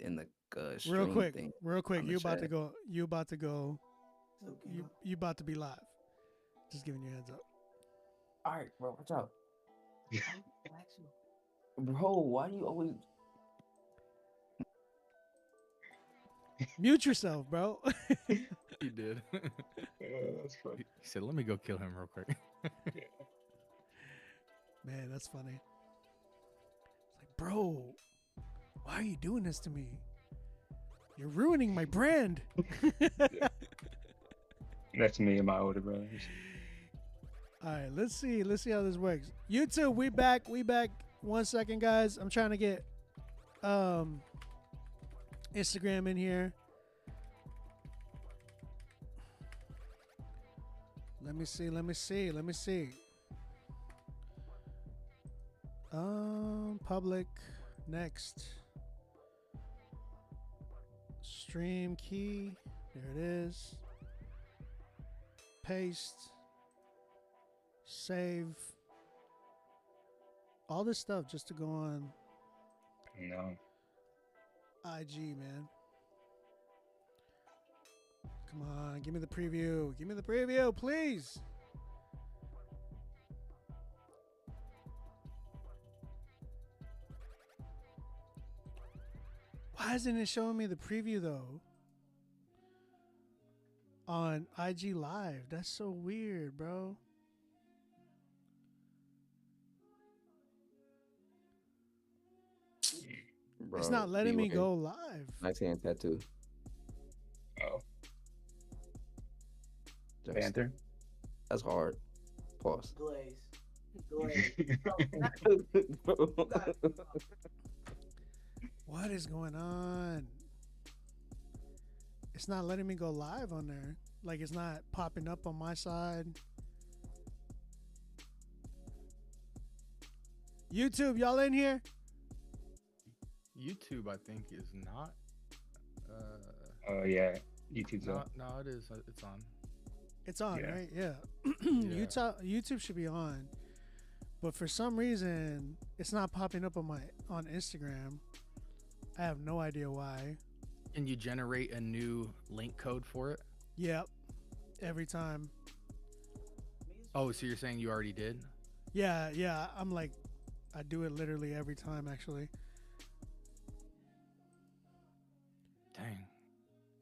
in the Real stream quick, thing real quick. on the You about to chat. go. You about to go. You about to be live. Just giving you a heads up. All right, bro, watch out, bro. Why you always? Mute yourself, bro. He did. That's funny. He said, "Let me go kill him real quick." Man, that's funny. It's like, bro, why are you doing this to me? You're ruining my brand. That's me and my older brothers. All right, let's see how this works. YouTube, we back. 1 second, guys. I'm trying to get Instagram in here. Let me see. Public next. Stream key. There it is. Paste. Save. All this stuff just to go on No. IG, man. Come on, give me the preview. Give me the preview, please. Why isn't it showing me the preview though? On IG Live. That's so weird, bro. Bro, It's not letting me beware. go live. Nice hand tattoo. Oh, Just- Panther. That's hard. Pause. Glaze. What is going on? It's not letting me go live on there. Like it's not popping up on my side. YouTube, y'all in here? YouTube, I think, is not. Oh yeah, YouTube's No, up. no, it is. It's on. It's on, Yeah. right? Yeah. Yeah. YouTube should be on. But for some reason, it's not popping up on Instagram. I have no idea why. Can you generate a new link code for it? Yep. Every time. Oh, so you're saying you already did? Yeah. I'm like, I do it literally every time, actually. Dang.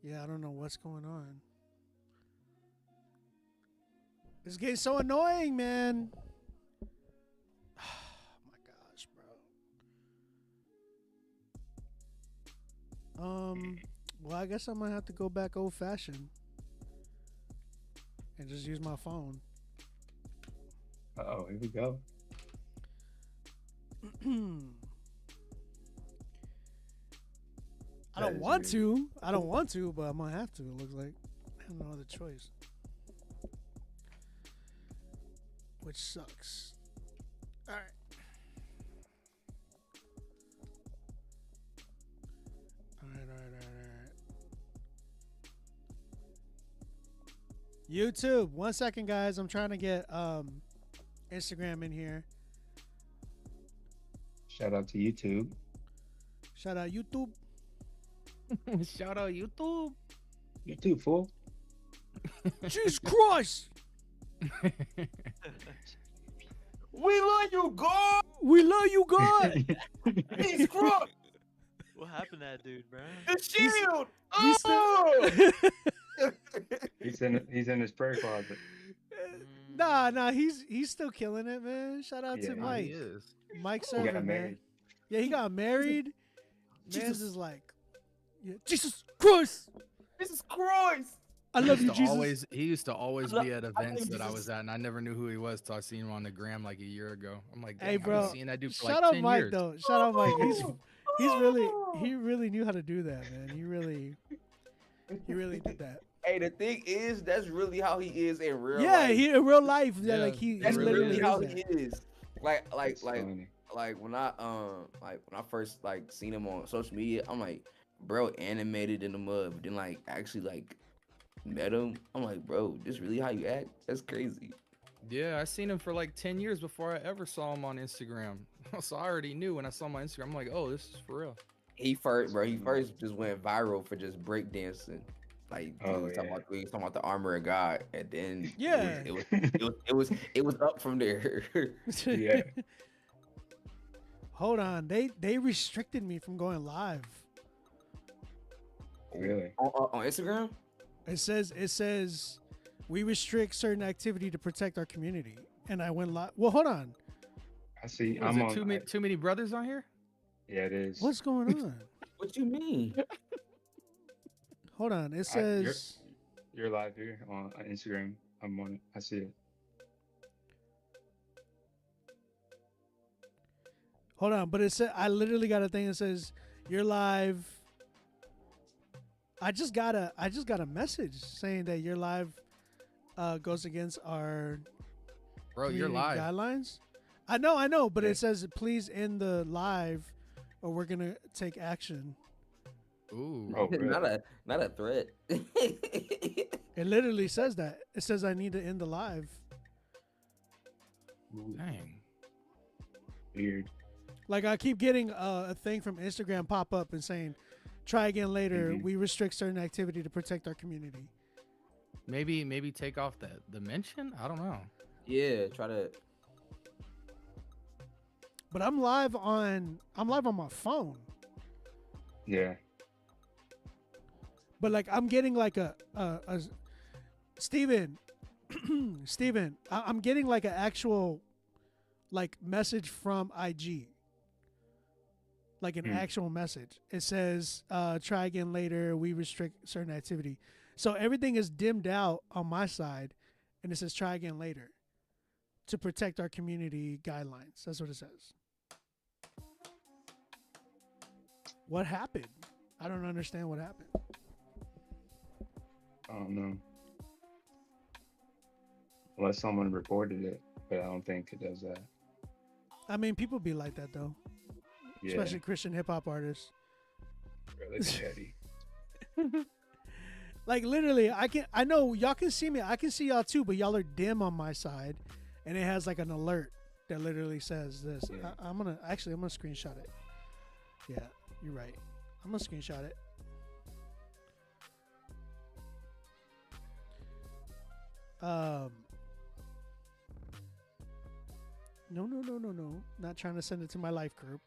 Yeah, I don't know what's going on. It's getting so annoying, man. Oh my gosh, bro. Well, I guess I'm gonna have to go back old fashioned and just use my phone. Oh, here we go. I That don't is want weird. to. I don't want to, but I'm gonna have to. It looks like I have no other choice, which sucks. All right. All right. YouTube, 1 second, guys. I'm trying to get Instagram in here. Shout out to YouTube. Shout out YouTube. Shout out YouTube. YouTube fool. Jesus Christ! We love you, God. We love you, God. He's crook. What happened to that dude, bro? The shield. We Oh! He's in his prayer closet. Nah. He's still killing it, man. Shout out Yeah, to he Mike. He is. Mike He got Seven, man. married. Yeah, he got married. Man's Jesus. is like, yeah, Jesus Christ. Jesus Christ. I He love used you, to Jesus. He used to always I be at love events that I Jesus. was at, and I never knew who he was till I seen him on the gram like a year ago. I'm like, Hey, dang, I've bro. been seeing that dude for Shout like out 10 Mike years. though. Shout out Mike. He really knew how to do that, man. He really did that. Hey, the thing is, that's really how he is in real Yeah, life. he in real life. Yeah, Yeah, like he That's really literally is. how does he that. is. Like That's funny. when I first like seen him on social media, I'm like, bro, animated in the mud. But then like actually like met him, I'm like, bro, this really how you act? That's crazy. Yeah, I seen him for like 10 years before I ever saw him on Instagram. So I already knew when I saw him on Instagram. I'm like, oh, this is for real. He first just went viral for just breakdancing. Like Oh yeah. we was talking about the armor of God, and then Yeah. it was up from there. Yeah. Hold on. They restricted me from going live. Really? On Instagram? It says we restrict certain activity to protect our community. And I went live. Well, hold on. I see. Was I'm it on. too many brothers on here? Yeah, it is. What's going on? What you mean? Hold on. It You're says you're live here on Instagram. I'm on it. I see it. hold on, but it said I literally got a thing that says you're live. I just got a message saying that your live goes against our Bro, you're community live. guidelines. I know, but Yeah. it says please end the live or we're gonna take action. Ooh. Oh, really? Not a threat. It literally says that. It says I need to end the live. Ooh, Dang. weird. Like I keep getting a thing from Instagram pop up and saying, "Try again later. Mhm. We restrict certain activity to protect our community." Maybe take off the mention? I don't know. Yeah, try to. But I'm live on my phone. Yeah. But like I'm getting like a Steven, Steven, I'm getting like an actual like message from IG. Like an actual message. It says, try again later, we restrict certain activity. So everything is dimmed out on my side and it says try again later to protect our community guidelines. That's what it says. What happened? I don't understand what happened. I don't know. Unless someone reported it, but I don't think it does that. I mean, people be like that though, Yeah. especially Christian hip hop artists. Really petty. Like literally, I know y'all can see me. I can see y'all too, but y'all are dim on my side, and it has like an alert that literally says this. Yeah. I'm gonna screenshot it. Yeah, you're right. I'm gonna screenshot it. No. Not trying to send it to my life group.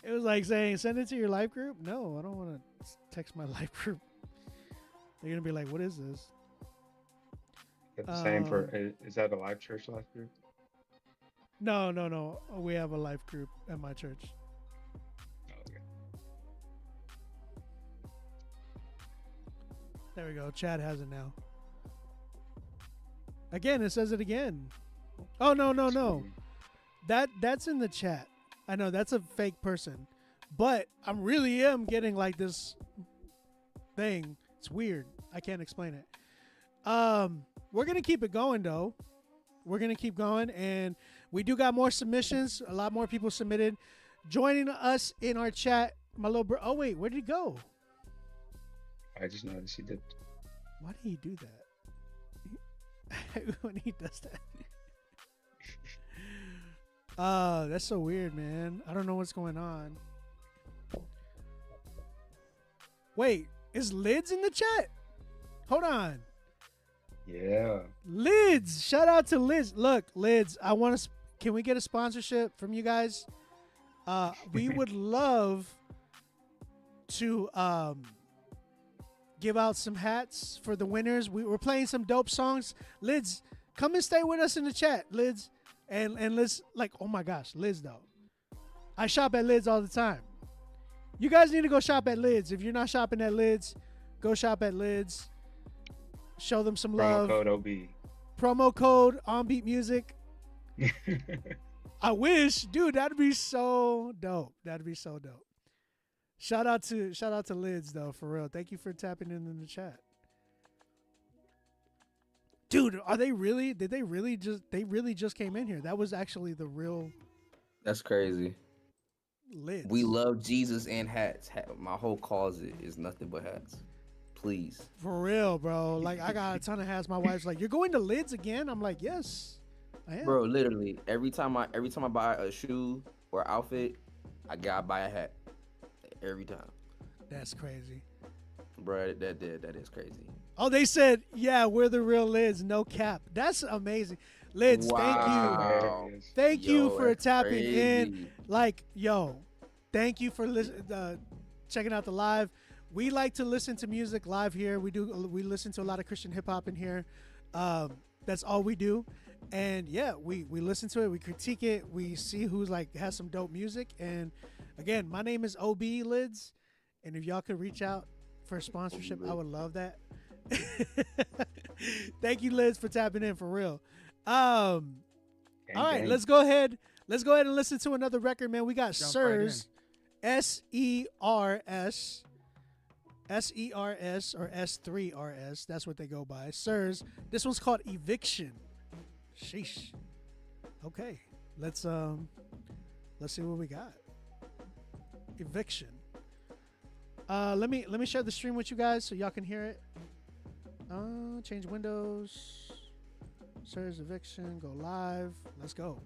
It was like saying, send it to your life group? No, I don't want to text my life group. They're going to be like, what is this? It's the same for. Is that a live church live group? No. We have a life group at my church. Oh, okay. There we go. Chad has it now. Again, it says it again. Oh, no. That's in the chat. I know that's a fake person, but I really am getting like this thing. It's weird. I can't explain it. We're gonna keep it going though. We're gonna keep going, and we do got more submissions. A lot more people submitted. Joining us in our chat, my little bro. Oh wait, where did he go? I just noticed he dipped. Why did he do that? When he does that. That's so weird, man. I don't know what's going on. Wait, is Lids in the chat? Hold on. Yeah. Lids, shout out to Lids. Look, Lids, I want to. Can we get a sponsorship from you guys? We would love to give out some hats for the winners. We're playing some dope songs. Lids, come and stay with us in the chat, Lids. And Liz, like, oh my gosh, Liz though. I shop at Lids all the time. You guys need to go shop at Lids. If you're not shopping at Lids, go shop at Lids. Show them some love. Promo code OB. Promo code OnBeat Music. I wish, dude, that'd be so dope. That'd be so dope. Shout out to Lids though, for real. Thank you for tapping in the chat. Dude, are they really? They really just came in here. That was actually the real That's crazy. Lids. We love Jesus and hats. My whole closet is nothing but hats. Please. For real, bro. Like I got a ton of hats. My wife's like, "You're going to Lids again?" I'm like, "Yes, I am." Bro, literally every time I buy a shoe or outfit, I buy a hat every time, That's crazy. bro. That is crazy. Oh, they said, yeah, we're the real Lids, no cap. That's amazing. Lids, thank That's you. Wow, hilarious. Thank you yo, for that's tapping in. crazy. Like, yo, thank you for checking out the live. We like to listen to music live here. We listen to a lot of Christian hip hop in here. That's all we do. And yeah, we listen to it, we critique it, we see who's like has some dope music. And again, my name is OB Lids. And if y'all could reach out for a sponsorship, I would love that. Thank you, Liz, for tapping in for real. All right, Gang. let's go ahead. Let's go ahead and listen to another record, man. We got Jump right Sirs, SERS, SERS or S3RS. That's what they go by. Sirs. This one's called Eviction. Sheesh. Okay, let's see what we got. Eviction. Let me share the stream with you guys so y'all can hear it. Change windows. Sirs Eviction. Go live. Let's go.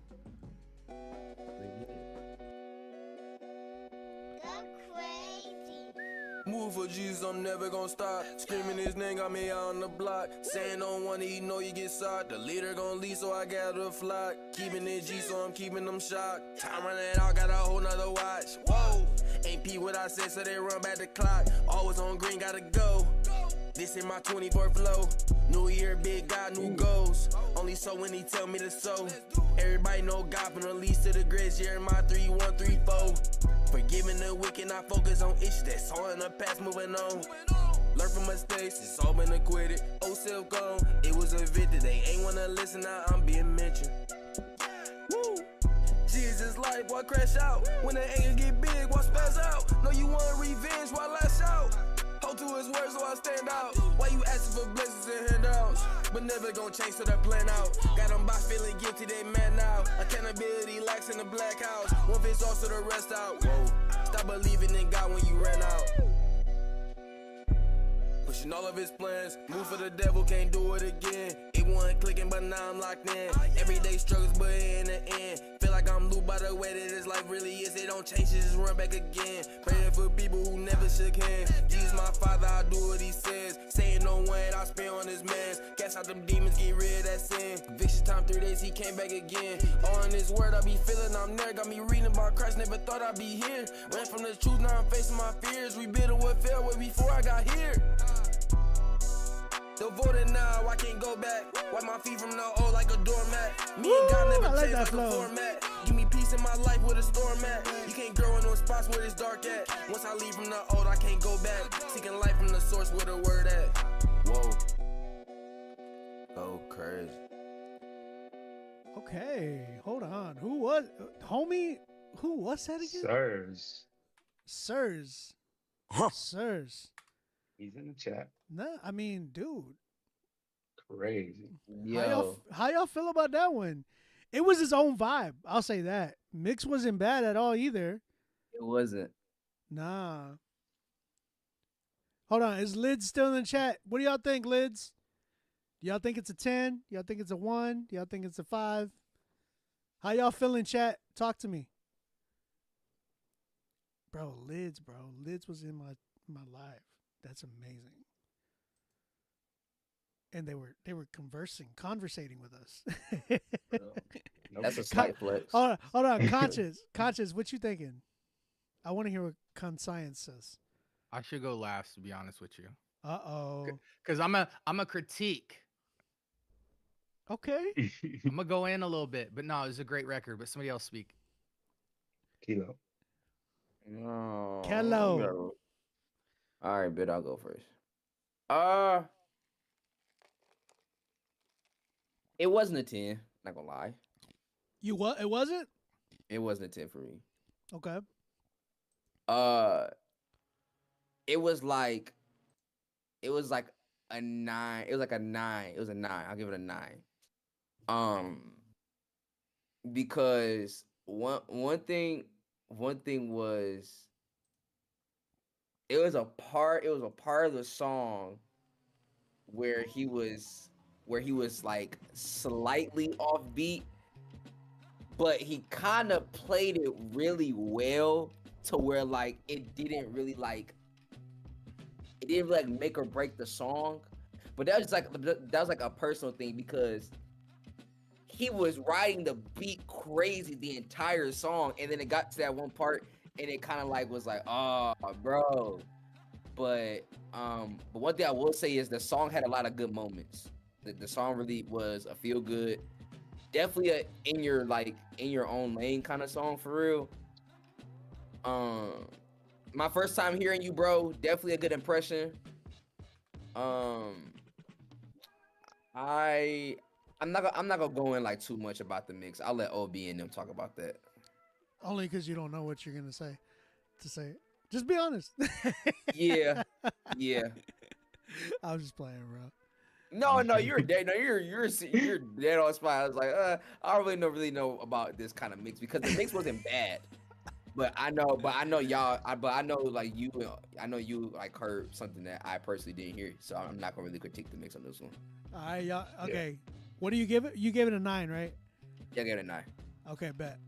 Move for Jesus, I'm never gonna stop. Screaming his name got me out on the block. Saying don't wanna eat, know you get shot. The leader gon' lead, so I gather a flock. Keeping it G, so I'm keeping them shocked. Time running out, got a whole nother watch. Whoa, ain't P what I said, so they run back the clock. Always on green, gotta go. This is my 24 flow. New year, big God, new goals. Only so when he tell me to sow. Everybody know God from the least to the greatest. Jeremiah 3:1-3-4. Forgiving the wicked, not focus on issues that's all in the past, moving on. Learn from mistakes, it's all been acquitted. Oh, self gone, it was a victory. They ain't wanna listen, now I'm being mentioned. Woo! Jesus life, why crash out? When the anger get big, why spaz out? Know you want revenge, why lash out? Hold to his words, so I stand out. Why you asking for blessings and handouts? But never gon' change till that plan out. Got them box feeling guilty, they mad now. Accountability lacks in the black house. One fits all, so the rest out. Whoa, stop believing in God when you ran out. Pushing all of his plans. Move for the devil, can't do it again. It wasn't clicking, but now I'm locked in. Everyday struggles, but in the end, feel like I'm looped by the way that this life really is. It don't change, it just run back again. Praying for people who never shook hands. Jesus, my father, I do what he says. Saying no one, I spend on his mans. Cast out them demons, get rid of that sin. Eviction time, 3 days, he came back again. All in this word, I be feeling I'm there. Got me reading about Christ, never thought I'd be here. Ran from the truth, now I'm facing my fears. Rebuilding what fell way before I got here. The voting now, I can't go back. Wipe my feet from the old like a doormat. Me and God never I like change that like flow. a format. Give me peace in my life where the storm at. You can't grow in those spots where it's dark at. Once I leave from the old, I can't go back. Seeking life from the source where the word at. Whoa. Go crazy. Okay, hold on. Who was homie? Who was that again? Sirs. Sirs. Sirs. He's in the chat. Nah, I mean, dude. Crazy. Yo, How y'all feel about that one? It was his own vibe. I'll say that. Mix wasn't bad at all either. it wasn't. Nah. Hold on. Is Lids still in the chat? What do y'all think, Lids? Do y'all think it's a 10? Do y'all think it's a 1? Do y'all think it's a 5? How y'all feeling, chat? Talk to me. Bro, Lids, bro. Lids was in my live. That's amazing. And they were conversating with us. Nope. That's a slight flex. Hold on. Conscious, what you thinking? I want to hear what Conscience says. I should go last, to be honest with you, Uh-oh. because I'm a critique. Okay. I'm gonna go in a little bit, but no, it's a great record. But somebody else speak. Kilo. No. Kello. All right, but I'll go first. It wasn't a 10. Not gonna lie. You what? It wasn't? It wasn't a 10 for me. Okay. It was like a 9. It was like a 9. It was a 9. I'll give it a 9. Because one thing was it was a part of the song where he was like slightly off beat, but he kind of played it really well to where like it didn't really like make or break the song. But that was like a personal thing because he was riding the beat crazy the entire song, and then it got to that one part, and it kind of like was like, oh, bro. But one thing I will say is the song had a lot of good moments. The song really was a feel good, definitely a in your own lane kind of song for real. My first time hearing you, bro, definitely a good impression. Um, I'm not gonna go in like too much about the mix. I'll let OB and them talk about that. Only because you don't know what you're gonna say. To say it, just be honest. Yeah, yeah. I was just playing, bro. No, you're dead. No, you're dead on spot. I was like, I don't really know about this kind of mix because the mix wasn't bad. But I know y'all. I know like you. I know you like heard something that I personally didn't hear. So I'm not gonna really critique the mix on this one. All right, y'all. Okay, what do you give it? You gave it a 9, right? Yeah, I gave it a 9. Okay, bet.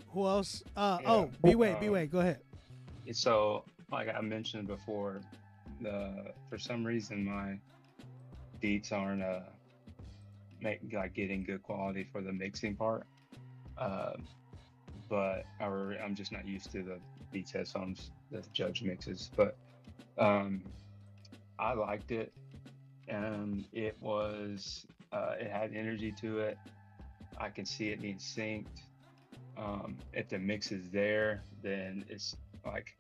Who else? B-Way, go ahead. So, like I mentioned before, for some reason my beats aren't getting good quality for the mixing part. But I'm just not used to the Beats headphones, the Judge mixes. But I liked it. It was it had energy to it. I can see it being synced. If the mix is there, then it's like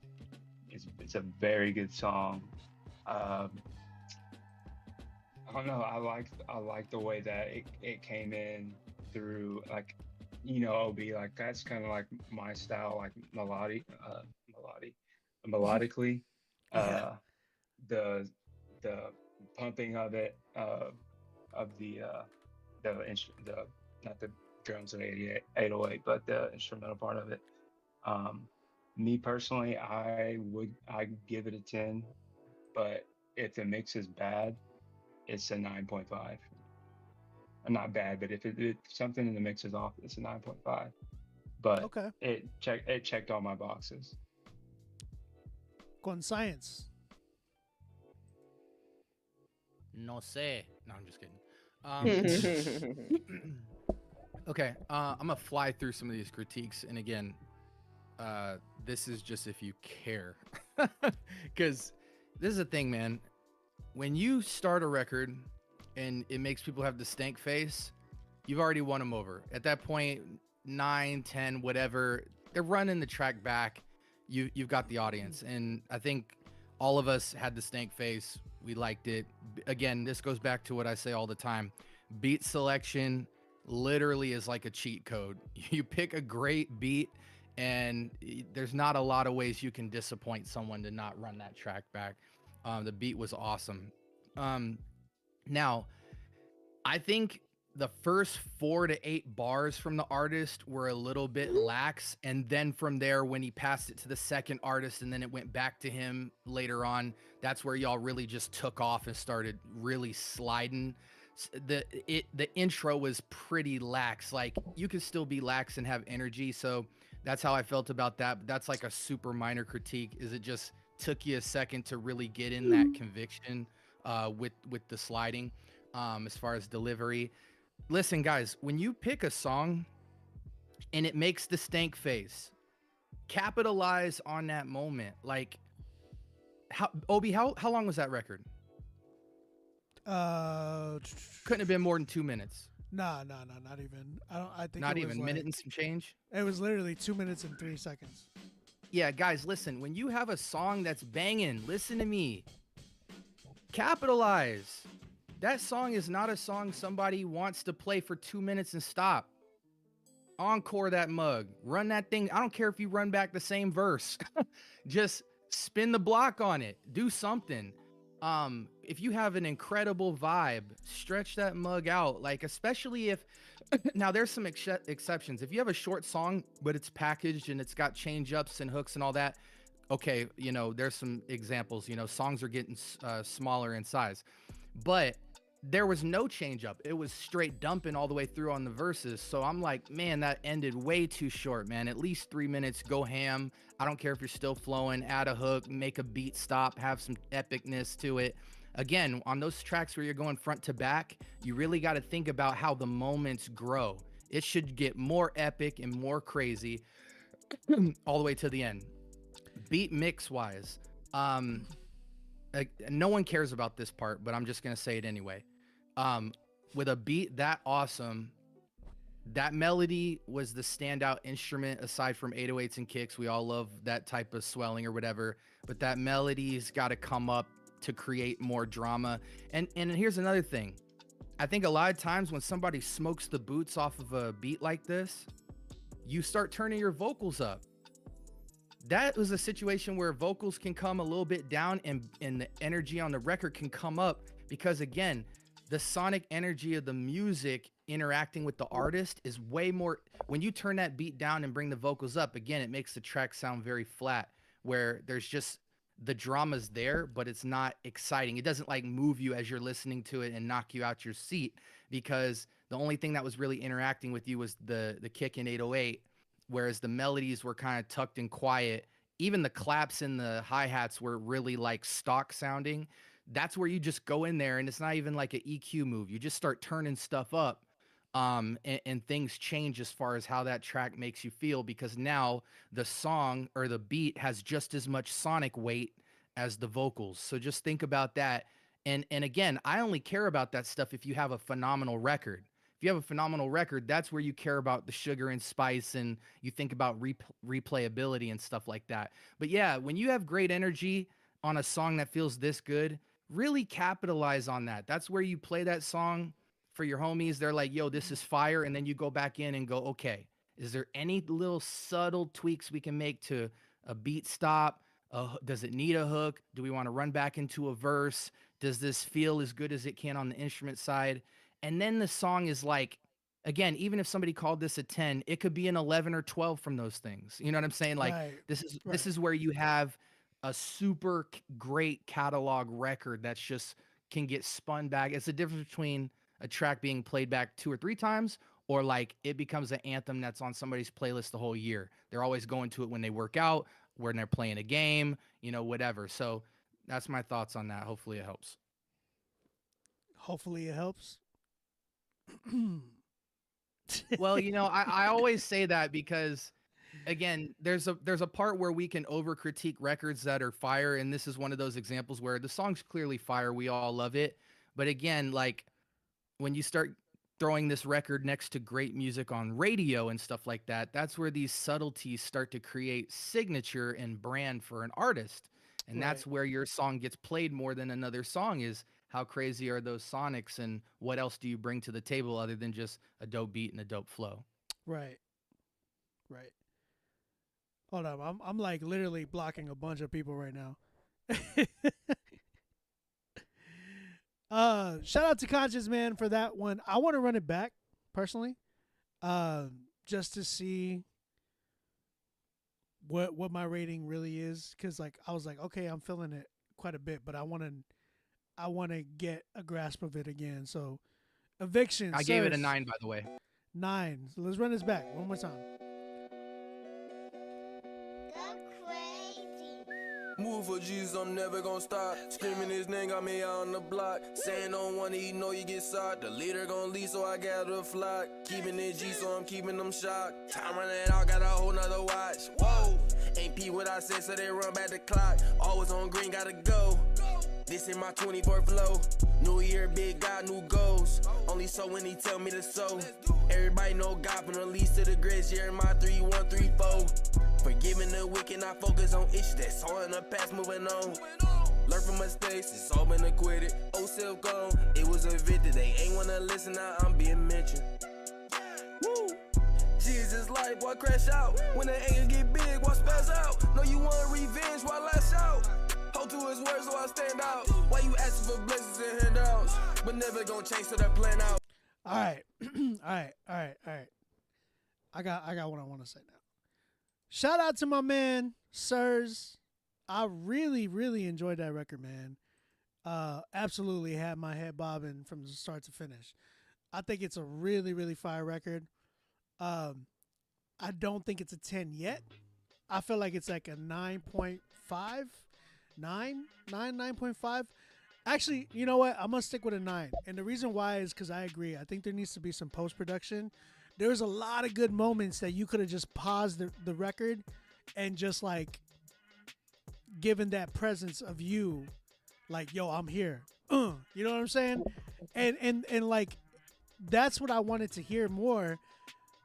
it's a very good song. I don't know. I like the way that it came in through like, OB, like that's kind of like my style, like melodically. Yeah. The pumping of it, of the not the drums and 808, but the instrumental part of it. Me personally, I give it a 10, but if the mix is bad, it's a 9.5. Not bad, but if something in the mix is off, it's a 9.5. But Okay. it checked all my boxes. Con science. No sé. No, I'm just kidding. Okay, I'm gonna fly through some of these critiques, and again, this is just if you care, because this is the thing, man. When you start a record and it makes people have the stank face, you've already won them over. At that point, 9, 10, whatever, they're running the track back. You've got the audience, and I think all of us had the stank face. We liked it. Again, this goes back to what I say all the time. Beat selection literally is like a cheat code. You pick a great beat, and there's not a lot of ways you can disappoint someone to not run that track back. The beat was awesome. Now, I think the first 4 to 8 bars from the artist were a little bit lax, and then from there, when he passed it to the second artist and then it went back to him later on, that's where y'all really just took off and started really sliding. The intro was pretty lax. Like, you could still be lax and have energy, so that's how I felt about that. But that's like a super minor critique, is it just took you a second to really get in that conviction with the sliding. As far as delivery, listen, guys, when you pick a song and it makes the stank face, capitalize on that moment. Like, how long was that record? Couldn't have been more than 2 minutes. No, not even. I think Not it was even like, minute and some change. It was literally 2 minutes and 3 seconds. Yeah, guys, listen. When you have a song that's banging, listen to me. Capitalize. That song is not a song somebody wants to play for 2 minutes and stop. Encore that mug. Run that thing. I don't care if you run back the same verse. Just spin the block on it. Do something. If you have an incredible vibe, stretch that mug out. Like, especially if now there's some exceptions. If you have a short song, but it's packaged and it's got change ups and hooks and all that, okay, there's some examples. Songs are getting smaller in size. But there was no change up. It was straight dumping all the way through on the verses. So I'm like, man, that ended way too short, man. At least 3 minutes, go ham. I don't care if you're still flowing, add a hook, make a beat stop, have some epicness to it. Again, on those tracks where you're going front to back, you really got to think about how the moments grow. It should get more epic and more crazy all the way to the end. Beat mix wise, no one cares about this part, but I'm just gonna say it anyway. With a beat that awesome, that melody was the standout instrument aside from 808s and kicks. We all love that type of swelling or whatever, but that melody's got to come up to create more drama. And here's another thing. I think a lot of times when somebody smokes the boots off of a beat like this, you start turning your vocals up. That was a situation where vocals can come a little bit down and the energy on the record can come up because, again, the sonic energy of the music interacting with the artist is way more. When you turn that beat down and bring the vocals up, again, it makes the track sound very flat, where there's just the drama's there, but it's not exciting. It doesn't like move you as you're listening to it and knock you out your seat, because the only thing that was really interacting with you was the kick in 808, whereas the melodies were kind of tucked and quiet. Even the claps and the hi-hats were really like stock sounding. That's where you just go in there and it's not even like an EQ move. You just start turning stuff up, and things change as far as how that track makes you feel, because now the song or the beat has just as much sonic weight as the vocals. So just think about that. And again, I only care about that stuff if you have a phenomenal record. If you have a phenomenal record, that's where you care about the sugar and spice and you think about replayability and stuff like that. But yeah, when you have great energy on a song that feels this good, really capitalize on that. That's where you play that song for your homies. They're like, yo, this is fire. And then you go back in and go, okay, is there any little subtle tweaks we can make to a beat stop? Does it need a hook? Do we want to run back into a verse? Does this feel as good as it can on the instrument side? And then the song is like, again, even if somebody called this a 10, it could be an 11 or 12 from those things. You know what I'm saying? Like, Right. this is where you have a super great catalog record that's just can get spun back. It's the difference between a track being played back 2 or 3 times, or like it becomes an anthem that's on somebody's playlist the whole year. They're always going to it when they work out, when they're playing a game, you know, whatever. So that's my thoughts on that. Hopefully it helps. Hopefully it helps. Well, you know, I always say that because, again, there's a part where we can over critique records that are fire, and this is one of those examples where the song's clearly fire, we all love it, but again, like when you start throwing this record next to great music on radio and stuff like that, that's where these subtleties start to create signature and brand for an artist, and that's where your song gets played more than another song. Is how crazy are those sonics, and what else do you bring to the table other than just a dope beat and a dope flow? Right. Hold up, I'm like literally blocking a bunch of people right now. Shout out to Conscious Man for that one. I want to run it back personally, just to see what my rating really is, because like I was like, okay, I'm feeling it quite a bit, but I want to get a grasp of it again. So, Eviction. I gave it a 9, by the way. 9. So let's run this back one more time. Move for Jesus, I'm never gonna stop. Screaming his name got me out on the block. Saying don't wanna eat, know you get shot. The leader gon' lead, so I gather a flock. Keeping it G, so I'm keeping them shocked. Time running out, got a whole nother watch. Whoa, ain't P what I said, so they run back the clock. Always on green, gotta go. This is my 24th flow. New year, big God, new goals. Only so when he tell me to sow. Everybody know God been released to the grace. Jeremiah 3:1-3-4. Forgiving the wicked, not focus on issues that's all in the past, moving on. Learn from mistakes, it's all been acquitted. Oh, self gone, it was evicted. They ain't wanna listen, now I'm being mentioned. Woo! Jesus life, why crash out? When the anger get big, why spaz out? No, you want revenge, why lash out? Hold to his words, so I stand out. Why you asking for blessings and handouts? But never gonna change to that plan out. All right. all right. I got what I want to say now. Shout out to my man, Sirs. I really, really enjoyed that record, man. Absolutely had my head bobbing from the start to finish. I think it's a really, really fire record. Um, I don't think it's a 10 yet. I feel like it's like a 9.5, 9.5. Actually, you know what? I'm going to stick with a 9. And the reason why is because I agree. I think there needs to be some post production. There's a lot of good moments that you could have just paused the record and just like given that presence of you, like, yo, I'm here. You know what I'm saying? And like, that's what I wanted to hear more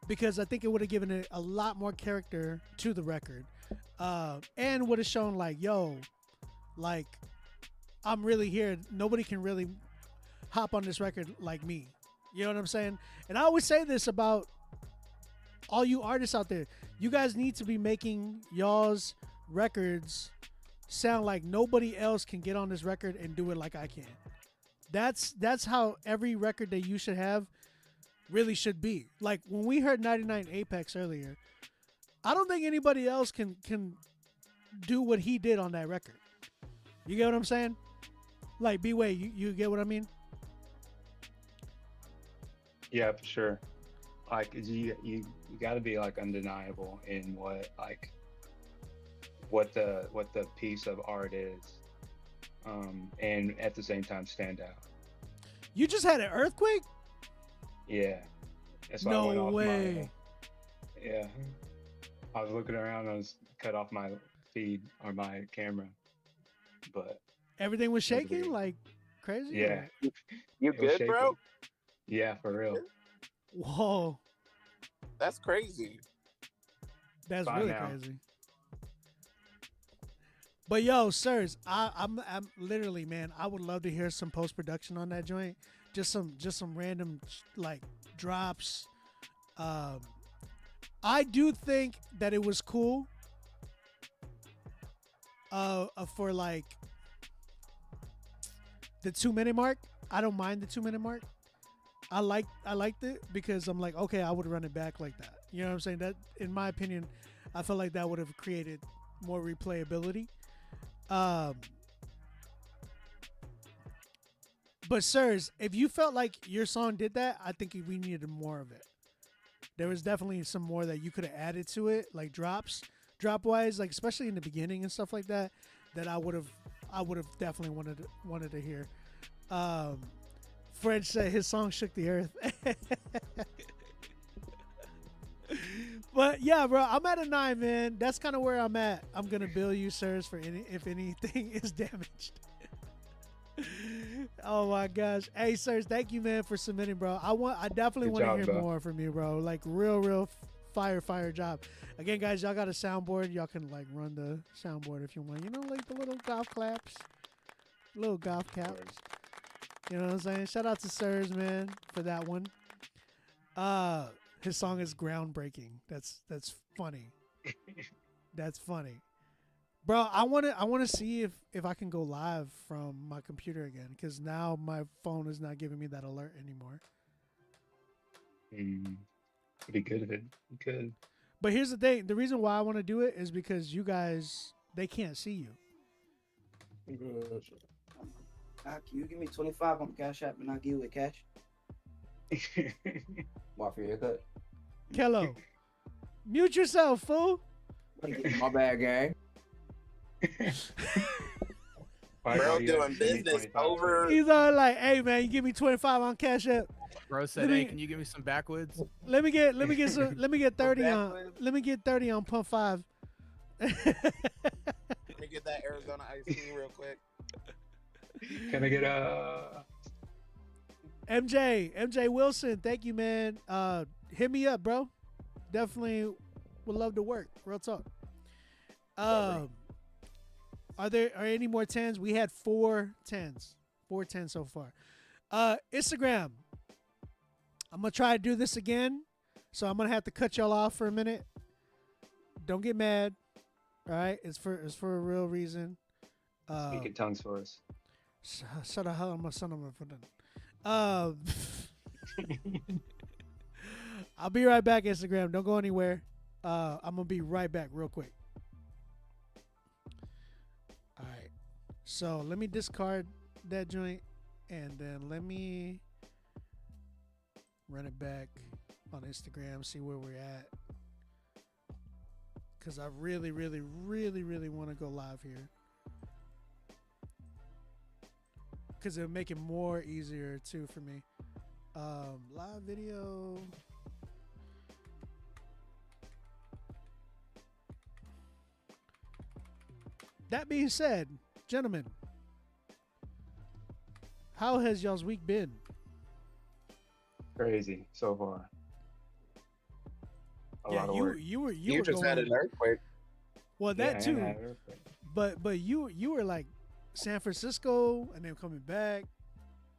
because I think it would have given it a lot more character to the record, and would have shown like, yo, like, I'm really here. Nobody can really hop on this record like me. You know what I'm saying? And I always say this about all you artists out there. You guys need to be making y'all's records sound like nobody else can get on this record and do it like I can. That's how every record that you should have really should be. Like when we heard 99 Apex earlier, I don't think anybody else can do what he did on that record. You get what I'm saying? Like B-Way, you get what I mean? Yeah, for sure. Like you got to be like undeniable in what the piece of art is, and at the same time stand out. You just had an earthquake? Yeah, that's why I No went off way. Yeah, I was looking around. I was cut off my feed or my camera, but Everything was it was shaking weird. like crazy? Yeah, You it was good, bro? shaking. Yeah, for real. Whoa. That's crazy. That's Fine really now. crazy. But yo, sirs, I'm literally, man, I would love to hear some post production on that joint. Just some random like drops. I do think that it was cool. For like the 2-minute mark. I don't mind the 2-minute mark. I liked it because I'm like, okay, I would run it back like that. You know what I'm saying? That, in my opinion, I feel like that would have created more replayability. But sirs, if you felt like your song did that, I think we needed more of it. There was definitely some more that you could have added to it, like drop wise, like especially in the beginning and stuff like that. That I would have definitely wanted to hear. Fred said his song shook the earth. But yeah, bro, I'm at a 9, man. That's kind of where I'm at. I'm gonna bill you, sirs, for if anything is damaged. Oh my gosh. Hey, sirs, thank you, man, for submitting, bro. I definitely Good want to job, hear bro. more from you, bro. Like real fire job. Again, guys, y'all got a soundboard. Y'all can like run the soundboard if you want. You know, like the little golf claps, little golf caps. You know what I'm saying? Shout out to sirs, man, for that one. His song is groundbreaking. That's funny. That's funny. Bro, I want to see if I can go live from my computer again because now my phone is not giving me that alert anymore. It'd be good if it could. But here's the thing: the reason why I want to do it is because you guys, they can't see you. Can you give me 25 on Cash App and I'll give you it cash? Why for your haircut? Kello, mute yourself, fool. My bad, gang. Bro, doing business over. He's all like, "Hey, man, you give me 25 on Cash App. Bro said, Let me- "Hey, can you give me some backwoods?" Let me get 30 on. Backwoods. Let me get 30 on pump 5." Let me get that Arizona iced tea real quick. Can I get a? MJ Wilson, thank you, man. Hit me up, bro. Definitely would love to work. Real talk. Are there any more 10s? We had 4 10s. 4 10s so far. Instagram. I'm gonna try to do this again, so I'm gonna have to cut y'all off for a minute. Don't get mad. All right, it's for a real reason. Speak in tongues for us. Shut the hell, my son. I'll be right back, Instagram. Don't go anywhere. I'm gonna be right back real quick. All right. So let me discard that joint, and then let me run it back on Instagram, see where we're at. Because I really, really, really, really want to go live here. Because it'll make it more easier, too, for me. Live video. That being said, gentlemen, how has y'all's week been? Crazy so far. A lot of you work. you were You just had going, an earthquake. well Yeah, that and too, I had an earthquake. but you were like San Francisco and then coming back,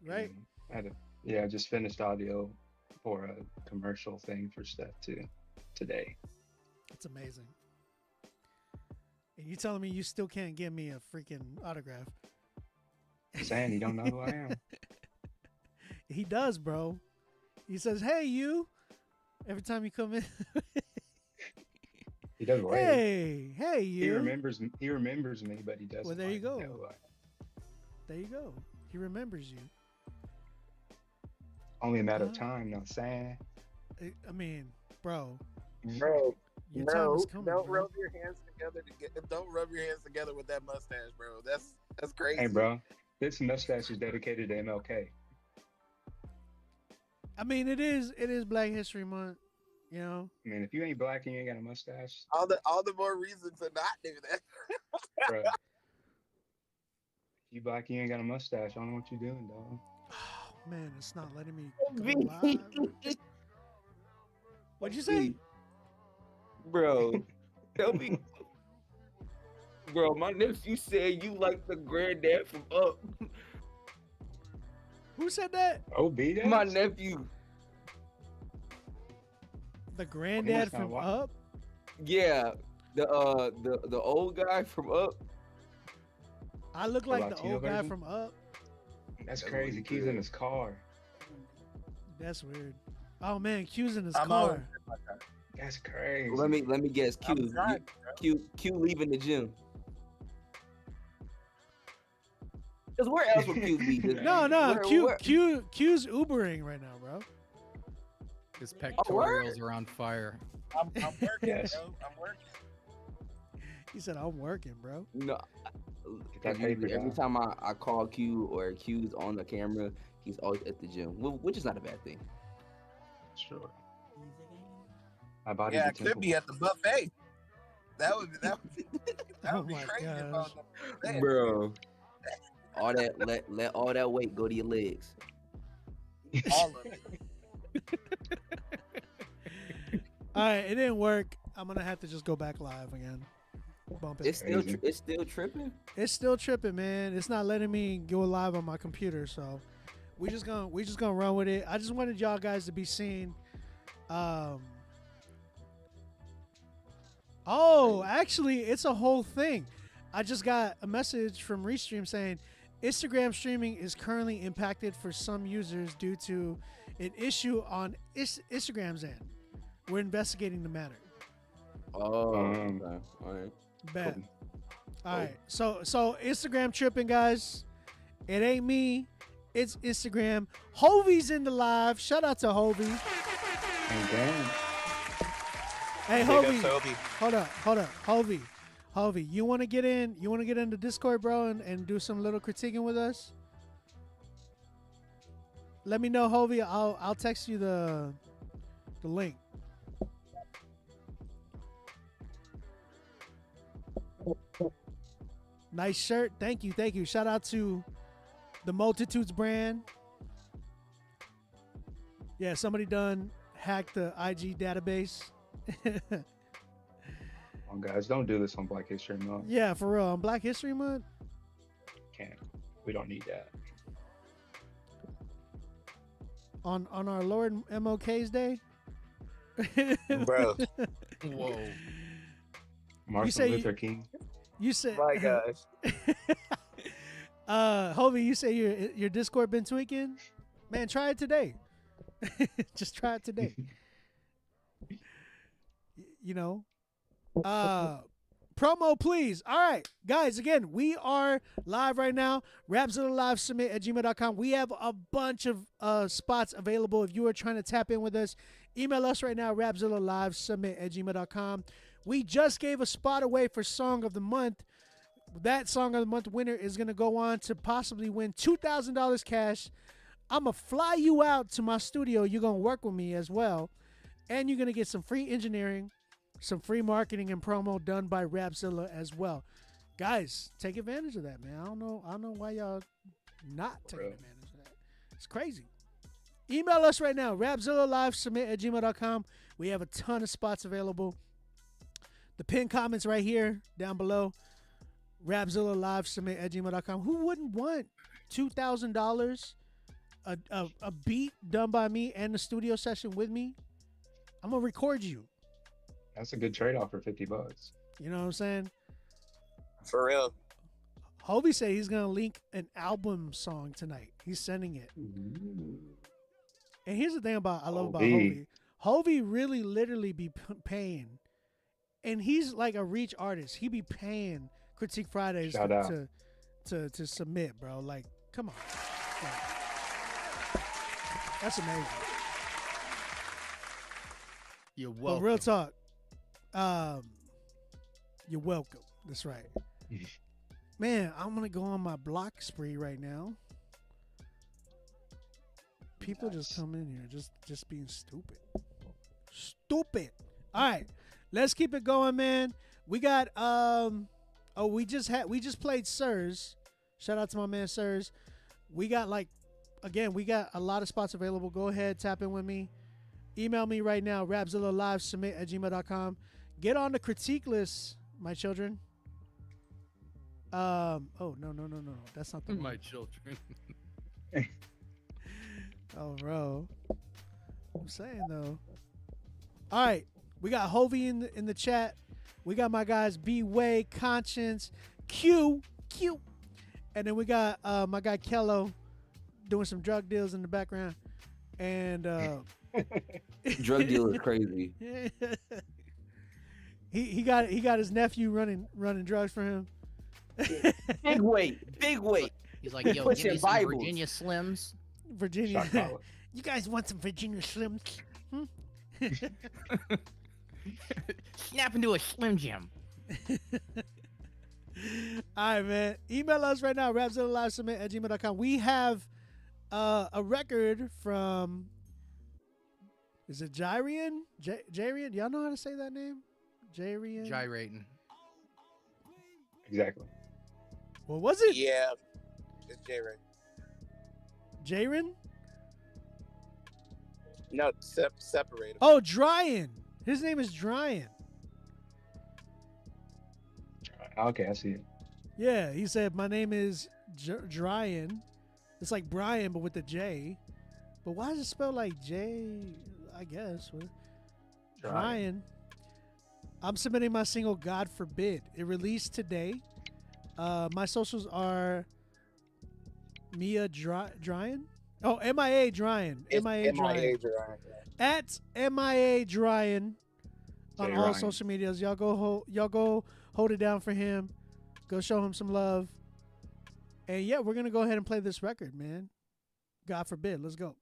right? I had I just finished audio for a commercial thing for Steph too today. That's amazing. And you telling me you still can't give me a freaking autograph? Saying you don't know who I am. He does, bro. He says, "Hey, you." Every time you come in. He does wave. Hey, you. He remembers me, but he doesn't. Well, there you like go. know who I am. There you go. He remembers you. Only a matter of time, you know what I'm saying? I mean, bro, Bro, your time is coming, don't bro. rub your hands together don't rub your hands together with that mustache, bro. That's crazy. Hey, bro, this mustache is dedicated to MLK. I mean, it is Black History Month, you know. I mean, if you ain't black and you ain't got a mustache, All the more reason to not do that. bro. If you black and you ain't got a mustache, I don't know what you doing, dog. Oh, man, it's not letting me go live. What'd you say? Bro, tell me. Bro, my nephew said you like the granddad from Up. Who said that? OB does? My nephew. The granddad not from wa- Up? Yeah, the old guy from Up. I look like the Latino old guy version? from Up. That's That's crazy. what he Q's in said. his car. That's weird. Oh man, Q's in his I'm always car. like that. That's crazy. Let me guess. I'm Q, trying, Q leaving the gym. Cause where else would Q be? No, Where- where- Q's Ubering right now, bro. His word? pectorials are on fire. I'm working, Yes. bro. I'm working. He said, "I'm working, bro." No. Get that paper, Every dog. time I call Q or Q's on the camera, he's always at the gym, which is not a bad thing. Sure. My body's Yeah, a it could temple. be at the buffet. That would be Oh be my crazy if I gosh. was at the buffet. Bro, all that let all that weight go to your legs. All of it. All right, it didn't work. I'm gonna have to just go back live again. Bump it. Crazy. It's still tripping. It's still tripping, man. It's not letting me go live on my computer, so we just gonna run with it. I just wanted y'all guys to be seen. Oh, actually, it's a whole thing. I just got a message from Restream saying Instagram streaming is currently impacted for some users due to an issue on Instagram's end. We're investigating the matter. Oh, Um, okay. All right. Bet. Cool. All right. So Instagram tripping, guys. It ain't me. It's Instagram. Hovey's in the live. Shout out to Hovey. And damn. Hey, Big up, Hovey. Toby. Hold up. Hovey, you want to get in? You want to get into Discord, bro, and do some little critiquing with us? Let me know, Hovey. I'll text you the link. Nice shirt. Thank you. Shout out to the Multitudes brand. Yeah, somebody done hacked the IG database. Oh, guys, don't do this on Black History Month. Yeah, for real. On Black History Month, Can't. We don't need that. on our Lord MLK's Day. Bro. Whoa. Martin say you- Luther King. You said, My gosh. Hovey, you say your Discord been tweaking? Man, try it today. Just try it today. You know, Promo, please. All right, guys, again, we are live right now. Rapzilla Live Submit at gmail.com. We have a bunch of spots available. If you are trying to tap in with us, email us right now, Rapzilla Live Submit at gmail.com. We just gave a spot away for Song of the Month. That Song of the Month winner is going to go on to possibly win $2,000 cash. I'm going to fly you out to my studio. You're going to work with me as well. And you're going to get some free engineering, some free marketing and promo done by Rapzilla as well. Guys, take advantage of that, man. I don't know why y'all not taking advantage of that. It's crazy. Email us right now, rapzillalivesubmit at gmail.com. We have a ton of spots available. The pinned comments right here down below, rapzillalivesubmit at gmail.com. Who wouldn't want $2,000, a beat done by me and the studio session with me? I'm going to record you. That's a good trade-off for $50. You know what I'm saying? For real. Hovey said he's going to link an album song tonight. He's sending it. Ooh. And here's the thing I love about Hovey. Hovey. Hovey really literally be paying. And he's like a reach artist. He be paying Critique Fridays Shout out. to submit, bro. Like, come on. Like, that's amazing. You're But welcome. real talk. You're welcome. That's right. Man, I'm gonna go on my block spree right now. People just come in here, just being stupid. Stupid. All right, let's keep it going, man. We got we just played Sirs. Shout out to my man Sirs. We got we got a lot of spots available. Go ahead, tap in with me. Email me right now, rapzillalivesubmit at gmail.com. Get on the critique list, my children. No. That's not the one. My children. Oh, bro. I'm saying, though. All right. We got Hovey in the chat. We got my guys B-Way, Conscience, Q. And then we got my guy Kello doing some drug deals in the background. And Drug deal is crazy. he got his nephew running drugs for him. Big weight. He's like, yo, Put give your me some Bibles. Virginia Slims. Virginia. Shot caller. You guys want some Virginia Slims? Snap into a Slim Jim. All right, man. Email us right now, rapzillalivesubmit at gmail.com. We have a record from, is it Gyrian? Gyrian? Y'all know how to say that name? Gyrian? Gyrating. Exactly. What was it? Yeah. It's J-Ray. Jaren? No, separate 'em. Oh, Dryan. His name is Dryan. Okay, I see it. Yeah, he said, my name is Dryan. It's like Brian, but with the J. But why is it spelled like J? I guess. Dryan. I'm submitting my single, God Forbid. It released today. My socials are Mia Dryan. Oh, MIA Dryan. It's MIA Dryan. Dryan. At MIA Dryan on J. all Ryan. social medias. Y'all go hold it down for him. Go show him some love. And yeah, we're gonna go ahead and play this record, man. God forbid. Let's go.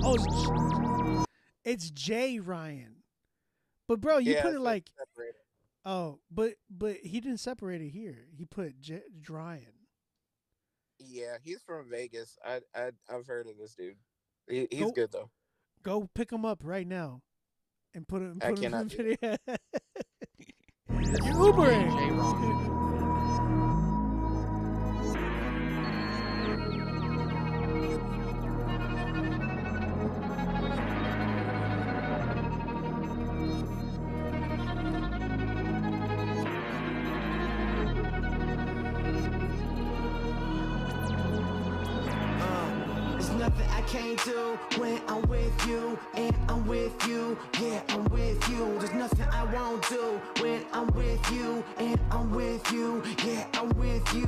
Oh, it's J Ryan. But bro, you put it it's like separated. but he didn't separate it here. He put Dryan. Yeah, he's from Vegas. I've heard of this dude. He's Go- good though. Go pick him up right now, and put him. I Put him cannot in do video. This is You're Ubering. J-Ron. There's nothing I can't do when I'm with you, and I'm with you, yeah, I'm with you. There's nothing I won't do when I'm with you, and I'm with you, yeah, I'm with you.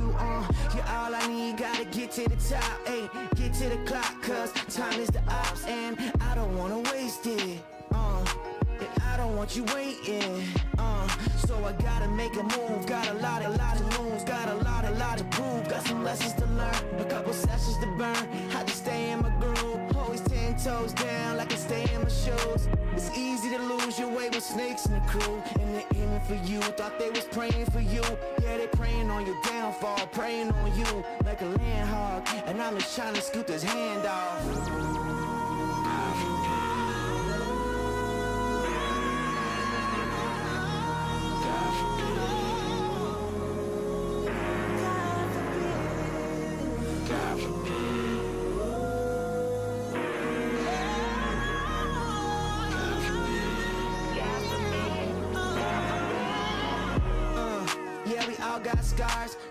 You're all I need, gotta get to the top, ayy, get to the clock, cause time is the ops, and I don't wanna waste it. And I don't want you waiting. So I gotta make a move. Got a lot of moves. Got a lot to prove. Got some lessons to learn. A couple sessions to burn. Had to stay in my groove. Always 10 toes down like I stay in my shoes. It's easy to lose your way with snakes in the crew. And they're aiming for you. Thought they was praying for you. Yeah, they praying on your downfall. Praying on you like a land hog. And I'm just trying to scoot this hand off.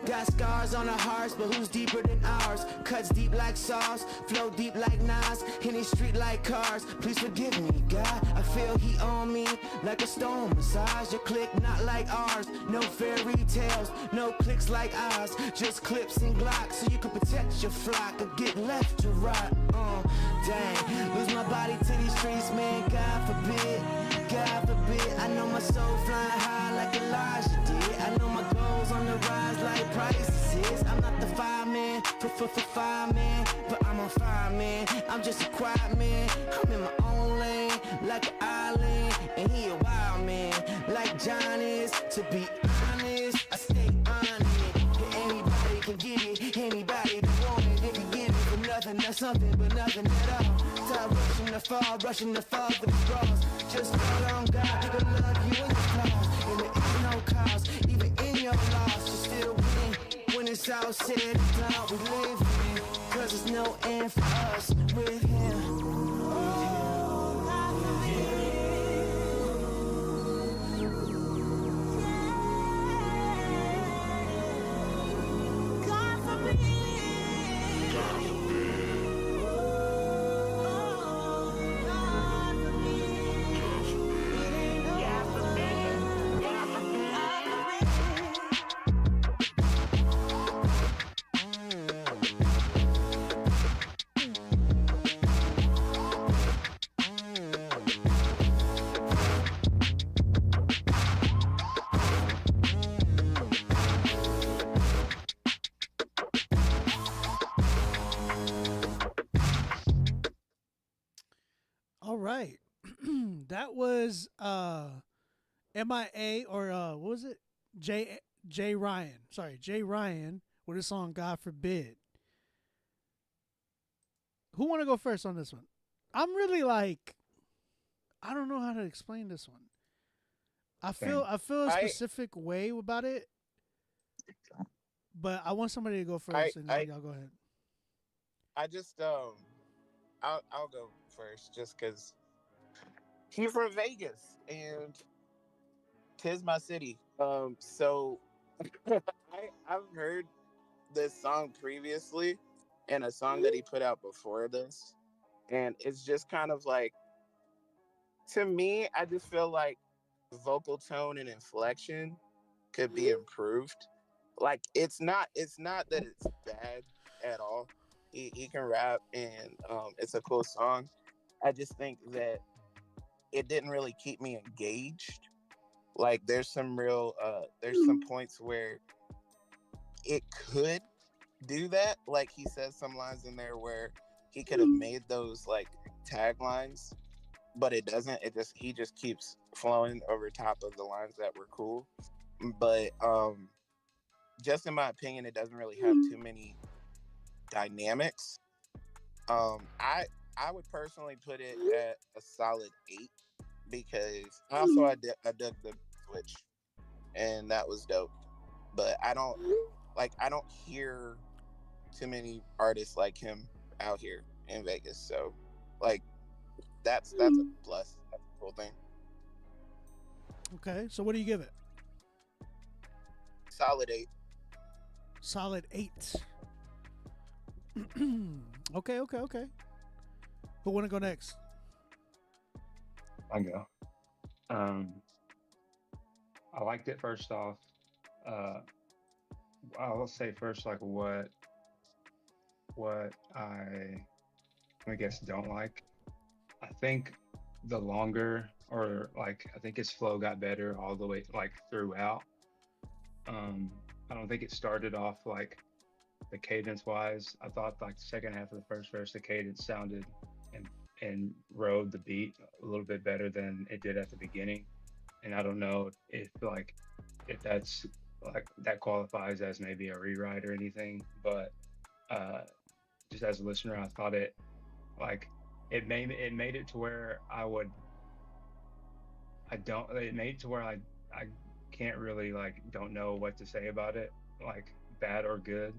Got scars on our hearts, but who's deeper than ours? Cuts deep like sauce, flow deep like Nas, in the street like cars. Please forgive me, God. I feel he on me like a stone massage. Your click not like ours. No fairy tales, no clicks like ours. Just clips and glocks so you can protect your flock or get left to rot. Dang, lose my body to these streets, man. God forbid, God forbid. I know my soul flying high like Elijah did. I know my goals on the rise like prices. I'm not the fireman, fireman, but I'm on fire, man. I'm just a quiet man. I'm in my own lane, like an island, and he a wild man, like John is. To be honest, I stay on it. Anybody can get it, anybody that want it, they can get it for nothing, that's something, but nothing at all. Stop rushing to fall for the cross. Just call on God, he gon' love you and your flaws. And there is no cause, even in your loss, you still win. When it's all said and done, we live in. Cause there's no end for us with him. All right. That was MIA or what was it? J Ryan. Sorry, J Ryan with his song God Forbid. Who want to go first on this one? I'm really like I don't know how to explain this one. I feel a specific way about it. But I want somebody to go first and y'all go ahead. I just I'll go first just because he's from Vegas and 'tis my city. So I've heard this song previously and a song that he put out before this, and it's just kind of like, to me, I just feel like vocal tone and inflection could be improved. Like it's not that it's bad at all. He can rap and it's a cool song. I just think that it didn't really keep me engaged. Like there's some points where it could do that. Like he says some lines in there where he could have made those like taglines, but it doesn't. He just keeps flowing over top of the lines that were cool. But just in my opinion, it doesn't really have too many dynamics. I would personally put it at a solid 8 because also I dug the switch and that was dope. But I don't hear too many artists like him out here in Vegas. So like that's a plus. That's a cool thing. Okay, so what do you give it? Solid 8. Solid 8. Okay. Who want to go next? I go. I liked it first off. I'll say first like what I guess don't like. I think the longer or like I think his flow got better all the way like throughout. Um, I don't think it started off like the cadence wise. I thought like the second half of the first verse, the cadence sounded and rode the beat a little bit better than it did at the beginning. And I don't know if that's like that qualifies as maybe a rewrite or anything, but uh, just as a listener, I thought like it made it to where it made it to where I can't really like don't know what to say about it, like bad or good.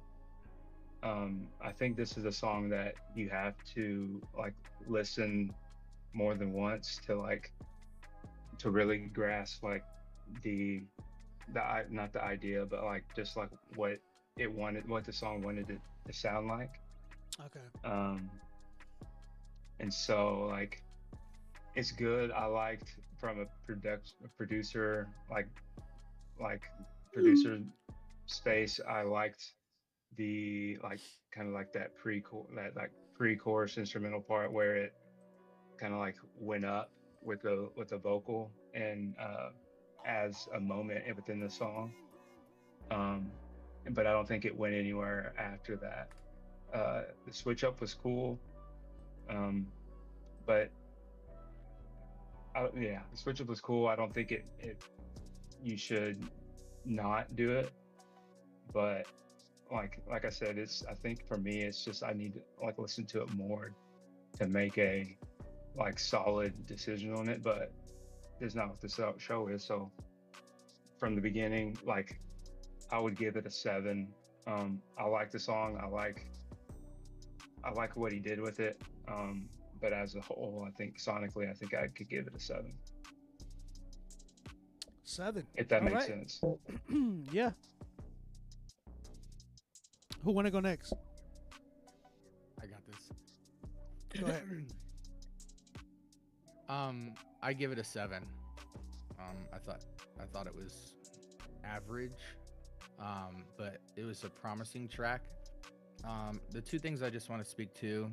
I think this is a song that you have to like listen more than once to really grasp like the not the idea, but like just like what the song wanted it to sound like. Okay. And so like it's good. I liked from a producer producer space. I liked the like kind of like that pre-chorus instrumental part where it kind of like went up with the vocal and as a moment within the song. Um, but I don't think it went anywhere after that. The switch up was cool, but yeah, the switch up was cool. I don't think it you should not do it, but like I said, I think for me it's just I need to like listen to it more to make a like solid decision on it. But it's not what the show is. So from the beginning, like I would give it a 7. I like the song. I like what he did with it. But as a whole, I think sonically, I think I could give it a 7. 7. If that All makes right. sense. Yeah. Who want to go next? I got this. Go ahead. I give it a 7. I thought it was average, but it was a promising track. The two things I just want to speak to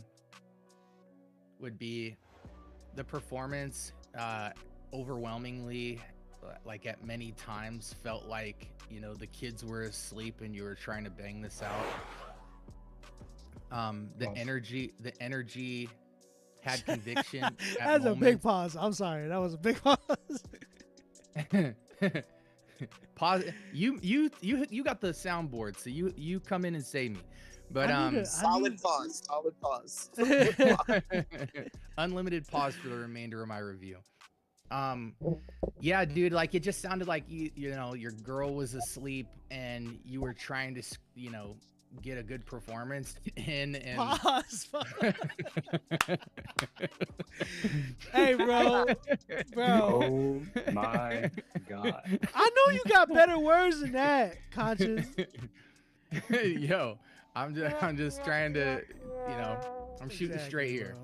would be the performance. Overwhelmingly, like at many times, felt like the kids were asleep and you were trying to bang this out. The energy had conviction. That's a big pause. I'm sorry. That was a big pause. Pause. You got the soundboard, so you come in and save me. But solid pause. Unlimited pause for the remainder of my review. Yeah, dude, like it just sounded like your girl was asleep and you were trying to get a good performance in and Pause. Hey, bro. Oh my god. I know you got better words than that, Conscious. Yo, I'm just trying to, I'm shooting straight here.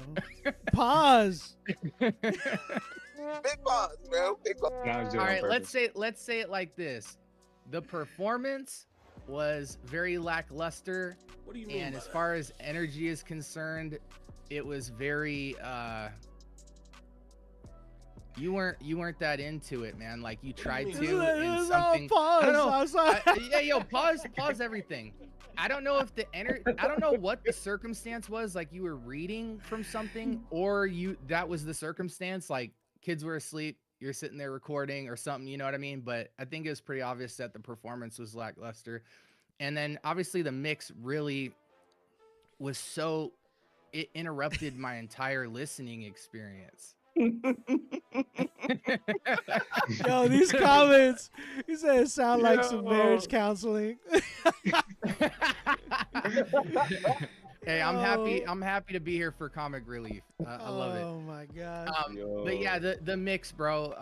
Pause. Big pause, bro. Big pause. All right, let's say it like this: the performance was very lackluster. What do you mean? And as far as energy is concerned, it was very you weren't that into it, man. Like you tried to and something. Pause. I don't know. I'm sorry. Yeah, yo, pause everything. I don't know if I don't know what the circumstance was, like you were reading from something or that was the circumstance, like kids were asleep, you're sitting there recording or something, you know what I mean? But I think it was pretty obvious that the performance was lackluster. And then obviously the mix really was it interrupted my entire listening experience. Yo, these comments. He said it sound like some marriage counseling. Hey, I'm happy to be here for comic relief. I love it. Oh my god. But yeah, the mix, bro.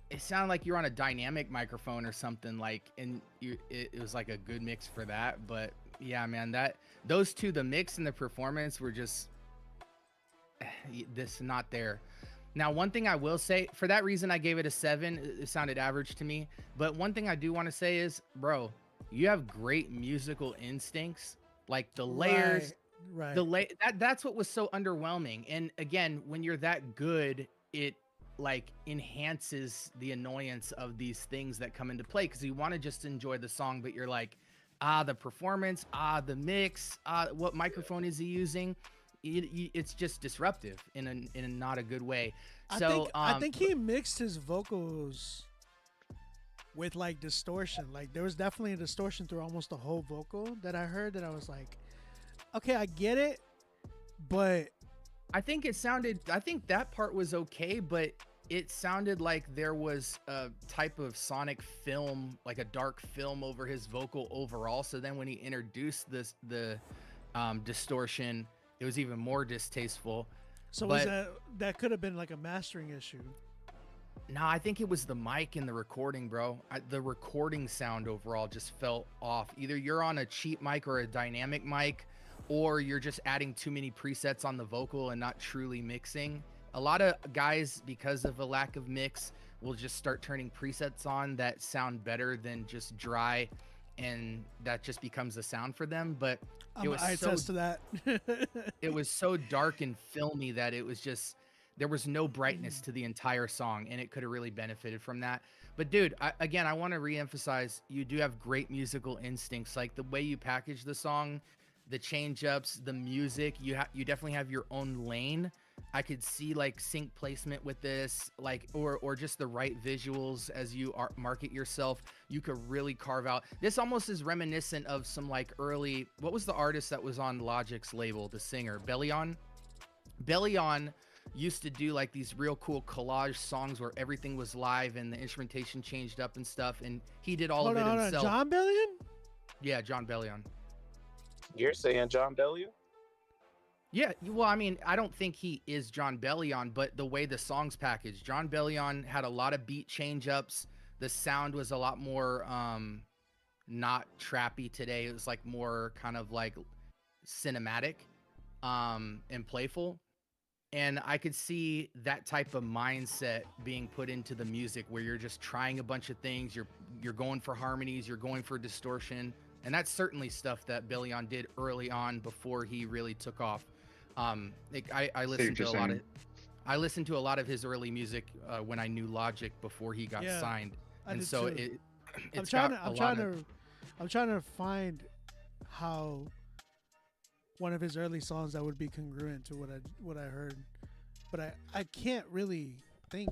It sounded like you're on a dynamic microphone or something, like, and it was like a good mix for that. But yeah, man, those two, the mix and the performance, were just this not there. Now, one thing I will say, for that reason, I gave it a 7. It sounded average to me. But one thing I do want to say is, bro, you have great musical instincts. Like the layers, right. that's what was so underwhelming. And again, when you're that good it like enhances the annoyance of these things that come into play, because you want to just enjoy the song, but you're like, the performance, the mix, what microphone is he using? It's just disruptive in a not a good way. So I think he mixed his vocals with like distortion. Like there was definitely a distortion through almost the whole vocal that I heard, that I was like, okay, I get it, but I think that part was okay, but it sounded like there was a type of sonic film, like a dark film over his vocal overall. So then when he introduced the distortion, it was even more distasteful. So was that could have been like a mastering issue? No, I think it was the mic and the recording, bro. The recording sound overall just felt off. Either you're on a cheap mic or a dynamic mic, or you're just adding too many presets on the vocal and not truly mixing. A lot of guys, because of a lack of mix, will just start turning presets on that sound better than just dry, and that just becomes the sound for them. But it was I attest to that. it was so dark and filmy that it was just, there was no brightness to the entire song, and it could have really benefited from that. But dude, I want to reemphasize, you do have great musical instincts. Like the way you package the song, the change ups, the music, you definitely have your own lane. I could see like sync placement with this, like, or just the right visuals as you market yourself. You could really carve out. This almost is reminiscent of some like early, what was the artist that was on Logic's label, the singer, Bellion? Bellion used to do like these real cool collage songs where everything was live and the instrumentation changed up and stuff, and he did all of it himself. John Bellion? Yeah, John Bellion. You're saying John Bellion? Yeah, well, I mean, I don't think he is John Bellion, but the way the song's packaged, John Bellion had a lot of beat change-ups. The sound was a lot more not trappy today. It was like more kind of like cinematic and playful. And I could see that type of mindset being put into the music, where you're just trying a bunch of things. You're going for harmonies, you're going for distortion. And that's certainly stuff that Bellion did early on before he really took off. I listened to a lot of his early music when I knew Logic before he got signed, and so I'm trying to find how one of his early songs that would be congruent to what I heard, but I can't really think.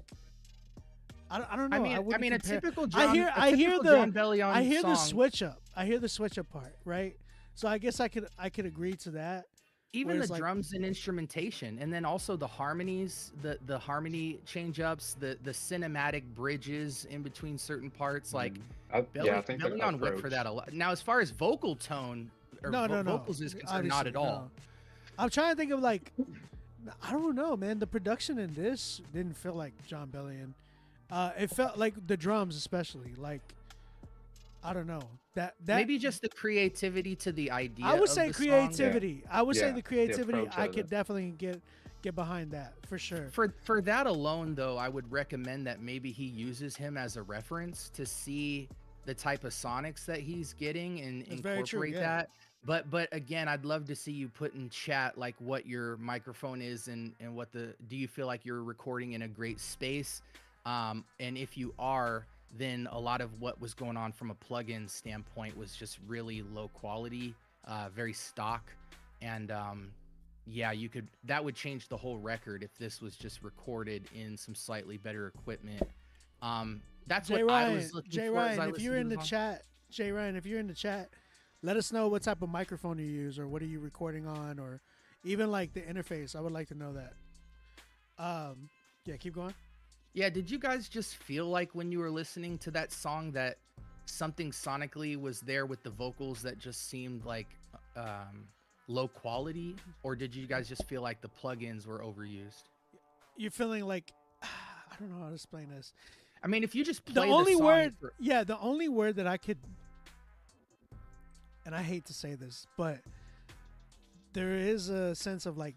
I don't know. I mean, a typical John, I hear Bellion the song. switch up. I hear the switch up part, right? So I guess I could agree to that. Even the drums and instrumentation, and then also the harmonies, the harmony change ups, the cinematic bridges in between certain parts. Like I think Bellion went for that a lot. Now, as far as vocal tone or vocals is concerned, not at all. No. I'm trying to think of like, I don't know, man. The production in this didn't feel like John Bellion. It felt like the drums, especially, like, I don't know, that maybe just the creativity to the idea. I would say of the creativity. Song. I would say the creativity. I could it. definitely get behind that for sure. For that alone, though, I would recommend that maybe he uses him as a reference to see the type of sonics that he's getting and incorporate that. But again, I'd love to see you put in chat like what your microphone is and what do you feel like you're recording in a great space? And if you are, then a lot of what was going on from a plugin standpoint was just really low quality, very stock. And that would change the whole record if this was just recorded in some slightly better equipment. That's what I was looking for. Jay Ryan, if you're in the chat, let us know what type of microphone you use, or what are you recording on, or even like the interface. I would like to know that. Keep going. Yeah, did you guys just feel like when you were listening to that song that something sonically was there with the vocals that just seemed like low quality? Or did you guys just feel like the plugins were overused? You're feeling like, I don't know how to explain this. I mean, if you just play the only word that I could, and I hate to say this, but there is a sense of like,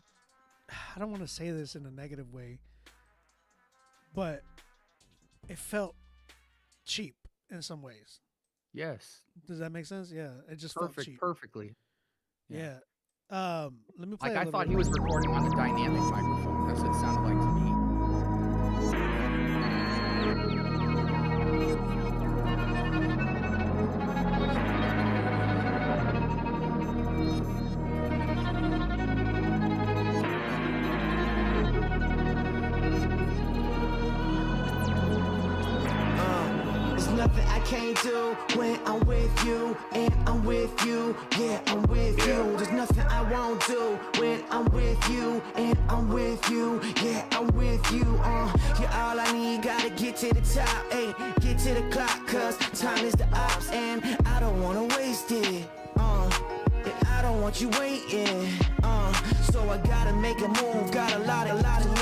I don't want to say this in a negative way, but it felt cheap in some ways. Yes. Does that make sense? Yeah. It just felt cheap. Perfectly. Yeah. Let me play. Like I thought he was recording on the dynamic microphone. That's what it sounded like to me. nothing I can't do when I'm with you, and I'm with you. Yeah, I'm with you. There's nothing I won't do when I'm with you, and I'm with you. Yeah, I'm with you. You're all I need. Gotta get to the top, ayy, get to the clock, cause time is the ops, and I don't wanna waste it. And I don't want you waiting. So I gotta make a move. Got a lot of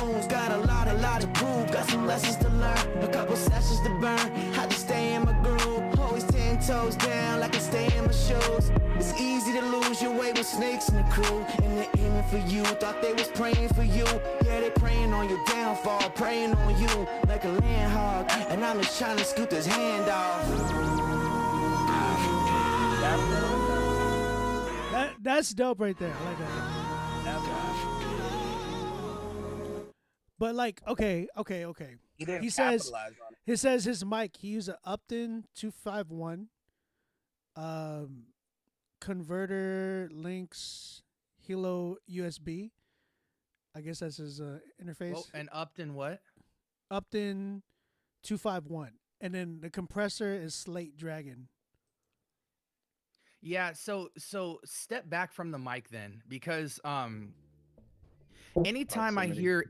moves. Got a lot to prove. Got some lessons to learn, a couple sessions to burn. Had to stay in my groove. Always 10 toes down, like I stay in my shoes. It's easy to lose your way with snakes in the crew, and they're aiming for you. Thought they was praying for you. Yeah, they praying on your downfall, praying on you like a land hog. And I'm just trying to scoot this hand off. That's dope right there. I like that. But like, okay. He didn't He says capitalize on it. he says his mic. He used an Upton 251, converter links Hilo USB. I guess that's his interface. Oh, and Upton what? Upton 251, and then the compressor is Slate Dragon. Yeah, so step back from the mic then, because anytime I Proximity. hear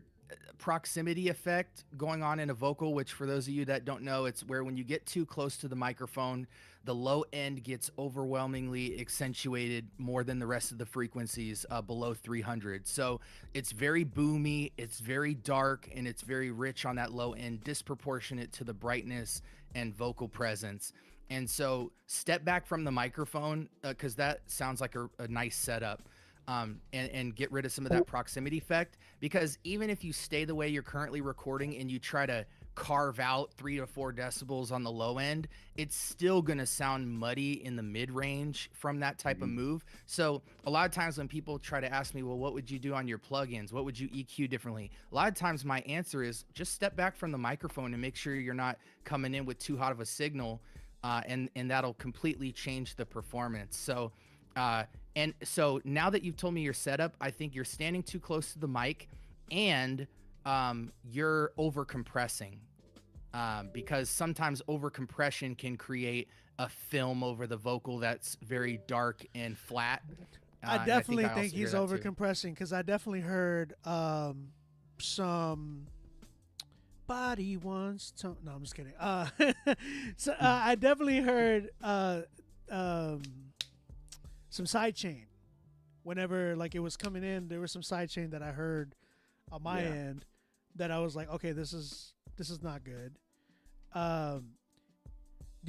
proximity effect going on in a vocal, which for those of you that don't know, it's where when you get too close to the microphone, the low end gets overwhelmingly accentuated more than the rest of the frequencies below 300. So it's very boomy, it's very dark, and it's very rich on that low end, disproportionate to the brightness and vocal presence. And so step back from the microphone, because that sounds like a nice setup, and get rid of some of that proximity effect. Because even if you stay the way you're currently recording and you try to carve out 3 to 4 decibels on the low end, it's still going to sound muddy in the mid range from that type of move. So a lot of times when people try to ask me, well, what would you do on your plugins? What would you EQ differently? A lot of times my answer is just step back from the microphone and make sure you're not coming in with too hot of a signal. And that'll completely change the performance. So, and so now that you've told me your setup, I think you're standing too close to the mic, and you're over compressing, because sometimes over compression can create a film over the vocal that's very dark and flat. I definitely also think hear he's that over too. compressing, because I definitely heard some body wants to. No, I'm just kidding. So I definitely heard some sidechain. Whenever like it was coming in, there was some sidechain that I heard on my end that I was like, okay, this is not good. The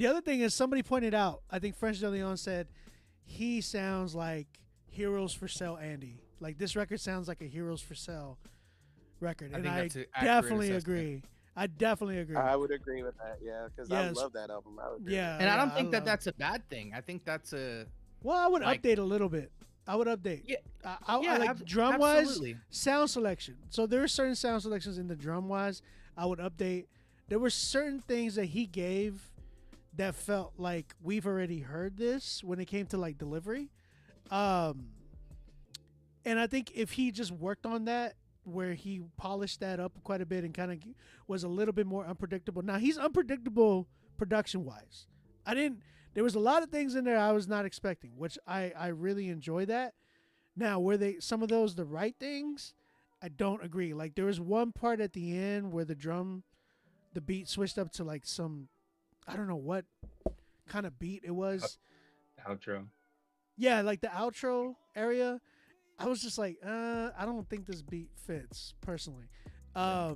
other thing is, somebody pointed out, I think French De Leon said he sounds like Heroes for Sale Andy. Like this record sounds like a Heroes for Sale record, and think I that's an accurate definitely assessment. agree. I definitely agree. I would agree with that, yeah, because I Yes. love that album. I would agree. Yeah, And I yeah, don't think that love- that's a bad thing. I think that's a Well, I would like- update a little bit. I would update. Yeah, I like drum wise, absolutely. sound selection. So there are certain sound selections in the drum wise I would update. There were certain things that he gave that felt like we've already heard this when it came to like delivery. And I think if he just worked on that, where he polished that up quite a bit and kind of was a little bit more unpredictable. Now he's unpredictable production wise. There was a lot of things in there I was not expecting, which I really enjoy that. Now, were they some of those the right things? I don't agree. Like there was one part at the end where the beat switched up to like some, I don't know what kind of beat it was. Outro. Yeah, like the outro area. I was just like, I don't think this beat fits personally. I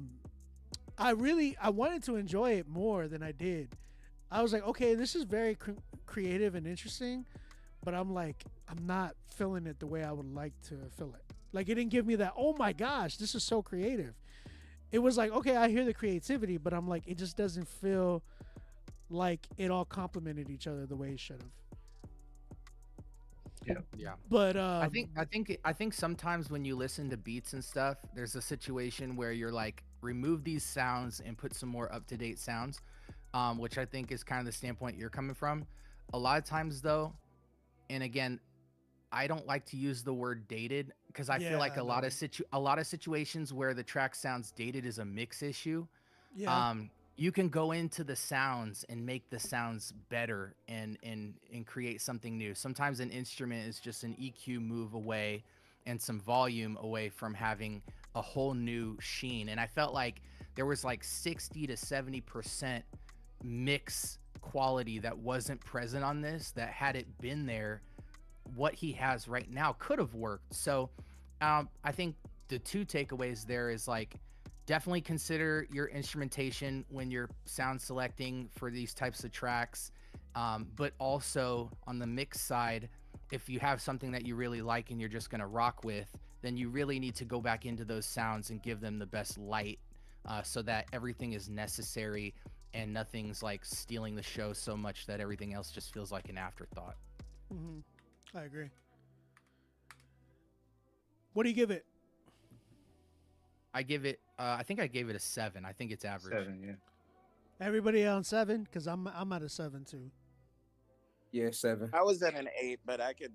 wanted to enjoy it more than I did. I was like, okay, this is very creative and interesting, but I'm like, I'm not feeling it the way I would like to feel it. Like it didn't give me that, oh my gosh, this is so creative. It was like, okay, I hear the creativity, but I'm like, it just doesn't feel like it all complemented each other the way it should have. Yeah. But I think sometimes when you listen to beats and stuff, there's a situation where you're like, remove these sounds and put some more up-to-date sounds, which I think is kind of the standpoint you're coming from. A lot of times though, and again, I don't like to use the word dated because I feel like a lot of situations where the track sounds dated is a mix issue. Yeah. you can go into the sounds and make the sounds better and create something new. Sometimes an instrument is just an EQ move away and some volume away from having a whole new sheen. And I felt like there was like 60 to 70% mix quality that wasn't present on this, that had it been there, what he has right now could have worked. So I think the two takeaways there is like, definitely consider your instrumentation when you're sound selecting for these types of tracks. But also on the mix side, if you have something that you really like and you're just going to rock with, then you really need to go back into those sounds and give them the best light, so that everything is necessary and nothing's like stealing the show so much that everything else just feels like an afterthought. Mm-hmm. I agree. What do you give it? I give it, I think I gave it a 7. I think it's average. 7, yeah. Everybody on 7? Because I'm at a 7 too. Yeah, 7. I was at an 8, but I could,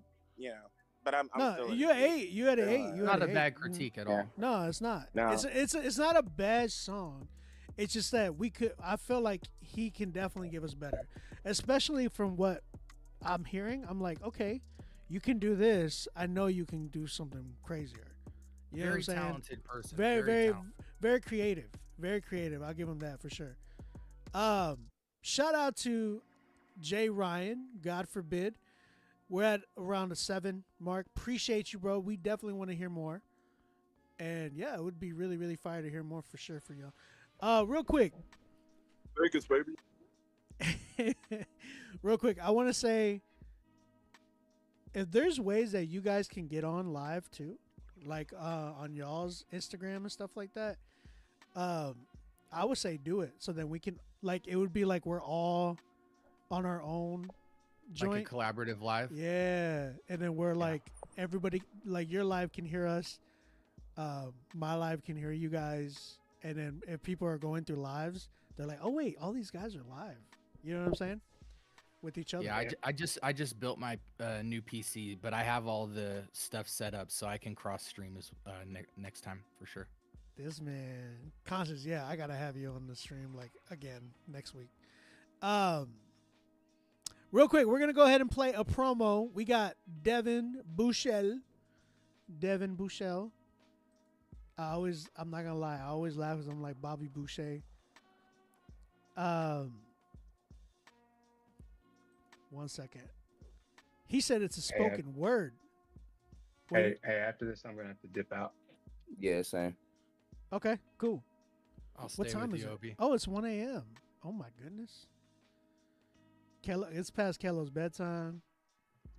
but I'm No, still at you're an 8. You had an 8. You Not had a an bad 8. critique at Yeah. all. No, it's not. No. It's not a bad song. It's just that I feel like he can definitely give us better, especially from what I'm hearing. I'm like, okay, you can do this. I know you can do something crazier. You know what Very I'm saying? talented person. Very talented. very creative. Very creative. I'll give him that for sure. Shout out to Jay Ryan. God forbid. We're at around the 7 mark. Appreciate you, bro. We definitely want to hear more. And yeah, it would be really, really fire to hear more for sure for y'all. Real quick. Vegas, baby. Real quick, I want to say, if there's ways that you guys can get on live too, like on y'all's Instagram and stuff like that, I would say do it, so that we can, like, it would be like we're all on our own joint. Like a collaborative live. Yeah, and then we're like, everybody, like, your live can hear us, my live can hear you guys, and then if people are going through lives, they're like, oh wait, all these guys are live. You know what I'm saying? With each other. Yeah, I just built my new PC, but I have all the stuff set up so I can cross stream as next time for sure. This man, Conscious, yeah, I gotta have you on the stream like again next week. Real quick, we're gonna go ahead and play a promo. We got Devin Bouchel. I'm not gonna lie, I always laugh because I'm like Bobby Boucher. One second. He said it's a spoken word. Hey, after this, I'm gonna have to dip out. Yeah, same. Okay, cool. I'll stay What time with is you, it? Obi. Oh, it's 1 a.m. Oh my goodness. It's past Kello's bedtime.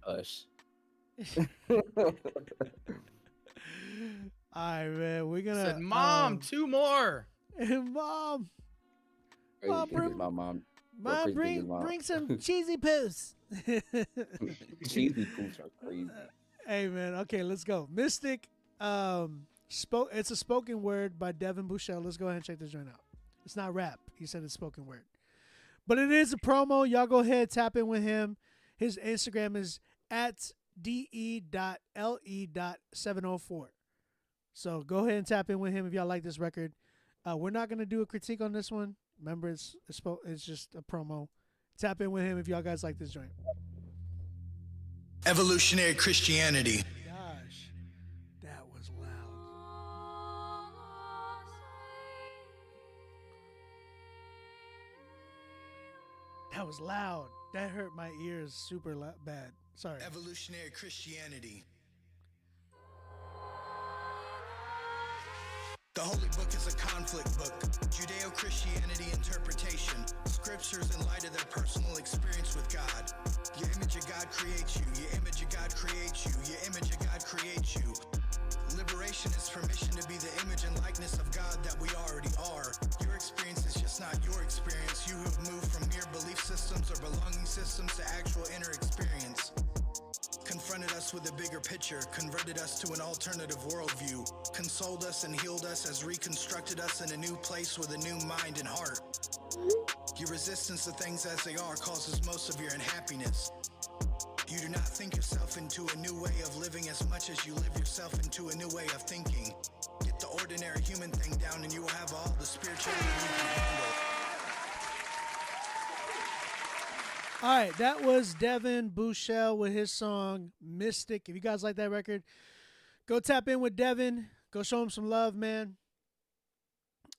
Hush. All right, man. We're gonna. Said, Mom, 2 more. Mom, Crazy Mom, thing is my mom. Mom, crazy thing is bring some cheesy poos. Cheesy poops are crazy. Hey, man. Okay, let's go. Mystic. It's a spoken word by Devin Bouchel. Let's go ahead and check this joint out. It's not rap. He said it's spoken word, but it is a promo. Y'all go ahead, tap in with him. His Instagram is at de.le.704. So go ahead and tap in with him if y'all like this record. We're not gonna do a critique on this one. Remember, it's just a promo. Tap in with him if y'all guys like this joint. Evolutionary Christianity. Gosh, that was loud. That was loud. That hurt my ears super bad. Sorry. Evolutionary Christianity. The Holy Book is a conflict book, Judeo-Christianity interpretation, scriptures in light of their personal experience with God. Your image of God creates you, your image of God creates you, your image of God creates you. Liberation is permission to be the image and likeness of God that we already are. Your experience is just not your experience. You have moved from mere belief systems or belonging systems to actual inner experience. Confronted us with a bigger picture, converted us to an alternative worldview, consoled us and healed us, has reconstructed us in a new place with a new mind and heart. Your resistance to things as they are causes most of your unhappiness. You do not think yourself into a new way of living as much as you live yourself into a new way of thinking. Get the ordinary human thing down and you will have all the spirituality you can handle. All right, that was Devin Bouchel with his song Mystic. If you guys like that record, go tap in with Devin. Go show him some love, man.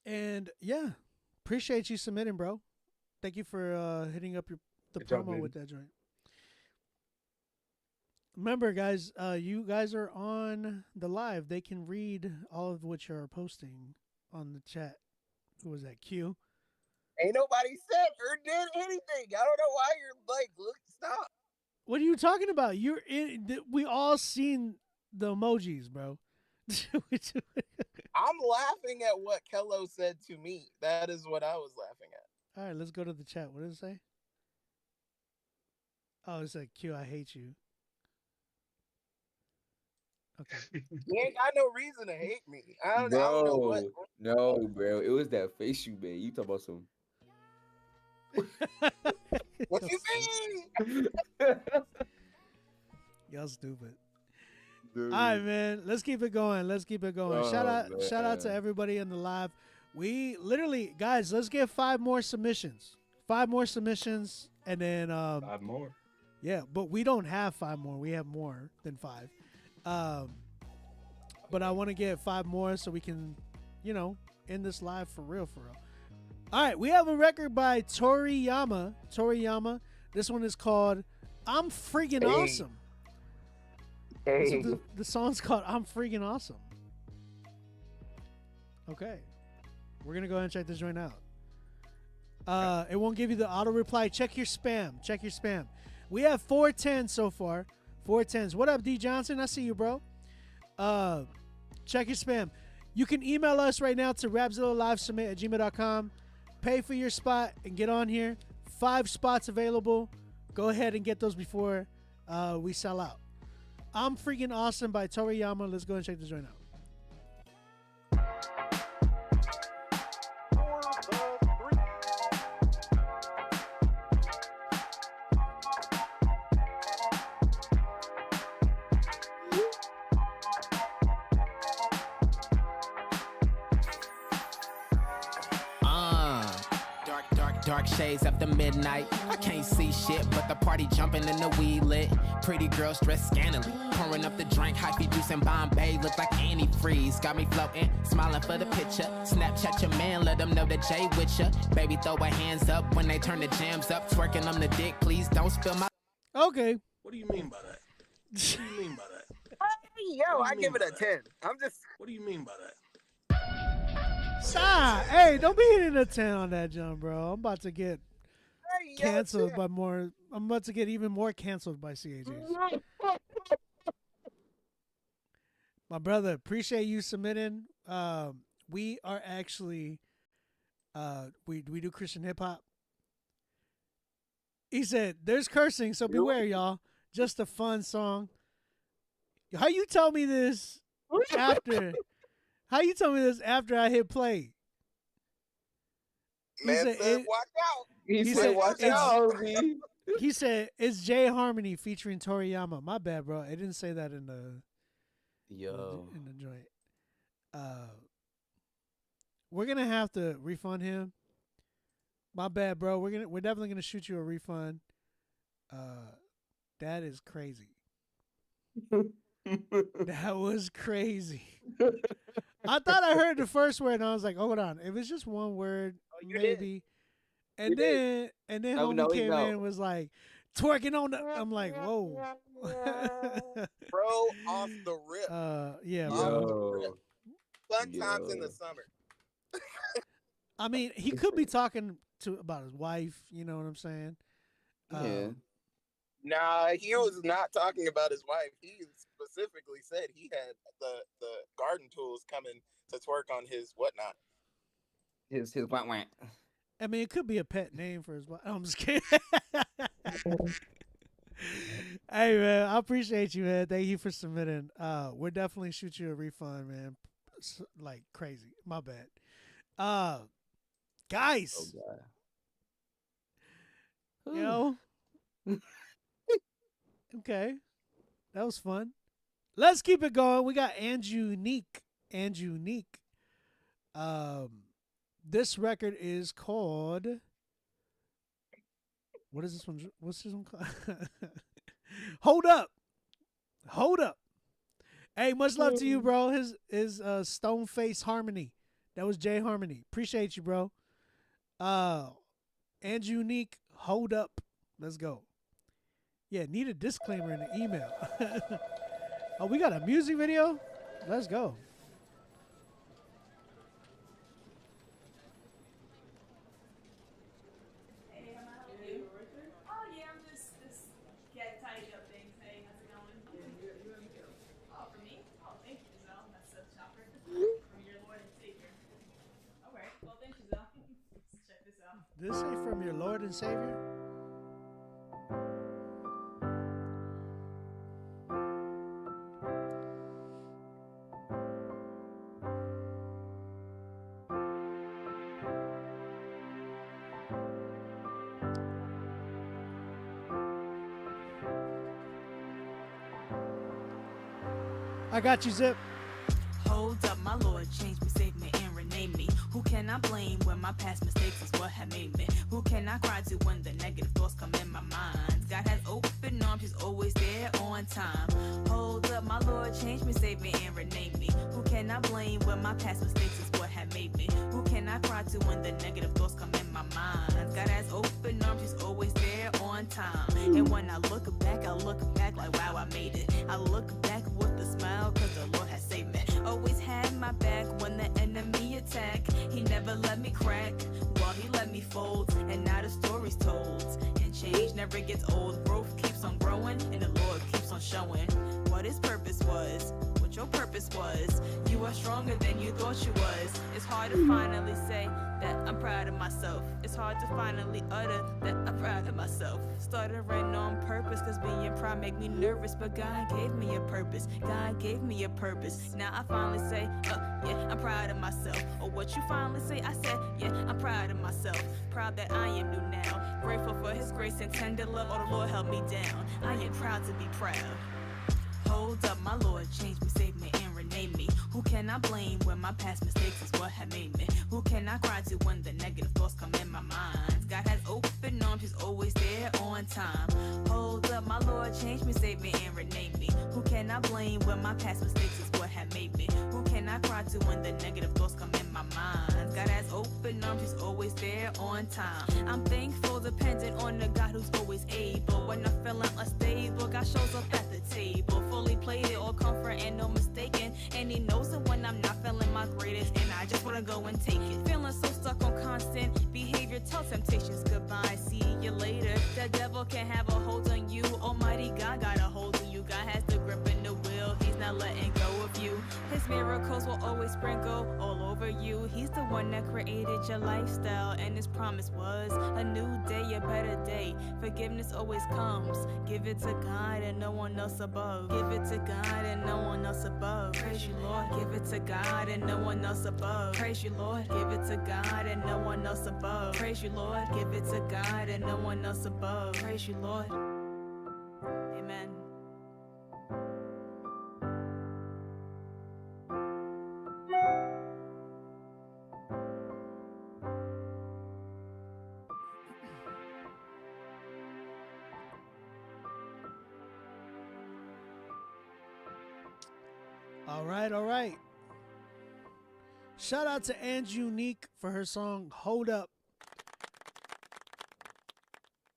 And yeah, appreciate you submitting, bro. Thank you for hitting up the Good job, promo dude. with that joint. Remember, guys, you guys are on the live. They can read all of what you're posting on the chat. Who was that? Q? Ain't nobody said or did anything. I don't know why you're like, look, stop. What are you talking about? We all seen the emojis, bro. I'm laughing at what Kello said to me. That is what I was laughing at. All right, let's go to the chat. What did it say? Oh, it said Q, I hate you. Okay. You ain't got no reason to hate me. I don't know what. No, bro. It was that face you made. You talk about some. What you mean? Y'all stupid. Dude. All right, man. Let's keep it going. Shout Oh, out to everybody in the live. We literally, guys, let's get 5 more submissions. 5 more submissions, and then 5 more. Yeah, but we don't have 5 more. We have more than 5. But I want to get 5 more so we can, end this live for real. All right, we have a record by Toriyama. This one is called I'm Freaking Awesome. Hey. So the song's called I'm Freaking Awesome. Okay. We're going to go ahead and check this joint out. It won't give you the auto reply. Check your spam. We have 410 so far. 410s. What up, D Johnson? I see you, bro. Check your spam. You can email us right now to rapzillalivesubmit@gmail.com. Pay for your spot and get on here. 5 spots available. Go ahead and get those before we sell out. I'm Freaking Awesome by Toriyama. Let's go and check this joint out. Dark shades after midnight. I can't see shit, but the party jumping in the weed lit. Pretty girls dressed scantily, pouring up the drink, hyphy juice and Bombay. Look like antifreeze, got me floating, smiling for the picture. Snapchat your man, let them know that Jay with ya. Baby, throw her hands up when they turn the jams up. Twerking on the dick, please don't spill my. Okay. What do you mean by that? What do you mean by that? Yo, I give it a 10. What do you mean by that? Stop. Hey, don't be hitting a 10 on that, John, bro. I'm about to get canceled by more. I'm about to get even more canceled by CHH. My brother, appreciate you submitting. We are actually, we do Christian hip hop. He said, there's cursing, so beware, y'all. Just a fun song. How you tell me this after? How you tell me this after I hit play? Man said, watch out. He said, watch out, homie. He said, it's J Harmony featuring Toriyama. My bad, bro. I didn't say that in the joint. We're gonna have to refund him. My bad, bro. We're definitely gonna shoot you a refund. That is crazy. That was crazy. I thought I heard the first word and I was like, hold on. If it's just one word, maybe. And then homie came in and was like, twerking on the. I'm like, whoa. Bro, off the rip. Yeah, bro. Fun times in the summer. I mean, he could be talking about his wife. You know what I'm saying? Yeah. Nah, he was not talking about his wife. He specifically said he had the garden tools coming to twerk on his whatnot. His want. I mean, it could be a pet name for his wife. I'm just kidding. Hey, man, I appreciate you, man. Thank you for submitting. We'll definitely shoot you a refund, man. Like crazy. My bad. Guys. Oh, you know. Okay. That was fun. Let's keep it going. We got Angunique. This record is called What is this one? What's this one called? Hold up. Hold up. Hey, much love to you, bro. His Stone Face Harmony. That was Jay Harmony. Appreciate you, bro. And Unique, hold up. Let's go. Yeah, need a disclaimer in the email. Oh, we got a music video? Let's go. Did it say from your Lord and Savior? I got you, Zip. Hold up, my Lord, change me, save me, and rename me. Who can I blame when my past mistakes is what have made me? Who can I cry to when the negative thoughts come in my mind? God has open arms, he's always there on time. Hold up, my Lord, change me, save me, and rename me. Who can I blame when my past mistakes is what have made me? Who can I cry to when the negative thoughts come in my mind? God has open arms, he's always there on time. And when I look back like, wow, I made it. I look back with a smile, cause the Lord has saved me. Always had my back when the enemy attacked. He never let me crack, while he let me fold. And now the story's told. And change never gets old. Growth keeps on growing, and the Lord keeps on showing what his purpose was, what your purpose was. You are stronger than you thought you was. It's hard to finally say that I'm proud of myself. It's hard to finally utter that I'm proud of myself. Stuttering on purpose, cause being proud make me nervous. But God gave me a purpose. God gave me a purpose. Now I finally say, yeah, I'm proud of myself. Or what you finally say, I said, yeah, I'm proud of myself. Proud that I am new now. Grateful for his grace and tender love. Oh, the Lord help me down. I am proud to be proud. Hold up, my Lord, change me, save me, and rename me. Who can I blame when my past mistakes is what have made me? Who can I cry to when the negative thoughts come in my mind? God has open arms, he's always there on time. Hold up, my Lord, change me, save me, and rename me. Who can I blame when my past mistakes is what have made me? Who can I cry to when the negative thoughts come in my mind? God has open arms, he's always there on time. I'm thankful, dependent on the God who's always able. When I'm feeling unstable, God shows up at the table. Fully played it, all comfort and no mistaken. And he knows it when I'm not feeling my greatest. And I just wanna go and take it. Feeling so stuck on constant behavior. Tell temptations goodbye, see you later. The devil can't have a hold on you. Almighty God got a hold on you. God has the grip and the will. He's not letting go of you. His miracles will always sprinkle all over you. He's the one that created your lifestyle. And his promise was a new day, a better day. Forgiveness always comes. Give it to God and no one else above. Give it to God and no one else above. Praise you, Lord. Give it to God and no one else above. Praise you, Lord. Give it to God and no one else above. Praise you, Lord. Give it to God and no one else above. Praise you, Lord. Amen. All right, all right. Shout out to Ange Unique for her song Hold Up.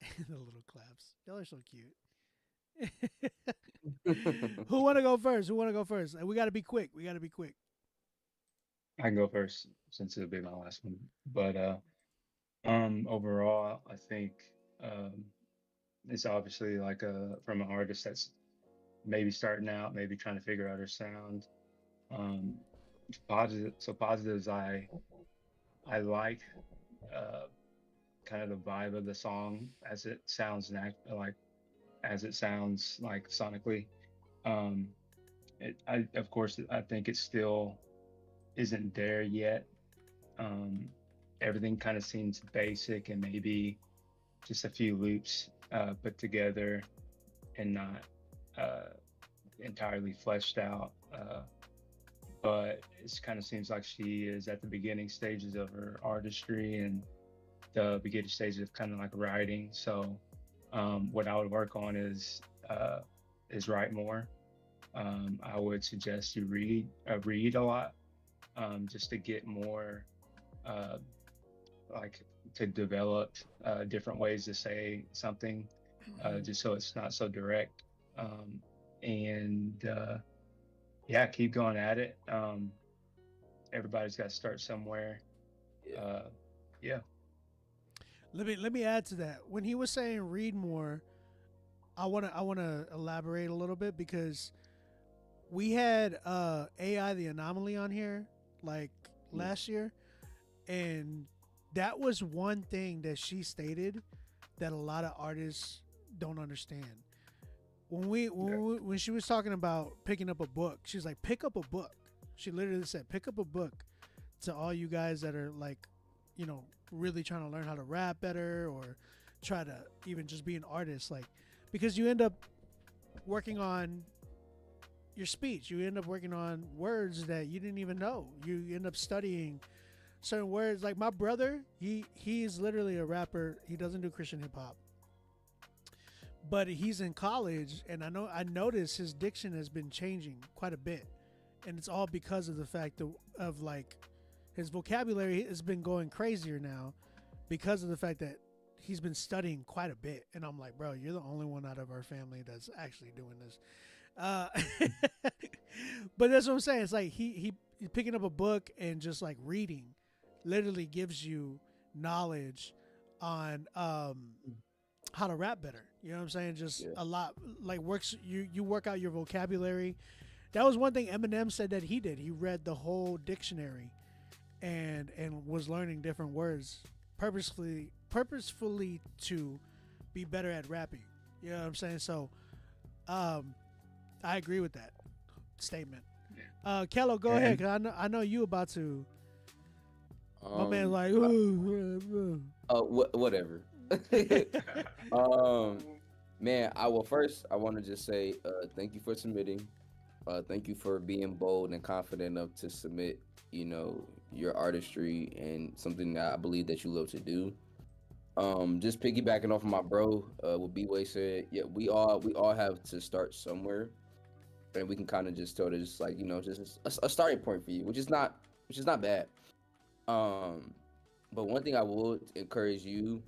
The little claps. Y'all are so cute. Who want to go first? Who want to go first? We got to be quick. We got to be quick. I can go first since it'll be my last one. But overall, I think it's obviously like from an artist that's maybe starting out, maybe trying to figure out her sound. Positives I like kind of the vibe of the song as it sounds like sonically. Of course I think it still isn't there yet. Everything kind of seems basic and maybe just a few loops put together and not entirely fleshed out. But it kind of seems like she is at the beginning stages of her artistry, and the beginning stage of kind of like writing. So what I would work on is write more. I would suggest you read a lot, just to get more, like to develop different ways to say something, just so it's not so direct. And yeah, keep going at it. Everybody's got to start somewhere. Yeah. Let me add to that. When he was saying read more, I wanna elaborate a little bit because we had AI the Anomaly on here like last year, and that was one thing that she stated that a lot of artists don't understand. When she was talking about picking up a book, she's like, pick up a book. She literally said, pick up a book, to all you guys that are like, you know, really trying to learn how to rap better or try to even just be an artist, like, because you end up working on your speech, you end up working on words that you didn't even know, you end up studying certain words. Like my brother, he's literally a rapper. He doesn't do Christian hip hop, but he's in college, and I noticed his diction has been changing quite a bit, and it's all because of the fact of like his vocabulary has been going crazier now because of the fact that he's been studying quite a bit. And I'm like, bro, you're the only one out of our family that's actually doing this. But that's what I'm saying. It's like he's picking up a book and just like reading literally gives you knowledge on how to rap better. You know what I'm saying? Just a lot, like you work out your vocabulary. That was one thing Eminem said that he did. He read the whole dictionary and was learning different words purposefully to be better at rapping. You know what I'm saying? So I agree with that statement. Kello, go ahead, cause I know you about to. My man's like, whatever. Man, I want to just say thank you for submitting. Thank you for being bold and confident enough to submit, you know, your artistry and something that I believe that you love to do. Just piggybacking off of my bro, what B-Way said, yeah, we all have to start somewhere, and we can kind of just tell it just like, you know, just a starting point for you, which is not bad. But one thing I would encourage you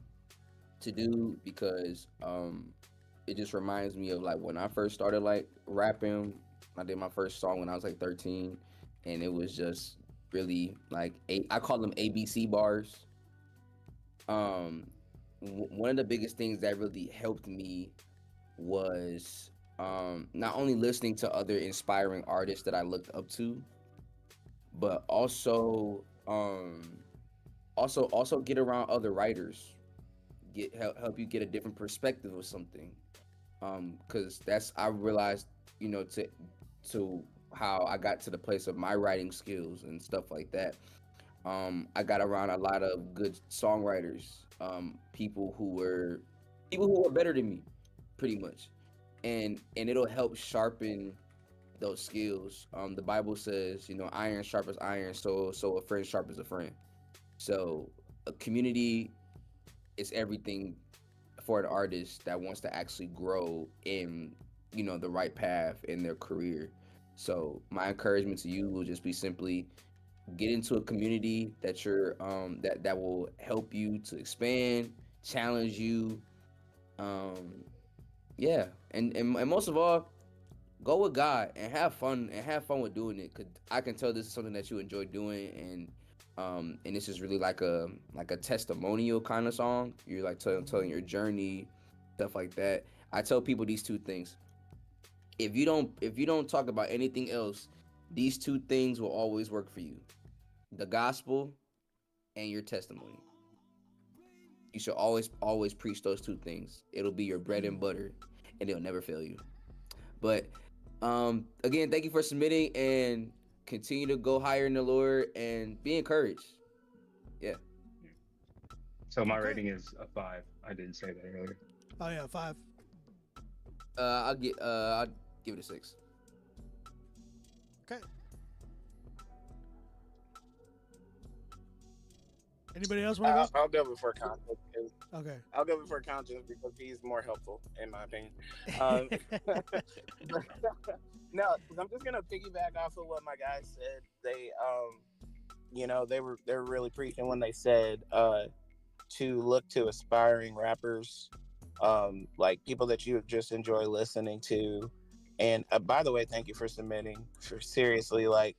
to do, because it just reminds me of like when I first started like rapping. I did my first song when I was like 13, and it was just really like I call them ABC bars. One of the biggest things that really helped me was not only listening to other inspiring artists that I looked up to, but also get around other writers, help you get a different perspective of something. Because I realized, you know, to how I got to the place of my writing skills and stuff like that. I got around a lot of good songwriters, people who were better than me, pretty much, and it'll help sharpen those skills. The Bible says, you know, iron sharpens iron, so a friend sharpens a friend. So a community is everything for an artist that wants to actually grow in, you know, the right path in their career. So my encouragement to you will just be simply get into a community that you're that will help you to expand, challenge you, yeah, and most of all, go with God and have fun with doing it. Cause I can tell this is something that you enjoy doing, and this is really like a testimonial kind of song. You're like telling your journey, stuff like that. I tell people these two things. If you don't talk about anything else, these two things will always work for you: the gospel and your testimony. You should always preach those two things. It'll be your bread and butter, and it'll never fail you. But again, thank you for submitting, and continue to go higher in the Lord and be encouraged. Yeah. So my rating is a 5. I didn't say that earlier. Oh yeah, 5. I'll give it a 6. Okay. Anybody else want to I'll go before Conscience. go? Okay. I'll go before Conscience because he's more helpful, in my opinion. Um, no, 'cause I'm just gonna piggyback off of what my guys said. They, they were really preaching when they said to look to aspiring rappers, like people that you just enjoy listening to. And by the way, thank you for submitting. For seriously, like,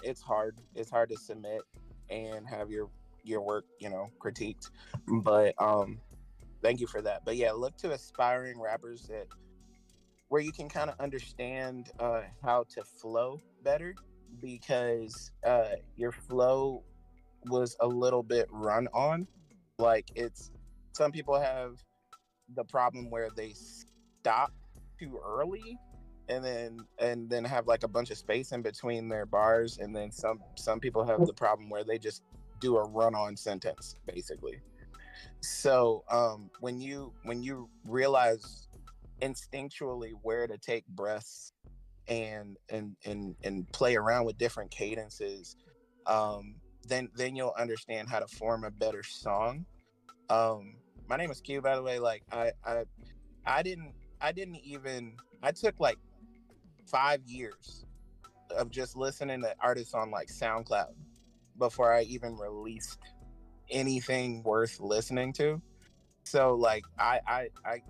it's hard. It's hard to submit and have your work, critiqued. But thank you for that. But yeah, look to aspiring rappers that where you can kind of understand how to flow better, because your flow was a little bit run on. Like, it's some people have the problem where they stop too early and then have like a bunch of space in between their bars, and then some people have the problem where they just do a run-on sentence basically. So when you realize instinctually where to take breaths and play around with different cadences, then you'll understand how to form a better song. My name is Q, by the way. Like, I didn't even, I took like 5 years of just listening to artists on like SoundCloud before I even released anything worth listening to. So like I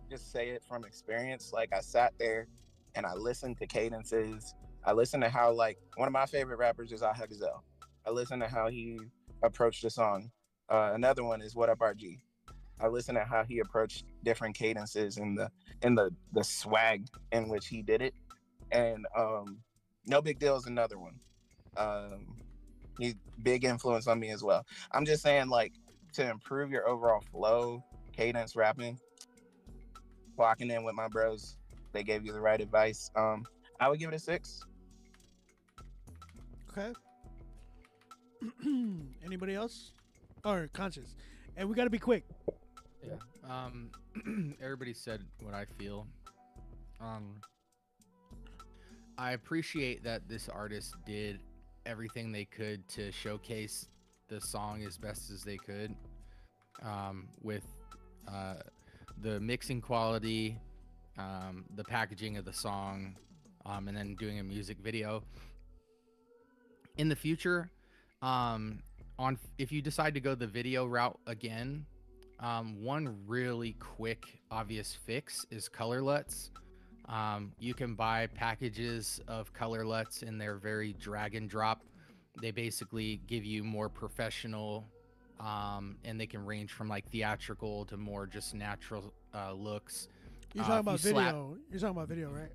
just say it from experience. Like, I sat there and I listened to cadences. I listened to how, like, one of my favorite rappers is Gazelle. I listened to how he approached the song. Another one is What Up RG. I listened to how he approached different cadences and the swag in which he did it. And No Big Deal is another one. He's big influence on me as well. I'm just saying, like, to improve your overall flow, cadence, rapping, walking in with my bros, they gave you the right advice. I would give it a 6. Okay. Anybody else? Or Conscious? And we got to be quick. Yeah. Everybody said what I feel. I appreciate that this artist did everything they could to showcase the song as best as they could, with the mixing quality, the packaging of the song, and then doing a music video. In the future, if you decide to go the video route again, one really quick, obvious fix is color LUTs. You can buy packages of color LUTs, and they're very drag and drop. They basically give you more professional, and they can range from like theatrical to more just natural looks. You're talking about video. You're talking about video, right?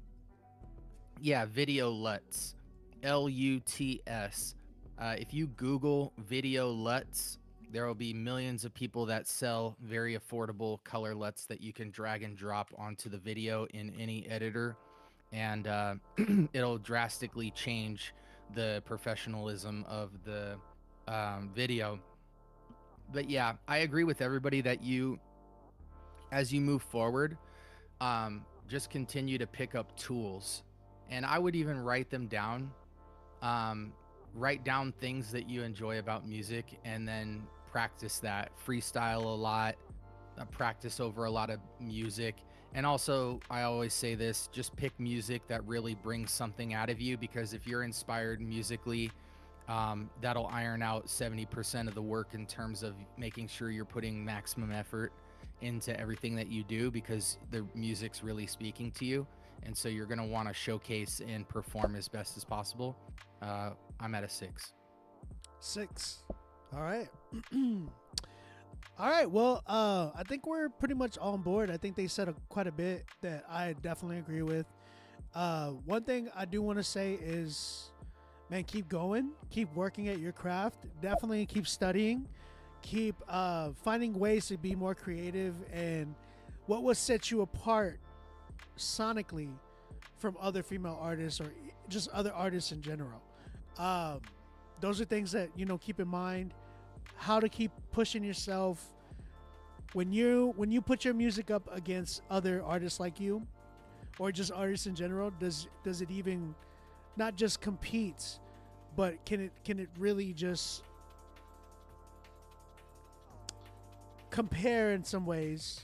Yeah, video LUTs. LUTS. If you Google video LUTs, there will be millions of people that sell very affordable color LUTs that you can drag and drop onto the video in any editor, and it'll drastically change the professionalism of the video. But yeah, I agree with everybody that as you move forward, just continue to pick up tools, and I would even write them down. Write down things that you enjoy about music, and then practice that. Freestyle a lot, practice over a lot of music. And also, I always say this, just pick music that really brings something out of you, because if you're inspired musically, that'll iron out 70% of the work in terms of making sure you're putting maximum effort into everything that you do, because the music's really speaking to you. And so you're going to want to showcase and perform as best as possible. I'm at a 6. 6. All right. All right. Well, I think we're pretty much on board. I think they said quite a bit that I definitely agree with. One thing I do want to say is, man, keep going. Keep working at your craft. Definitely keep studying. Keep finding ways to be more creative. And what will set you apart sonically from other female artists, or just other artists in general. Those are things that, keep in mind. How to keep pushing yourself. When you put your music up against other artists like you, or just artists in general, does it even not just compete, but can it really just compare in some ways,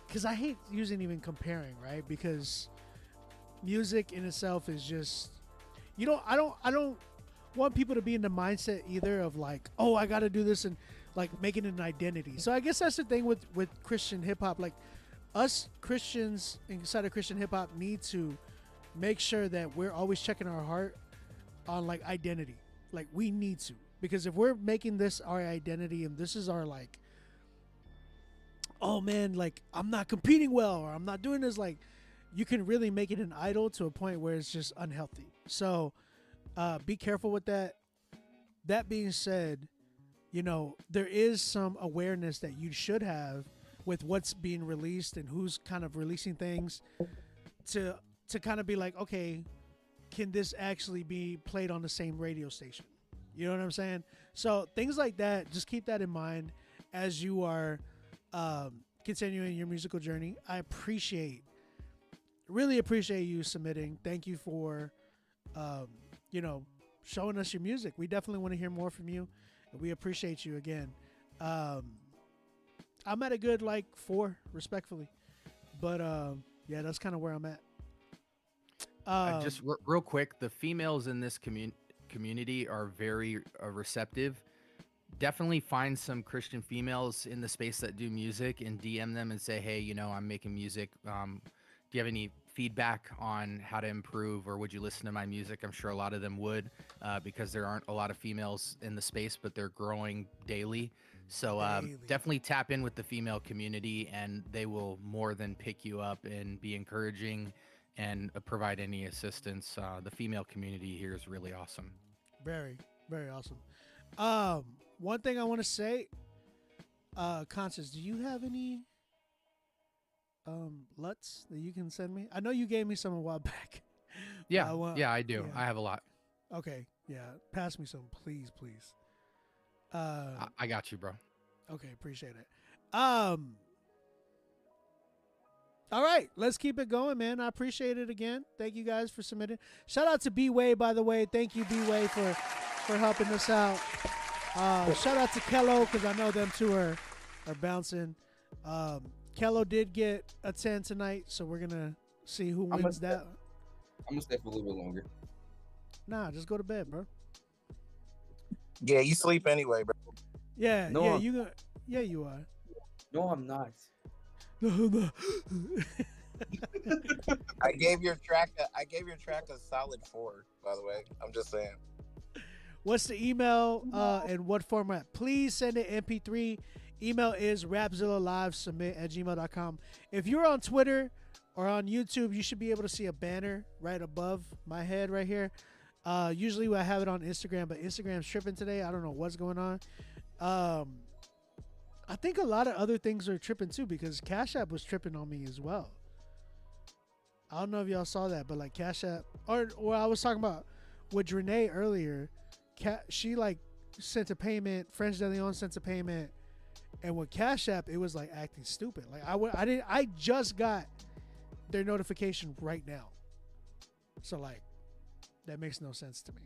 because I hate using even comparing, right? Because music in itself is just, I don't want people to be in the mindset either of like, oh, I got to do this and like making it an identity. So I guess that's the thing with Christian hip hop. Like us Christians inside of Christian hip hop need to make sure that we're always checking our heart on like identity. Like we need to, because if we're making this our identity and this is our like, oh man, like I'm not competing well or I'm not doing this, like you can really make it an idol to a point where it's just unhealthy. So be careful with that. That being said, there is some awareness that you should have with what's being released and who's kind of releasing things to kind of be like, okay, can this actually be played on the same radio station? You know what I'm saying? So things like that, just keep that in mind as you are continuing your musical journey. I really appreciate you submitting. Thank you for, showing us your music. We definitely want to hear more from you, and we appreciate you again. I'm at a good 4, respectfully, but yeah, that's kind of where I'm at. Just real quick, the females in this community are very receptive. Definitely find some Christian females in the space that do music and DM them and say, hey, I'm making music. Do you have any feedback on how to improve, or would you listen to my music? I'm sure a lot of them would, because there aren't a lot of females in the space, but they're growing daily. So definitely tap in with the female community, and they will more than pick you up and be encouraging and provide any assistance. The female community here is really awesome. Very, very awesome. One thing I want to say, Conscious, do you have any LUTs that you can send me? I know you gave me some a while back. Yeah, I do. Yeah. I have a lot. Okay, yeah, pass me some, please. I got you, bro. Okay, appreciate it. All right, let's keep it going, man. I appreciate it again. Thank you guys for submitting. Shout out to B-Way, by the way. Thank you, B-Way, for helping us out. Shout out to Kello, because I know them two are bouncing. Kello did get a 10 tonight, so we're going to see who wins that. I'm going to stay for a little bit longer. Nah, just go to bed, bro. Yeah, you sleep anyway, bro. Yeah, no, yeah, you are. No, I'm not. I gave your track a solid 4, by the way. I'm just saying. What's the email and what format? Please send it MP3. Email is rapzillalivesubmit@gmail.com. If you're on Twitter or on YouTube, you should be able to see a banner right above my head right here. Usually I have it on Instagram, but Instagram's tripping today. I don't know what's going on. I think a lot of other things are tripping too, because Cash App was tripping on me as well. I don't know if y'all saw that, but like Cash App, or I was talking about with Renee earlier. She like sent a payment. French De Leon sent a payment, and with Cash App, it was like acting stupid. Like I just got their notification right now, so like that makes no sense to me.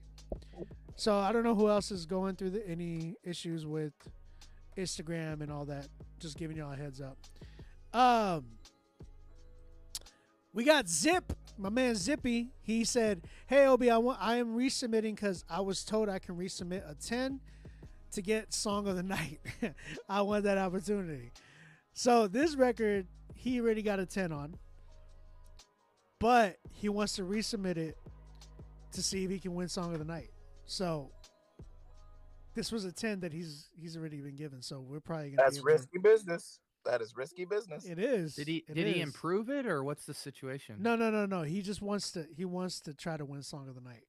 So I don't know who else is going through any issues with Instagram and all that. Just giving y'all a heads up. We got Zip, my man Zippy. He said, "Hey Obi, I am resubmitting because I was told I can resubmit a 10 to get Song of the Night. I want that opportunity." So this record, he already got a 10 on, but he wants to resubmit it to see if he can win Song of the Night. So this was a 10 that he's already been given. So we're probably gonna. That's risky business. That is risky business. It is. Did he improve it, or what's the situation? No. He just wants to try to win Song of the Night.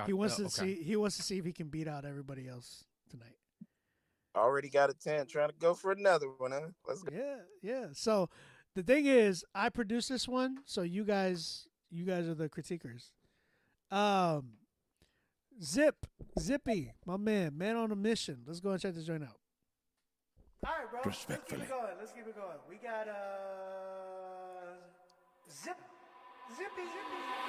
He wants to see if he can beat out everybody else tonight. Already got a 10, trying to go for another one, huh? Let's go. Yeah. So the thing is, I produced this one, so you guys are the critiquers. Zippy, my man on a mission. Let's go and check this joint out. All right, bro. Respectfully. Let's keep it going. We got Zippy.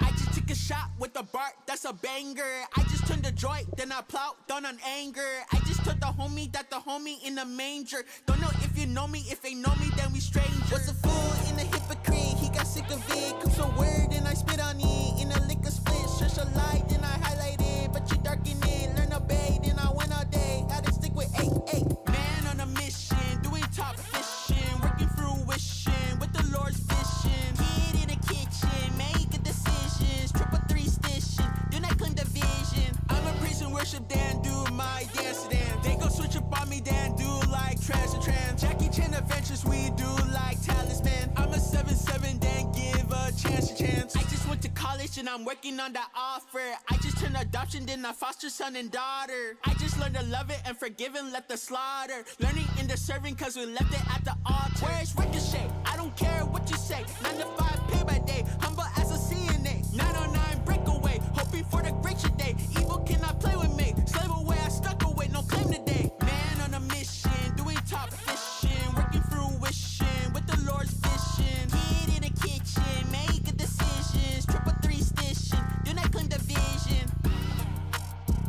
I just took a shot with a Bart, that's a banger. I just turned a joint, then I plowed down on anger. I just told the homie that the homie in the manger. Don't know if you even know me. If they know me, then we strangers. Was a fool and a hypocrite, he got sick of it. Cooks a word and I spit on it. In a liquor split, stretch a light, then I highlight it. But you darken it, learn to bathe, then I went all day. Had to stick with 8-8. Man on a mission, doing top fishing. Working fruition, with the Lord's fishing. Kid in the kitchen, making decisions. Triple three stitching, do not clean division. I'm a praise and worship, then do my dance to them. They go switch up on me, then do like treasure trams. Jackie Chan adventures, we do like talisman. I'm a 7-7, then give a chance. I just went to college and I'm working on that offer. I just turned adoption, then I foster son and daughter. I just learned to love it and forgive and let the slaughter. Learning in the serving cause we left it at the altar. Where's Ricochet? I don't care what you say. 9 to 5 pay by day, humble as a CNA. 909 breakaway, hoping for the great day. Evil cannot play with me. Slave away, I stuck away, no claim today. Man on a mission, doing top fishing. Working fruition, with the Lord's fishing. Kid in the kitchen, making decisions. Triple three stitching, do not claim division.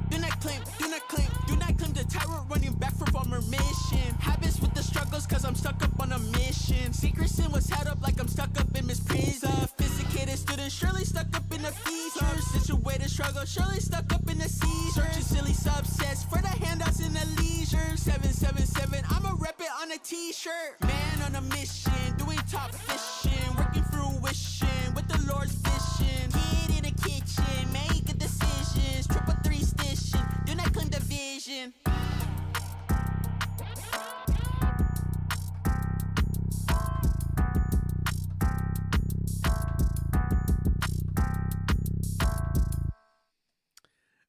Do not claim, do not claim, do not claim the tyrant running back from our mission. Habits with the struggles cause I'm stuck up on a mission. Secret sin was held up like I'm stuck up in Miss Prison. Sophisticated student surely stuck up in the features. Situated struggle surely stuck up in the seizures. Searching silly subsets for the handouts in the leisure. 777, I'ma rep it on a t-shirt. Man on a mission, doing top fishing. Working fruition, with the Lord's fishing. Kid in the kitchen, making decisions. Triple three stitching, do not claim division.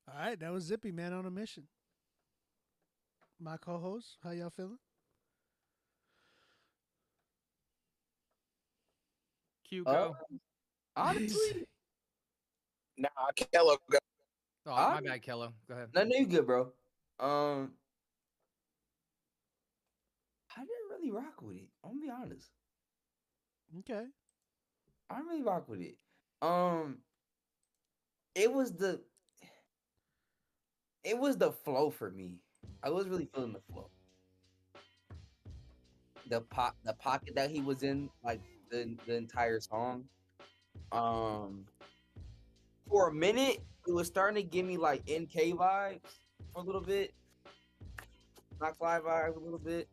All right, that was Zippy, Man on a Mission. My co-host, how y'all feeling? Q, go. Honestly, Nah, Kello go. Oh, my bad, Kello. Go ahead. no, you good, bro. I didn't really rock with it. I'm gonna be honest. Okay. I didn't really rock with it. It was the flow for me. I was really feeling the flow. The pocket that he was in, like the entire song. For a minute, it was starting to give me like NK vibes for a little bit. Knock Live vibes a little bit.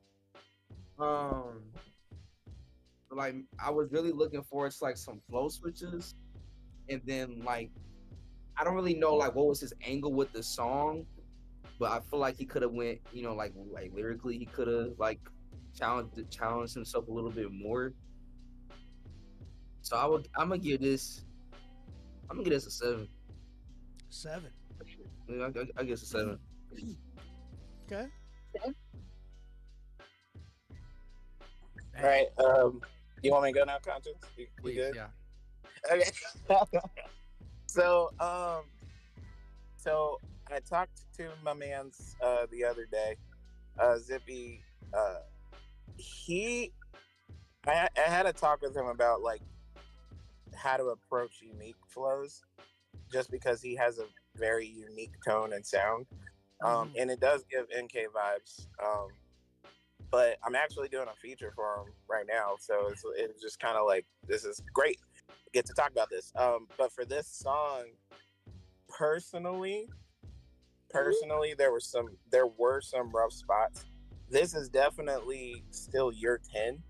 Like I was really looking forward to like some flow switches, and then like I don't really know like what was his angle with the song, but I feel like he could have went, like lyrically he could have like challenged himself a little bit more. So I'm gonna give this a 7. 7. I guess a 7. Okay. All right. You want me to go now, Conscience? You Please, good? yeah. Okay. So I talked to my man's the other day, Zippy. I had a talk with him about like how to approach unique flows, just because he has a very unique tone and sound, and it does give NK vibes. But I'm actually doing a feature for him right now, so it's just kind of like, this is great. I get to talk about this. But for this song, personally, there were some rough spots. This is definitely still your 10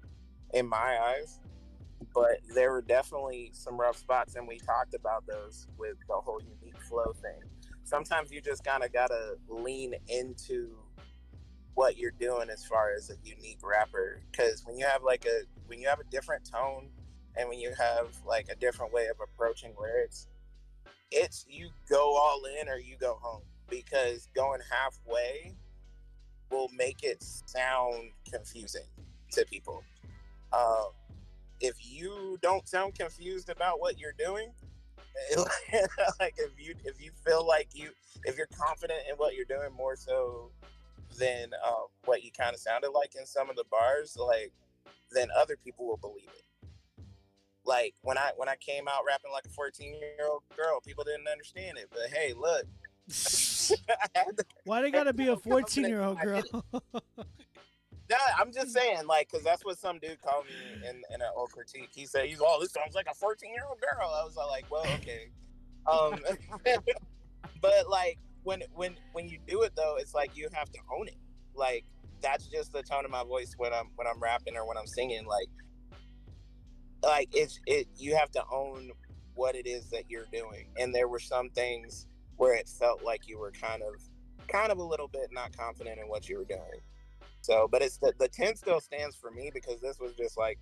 in my eyes, but there were definitely some rough spots, and we talked about those with the whole unique flow thing. Sometimes you just kind of gotta lean into what you're doing as far as a unique rapper, because when you have a different tone, and when you have like a different way of approaching lyrics, it's you go all in or you go home, because going halfway will make it sound confusing to people. If you don't sound confused about what you're doing, like if you feel like if you're confident in what you're doing more so than what you kind of sounded like in some of the bars, like, then other people will believe it. Like when I came out rapping like a 14-year-old girl, people didn't understand it. But hey, look. Why they gotta be a 14-year-old girl? No, I'm just saying, like, because that's what some dude called me in an old critique. He said, "Oh, this sounds like a 14-year-old girl." I was like, "Well, okay." Um, but like when you do it though, it's like you have to own it. Like that's just the tone of my voice when I'm rapping or when I'm singing. Like it you have to own what it is that you're doing. And there were some things where it felt like you were kind of a little bit not confident in what you were doing. So, but it's the 10 still stands for me because this was just like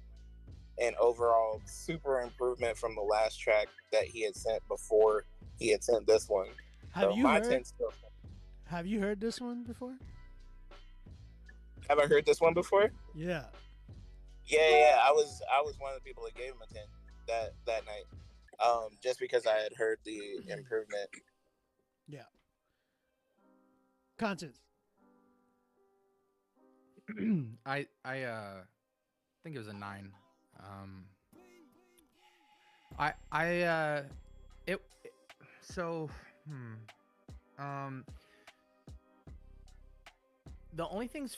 an overall super improvement from the last track that he had sent before he had sent this one. Have So you my heard? 10 still. Have you heard this one before? Have I heard this one before? Yeah. Yeah. I was one of the people that gave him a 10 that night. Just because I had heard the improvement. Yeah. Conscience. I think it was a 9. It so the only thing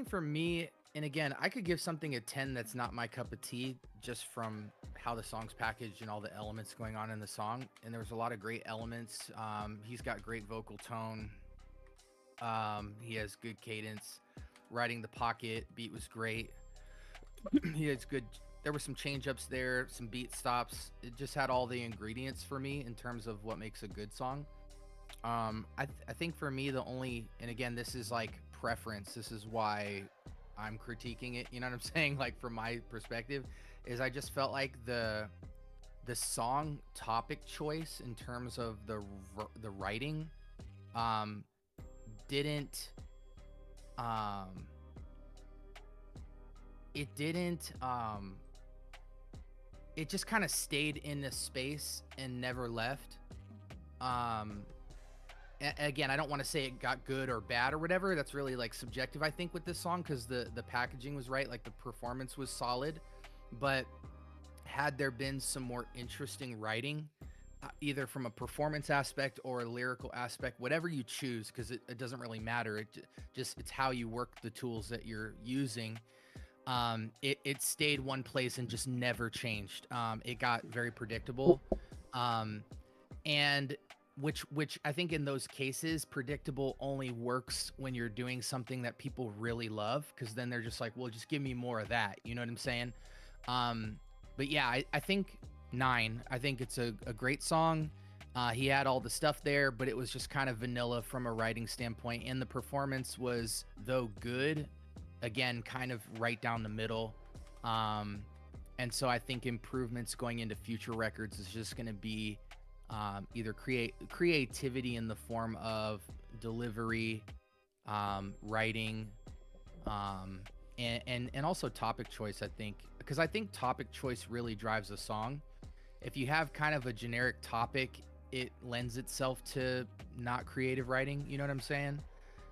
for me, and again, I could give something a 10 that's not my cup of tea just from how the song's packaged and all the elements going on in the song. And there was a lot of great elements. He's got great vocal tone. He has good cadence. Riding the pocket beat was great. He has good. There were some change ups there, some beat stops. It just had all the ingredients for me in terms of what makes a good song. I think for me the only, and again, this is like preference. This is why I'm critiquing it. You know what I'm saying? Like from my perspective, is I just felt like the song topic choice in terms of the writing, didn't. It just kind of stayed in this space and never left. Again, I don't want to say it got good or bad or whatever. That's really like subjective, I think, with this song, because the packaging was right, like the performance was solid. But had there been some more interesting writing, either from a performance aspect or a lyrical aspect, whatever you choose, because it doesn't really matter. It's how you work the tools that you're using. It stayed one place and just never changed. It got very predictable, and which I think in those cases, predictable only works when you're doing something that people really love, because then they're just like, well, just give me more of that. You know what I'm saying? But yeah, I think 9. I think it's a great song. He had all the stuff there, but it was just kind of vanilla from a writing standpoint, and the performance was, though good, again, kind of right down the middle. And so I think improvements going into future records is just going to be either creativity in the form of delivery, writing, and also topic choice, I think, because I think topic choice really drives a song. If you have kind of a generic topic, it lends itself to not creative writing. You know what I'm saying?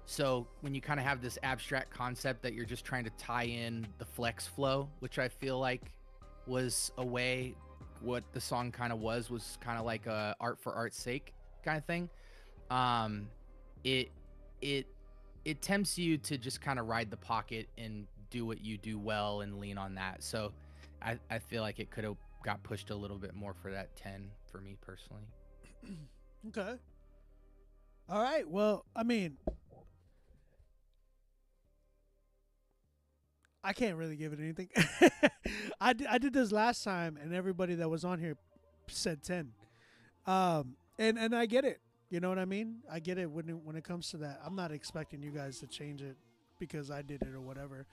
So when you kind of have this abstract concept that you're just trying to tie in the flex flow, which I feel like was a way, what the song kind of was kind of like a art for art's sake kind of thing. It tempts you to just kind of ride the pocket and do what you do well and lean on that. So I feel like it could have got pushed a little bit more for that 10 for me personally. Okay. All right. Well, I mean, I can't really give it anything. I did this last time, and everybody that was on here said 10. And I get it. You know what I mean? I get it when it comes to that. I'm not expecting you guys to change it because I did it or whatever.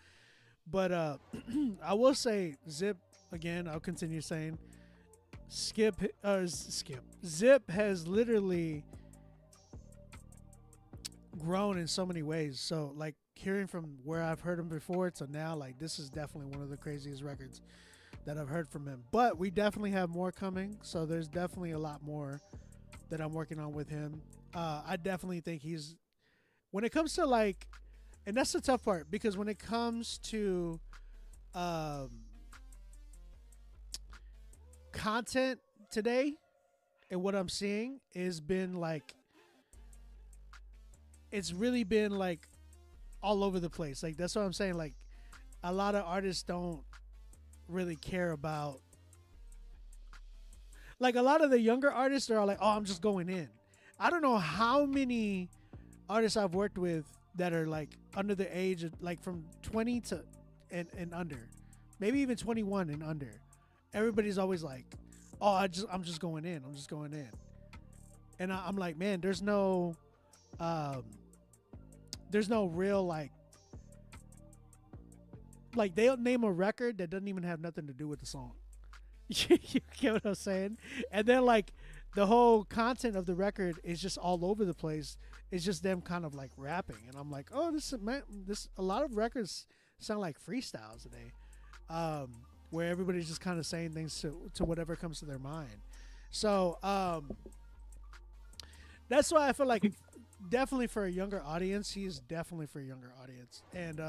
But I will say Zip again. I'll continue saying Zip has literally grown in so many ways. So like hearing from where I've heard him before to now, like this is definitely one of the craziest records that I've heard from him. But we definitely have more coming. So there's definitely a lot more that I'm working on with him. I definitely think he's, when it comes to like, and that's the tough part, because when it comes to content today and what I'm seeing has been like, it's really been like all over the place. Like that's what I'm saying. Like a lot of artists don't really care about. Like a lot of the younger artists are like, oh, I'm just going in. I don't know how many artists I've worked with that are like under the age of like from 20 to and under, maybe even 21 and under. Everybody's always like, oh, I'm just going in. I'm just going in. And I'm like, man, there's no real like they'll name a record that doesn't even have nothing to do with the song. You get what I'm saying? And then like the whole content of the record is just all over the place. It's just them kind of like rapping, and I'm like, oh, this a lot of records sound like freestyles today, where everybody's just kind of saying things to whatever comes to their mind. So that's why I feel like definitely for a younger audience, he's definitely for a younger audience, and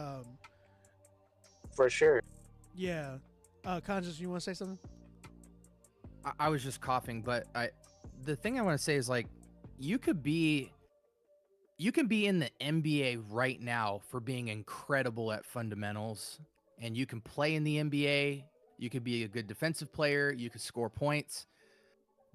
for sure. Yeah. Conscious, you want to say something? I was just coughing, but the thing I want to say is like you can be in the NBA right now for being incredible at fundamentals, and you can play in the NBA. You could be a good defensive player. You could score points,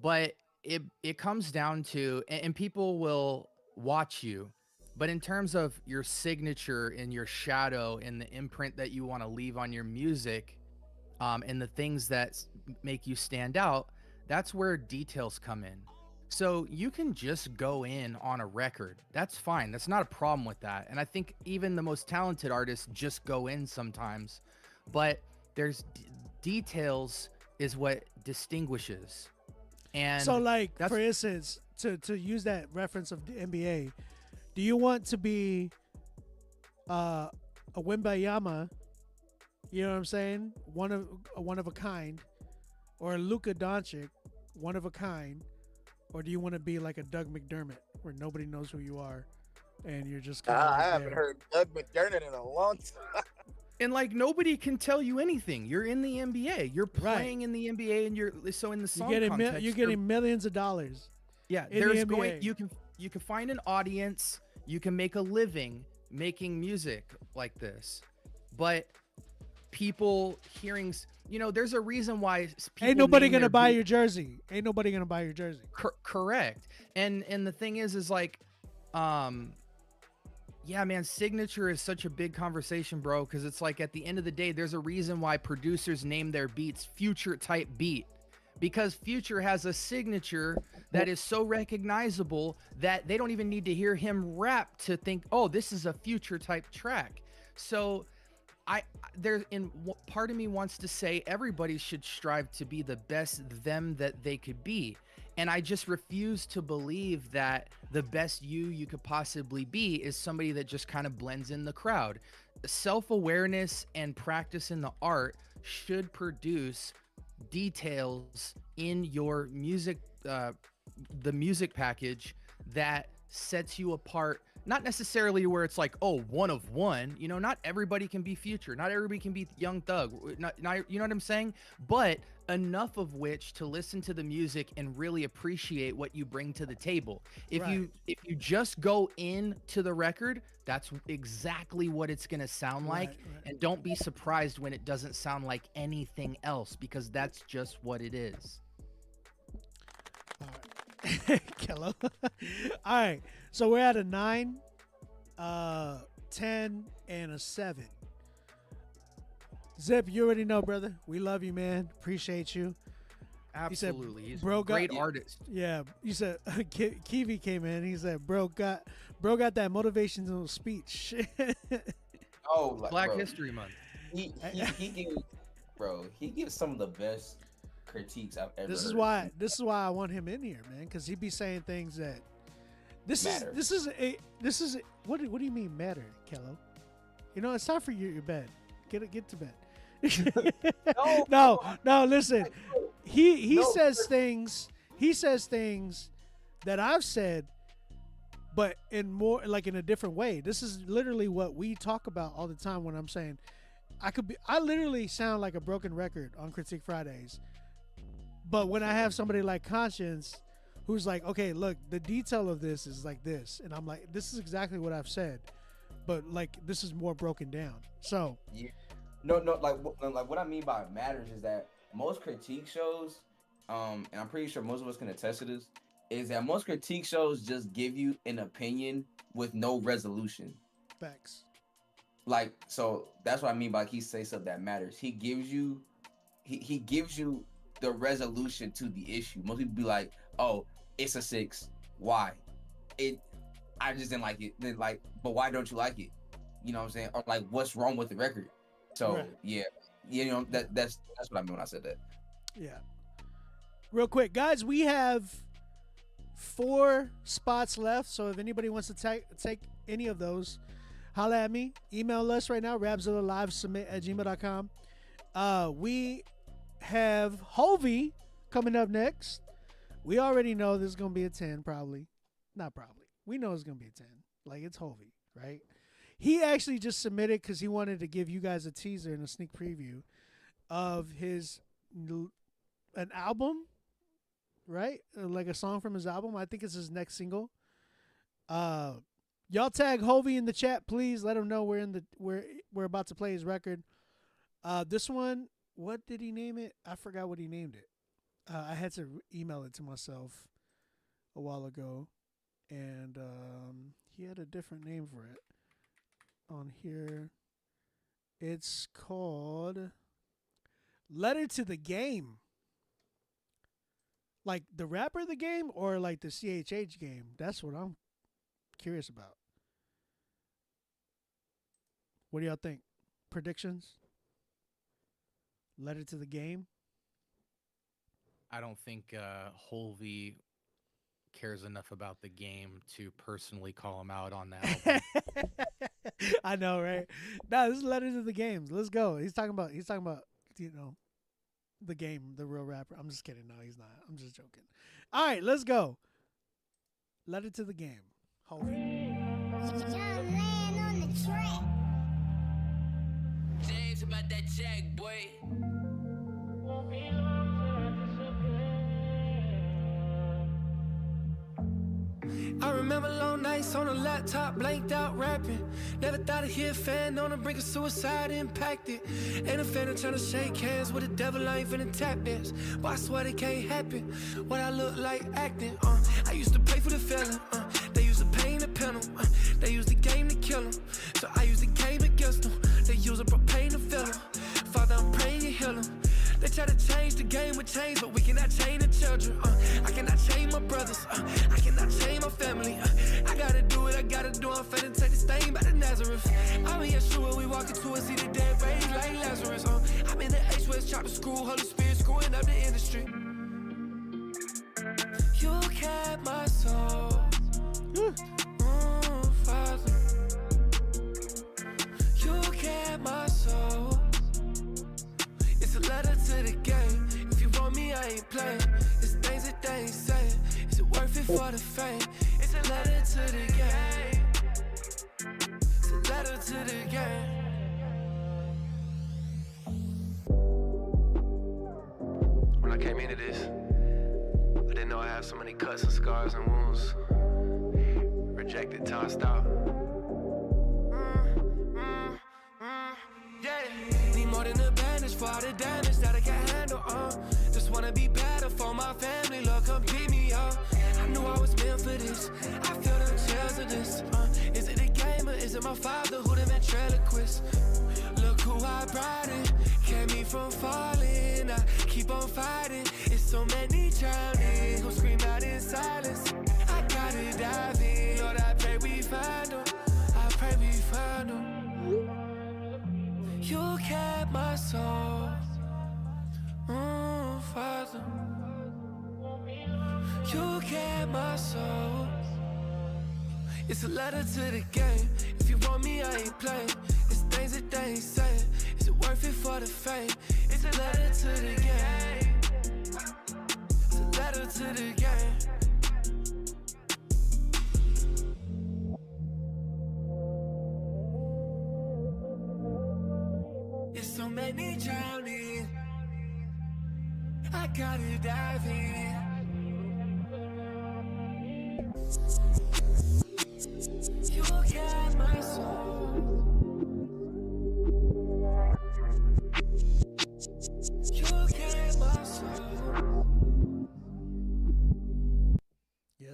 but it comes down to, and people will watch you, but in terms of your signature and your shadow and the imprint that you want to leave on your music, and the things that make you stand out, that's where details come in. So you can just go in on a record. That's fine. That's not a problem with that. And I think even the most talented artists just go in sometimes. But there's details is what distinguishes. And so like, for instance, to use that reference of the NBA, do you want to be a Wembayama, you know what I'm saying? One of a kind, or a Luka Doncic, one of a kind, or do you want to be like a Doug McDermott, where nobody knows who you are, and you're just kind of I haven't heard Doug McDermott in a long time. And like nobody can tell you anything. You're in the NBA. You're playing in the NBA, and you're so in the song context. You're getting millions of dollars. Yeah, there's you can find an audience. You can make a living making music like this, but people hearing, there's a reason why people ain't nobody gonna buy your jersey. Ain't nobody gonna buy your jersey. Correct. And the thing is like, yeah, man, signature is such a big conversation, bro, because it's like at the end of the day, there's a reason why producers name their beats Future type beat, because Future has a signature that is so recognizable that they don't even need to hear him rap to think, oh, this is a Future type track. So part of me wants to say everybody should strive to be the best them that they could be. And I just refuse to believe that the best you could possibly be is somebody that just kind of blends in the crowd. Self-awareness and practice in the art should produce details in your music, the music package that sets you apart. Not necessarily where it's like, oh, one of one, not everybody can be Future. Not everybody can be Young Thug. Not, you know what I'm saying? But enough of which to listen to the music and really appreciate what you bring to the table. If you just go into the record, that's exactly what it's going to sound like. Right. And don't be surprised when it doesn't sound like anything else, because that's just what it is. Kello. All right, so we're at a 9, 10, and a 7. Zip, you already know, brother. We love you, man. Appreciate you. Absolutely. He's a great artist. Yeah. You said Kiwi came in. He said, bro got that motivational speech. Black History Month. He gives some of the best critiques I've ever This is why I want him in here, man, because he be saying things that this is what do you mean matter, Kello? It's time for your bed. Get to bed. No, listen. He says things that I've said, but in more like in a different way. This is literally what we talk about all the time when I'm saying I literally sound like a broken record on Critique Fridays. But when I have somebody like Conscience who's like, okay, look, the detail of this is like this, and I'm like, this is exactly what I've said. but like this is more broken down. So Yeah. No, like what I mean by matters is that most critique shows, and I'm pretty sure most of us can attest to this, is that most critique shows just give you an opinion with no resolution. Facts. Like, so that's what I mean by he say stuff that matters. He gives you the resolution to the issue. Most people be like, oh, it's a 6. Why? I just didn't like it. Then like, but why don't you like it? You know what I'm saying? Or like, what's wrong with the record? So Right. yeah, you know that's what I mean when I said that. Yeah. Real quick, guys, we have 4 spots left. So if anybody wants to take any of those, holla at me. Email us right now, rapzilla.com. We have Hovey coming up next. We already know this is going to be a 10, probably. Not probably. We know it's going to be a 10. Like, it's Hovey, right? He actually just submitted because he wanted to give you guys a teaser and a sneak preview of an album, right? Like a song from his album. I think it's his next single. Y'all tag Hovey in the chat, please. Let him know we're about to play his record. This one, what did he name it? I forgot what he named it. I had to email it to myself a while ago, and he had a different name for it on here. It's called Letter to the Game. Like the rapper The Game or like the CHH Game? That's what I'm curious about. What do y'all think? Predictions? Letter to the Game? I don't think Holvey cares enough about the game to personally call him out on that. I know, right? No, this is Letter to the Games. Let's go. He's talking about, you know, the game, the real rapper. I'm just kidding. No, he's not. I'm just joking. All right, let's go. Letter to the Game. Hovey. James about that check, boy. I remember long nights on a laptop, blanked out rapping. Never thought I'd hear a fan on the brink of suicide impacted. Ain't a fan of trying to shake hands with the devil, I ain't finna tap dance. But I swear it can't happen. What I look like acting, I used to pay for the feeling, they used the pain to pin them, they used the game to kill them. So I use the game against them, they use a propane to fill them. Father, I'm praying you heal them. They try to change the game with change, but we cannot change the children. I cannot change my brothers. I cannot change my family. I gotta do what I gotta do. I'm finna take the stain back to Nazareth. I'm in Yeshua, we walk into and see the dead raised like Lazarus. I'm in the H-West, chop the screw, Holy Spirit screwing up the industry. You kept my soul. Father. You kept my soul. It's a letter to the game. If you want me, I ain't playing. It's things that they ain't saying. Is it worth it for the fame? It's a letter to the game. It's a letter to the game. When I came into this, I didn't know I had so many cuts and scars and wounds. Rejected, tossed out. Yeah, need more than a bandage for all the damage that I can't handle. Just wanna be better for my family. Lord, come pick me up. I knew I was meant for this. I feel the chills of this. Is it a game or is it my father who the ventriloquist? Look who I brought it. Kept me from falling. I keep on fighting. It's so many drowning who scream out in silence. I gotta dive in. Lord, I pray we find them. I pray we find them. You kept my soul, Father. You kept my soul. It's a letter to the game. If you want me, I ain't playing. It's things that they ain't saying. Is it worth it for the fame? It's a letter to the game. It's a letter to the game. So many drowning, I gotta dive in. You got my soul.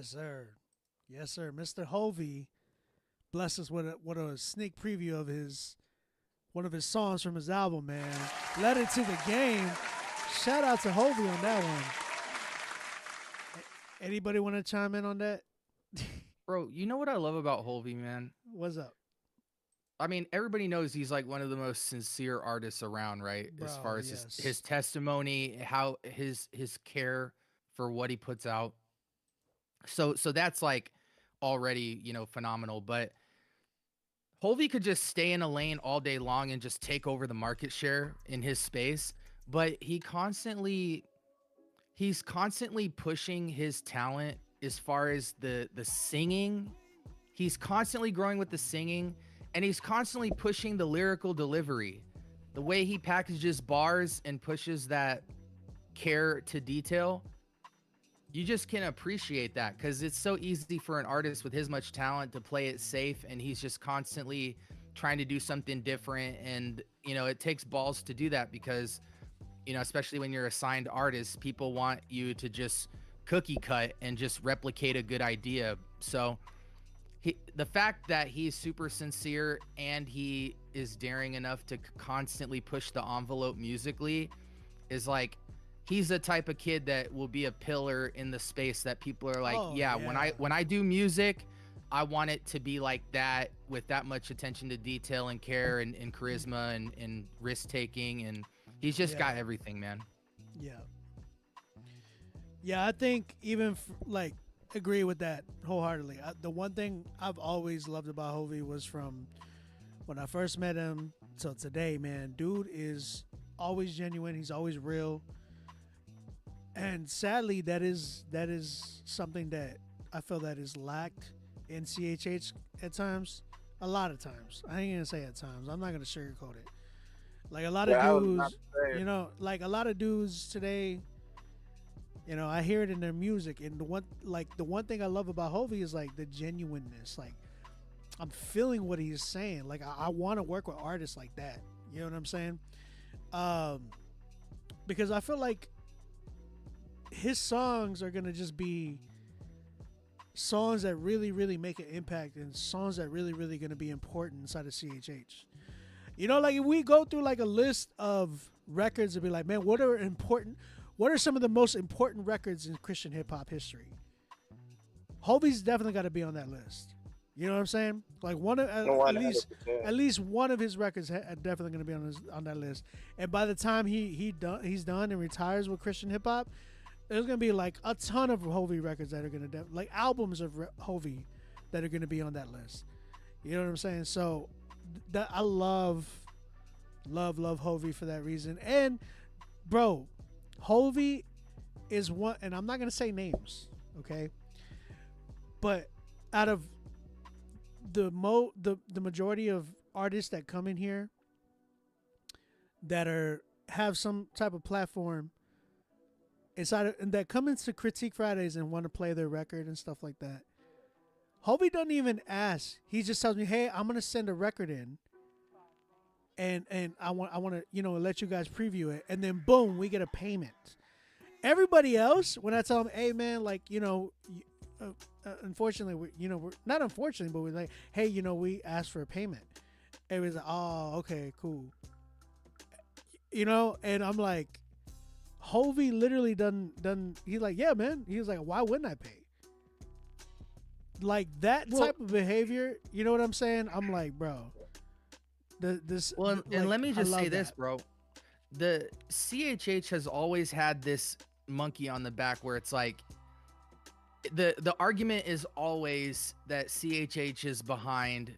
Yes, sir. Yes, sir. Mr. Hovey blessed us with a sneak preview of one of his songs from his album, man. Let It to the Game. Shout out to Hovey on that one. Anybody want to chime in on that? Bro, you know what I love about Holvey, man? What's up? I mean, everybody knows he's like one of the most sincere artists around, right? Bro, as far as yes. his testimony, how his care for what he puts out. So that's like already, phenomenal. But Holvey could just stay in a lane all day long and just take over the market share in his space. But he's constantly pushing his talent as far as the singing. He's constantly growing with the singing, and he's constantly pushing the lyrical delivery. The way he packages bars and pushes that care to detail, you just can appreciate that, because it's so easy for an artist with his much talent to play it safe, and he's just constantly trying to do something different. And it takes balls to do that, because especially when you're a signed artist, people want you to just cookie cut and just replicate a good idea. So the fact that he's super sincere and he is daring enough to constantly push the envelope musically is like, he's the type of kid that will be a pillar in the space that people are like, when I do music, I want it to be like that, with that much attention to detail and care and charisma and risk taking. And he's just got everything, man. Yeah, I think even agree with that wholeheartedly. The one thing I've always loved about Hovey was from when I first met him till today, man. Dude is always genuine. He's always real. And sadly, that is something that I feel that is lacked in CHH at times. A lot of times. I ain't gonna say at times. I'm not gonna sugarcoat it. Like a lot of dudes, like a lot of dudes today, I hear it in their music. And the one thing I love about Hovey is like the genuineness. Like, I'm feeling what he's saying. Like, I want to work with artists like that. You know what I'm saying? Because I feel like his songs are gonna just be songs that really, really make an impact, and songs that really, really gonna be important inside of CHH. Like if we go through like a list of records and be like, man, what are some of the most important records in Christian hip hop history? Hovey's definitely got to be on that list. You know what I'm saying? Like at least one of his records are definitely going to be on that list. And by the time he's done and retires with Christian hip hop, there's going to be like a ton of Hovey records that are going to like albums of Hovey that are going to be on that list. You know what I'm saying? So that I love Hovey for that reason. And bro, Hovey is one, and I'm not gonna say names, okay? But out of the majority of artists that come in here that have some type of platform inside and that come into Critique Fridays and want to play their record and stuff like that, Hovey doesn't even ask. He just tells me, "Hey, I'm gonna send a record in, and I want to let you guys preview it, and then boom, we get a payment." Everybody else, when I tell them, "Hey, man, like unfortunately, we're not unfortunately, but we're like, hey, we asked for a payment," everybody's like, "Oh, okay, cool," and I'm like, Hovey literally done. He's like, "Yeah, man." He was like, "Why wouldn't I pay?" Like that type of behavior, you know what I'm saying? I'm like, bro, and let me just say this, bro. The CHH has always had this monkey on the back where it's like the argument is always that CHH is behind,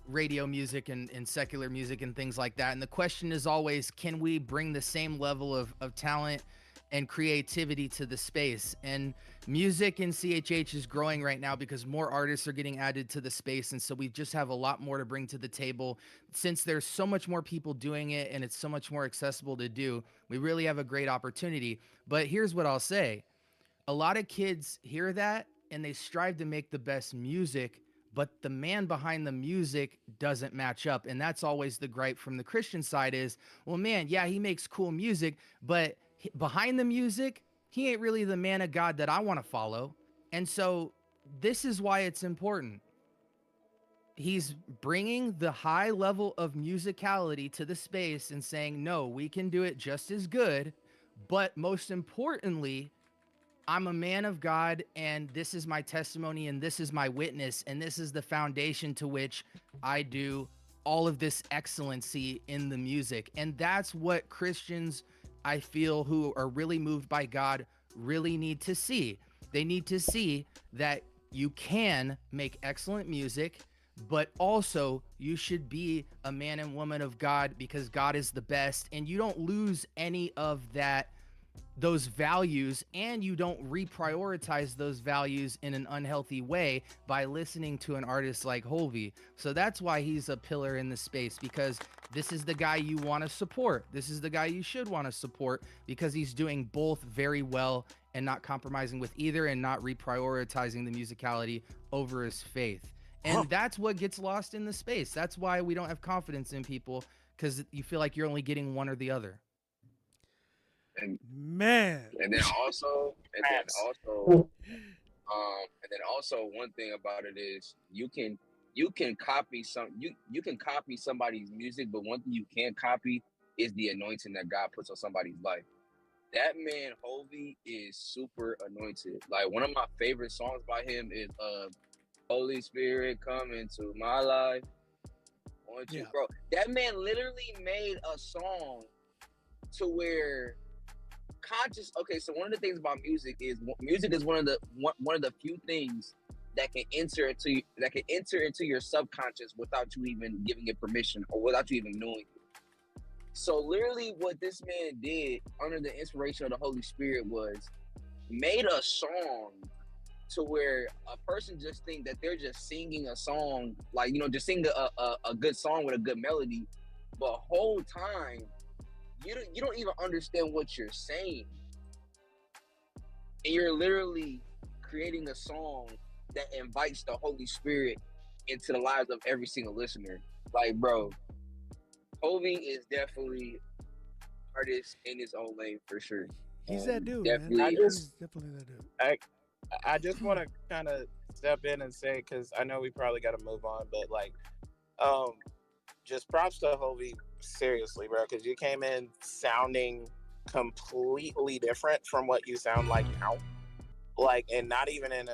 radio music and secular music and things like that. And the question is always, can we bring the same level of talent and creativity to the space? And music in CHH is growing right now because more artists are getting added to the space, and so we just have a lot more to bring to the table. Since there's so much more people doing it and it's so much more accessible to do, we really have a great opportunity. But here's what I'll say. A lot of kids hear that and they strive to make the best music, but the man behind the music doesn't match up. And that's always the gripe from the Christian side is, well, man, yeah, he makes cool music, but behind the music, he ain't really the man of God that I want to follow. And so this is why it's important. He's bringing the high level of musicality to the space and saying, no, we can do it just as good. But most importantly, I'm a man of God, and this is my testimony, and this is my witness, and this is the foundation to which I do all of this excellency in the music. And that's what Christians, I feel, who are really moved by God really need to see. They need to see that you can make excellent music, but also you should be a man and woman of God because God is the best, and you don't lose any of those values, and you don't reprioritize those values in an unhealthy way by listening to an artist like Hovey. So that's why he's a pillar in the space, because this is the guy you want to support. This is the guy you should want to support because he's doing both very well and not compromising with either and not reprioritizing the musicality over his faith. And that's what gets lost in the space. That's why we don't have confidence in people, because you feel like you're only getting one or the other. And Man. and then also one thing about it is you can copy you can copy somebody's music, but one thing you can't copy is the anointing that God puts on somebody's life. That man Hovey is super anointed. Like, one of my favorite songs by him is Holy Spirit come into my life. Want you, bro. That man literally made a song to where okay, so one of the things about music is one of the few things that can enter into your subconscious without you even giving it permission or without you even knowing it. So literally what this man did under the inspiration of the Holy Spirit was made a song to where a person just think that they're just singing a song, like, just sing a good song with a good melody, but whole time you don't even understand what you're saying. And you're literally creating a song that invites the Holy Spirit into the lives of every single listener. Like, bro, Hovey is definitely artist in his own lane for sure. He's that dude, definitely man. is. He's definitely that dude. I just want to kind of step in and say, because I know we probably got to move on, but just props to Hovey, seriously, bro, because you came in sounding completely different from what you sound like now. Like, and not even in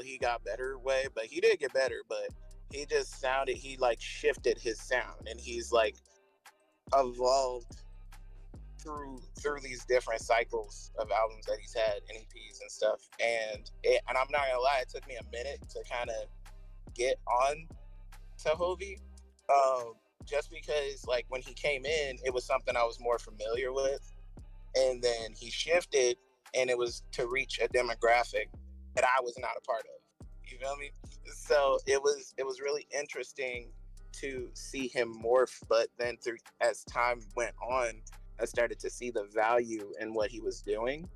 he got better way, but he did get better, but he just sounded, he like shifted his sound, and he's like evolved through these different cycles of albums that he's had and EPs and stuff. And I'm not gonna lie, it took me a minute to kind of get on to Hovey. Just because, like, when he came in, it was something I was more familiar with, and then he shifted, and it was to reach a demographic that I was not a part of. You feel me? So it was really interesting to see him morph. But then as time went on, I started to see the value in what he was doing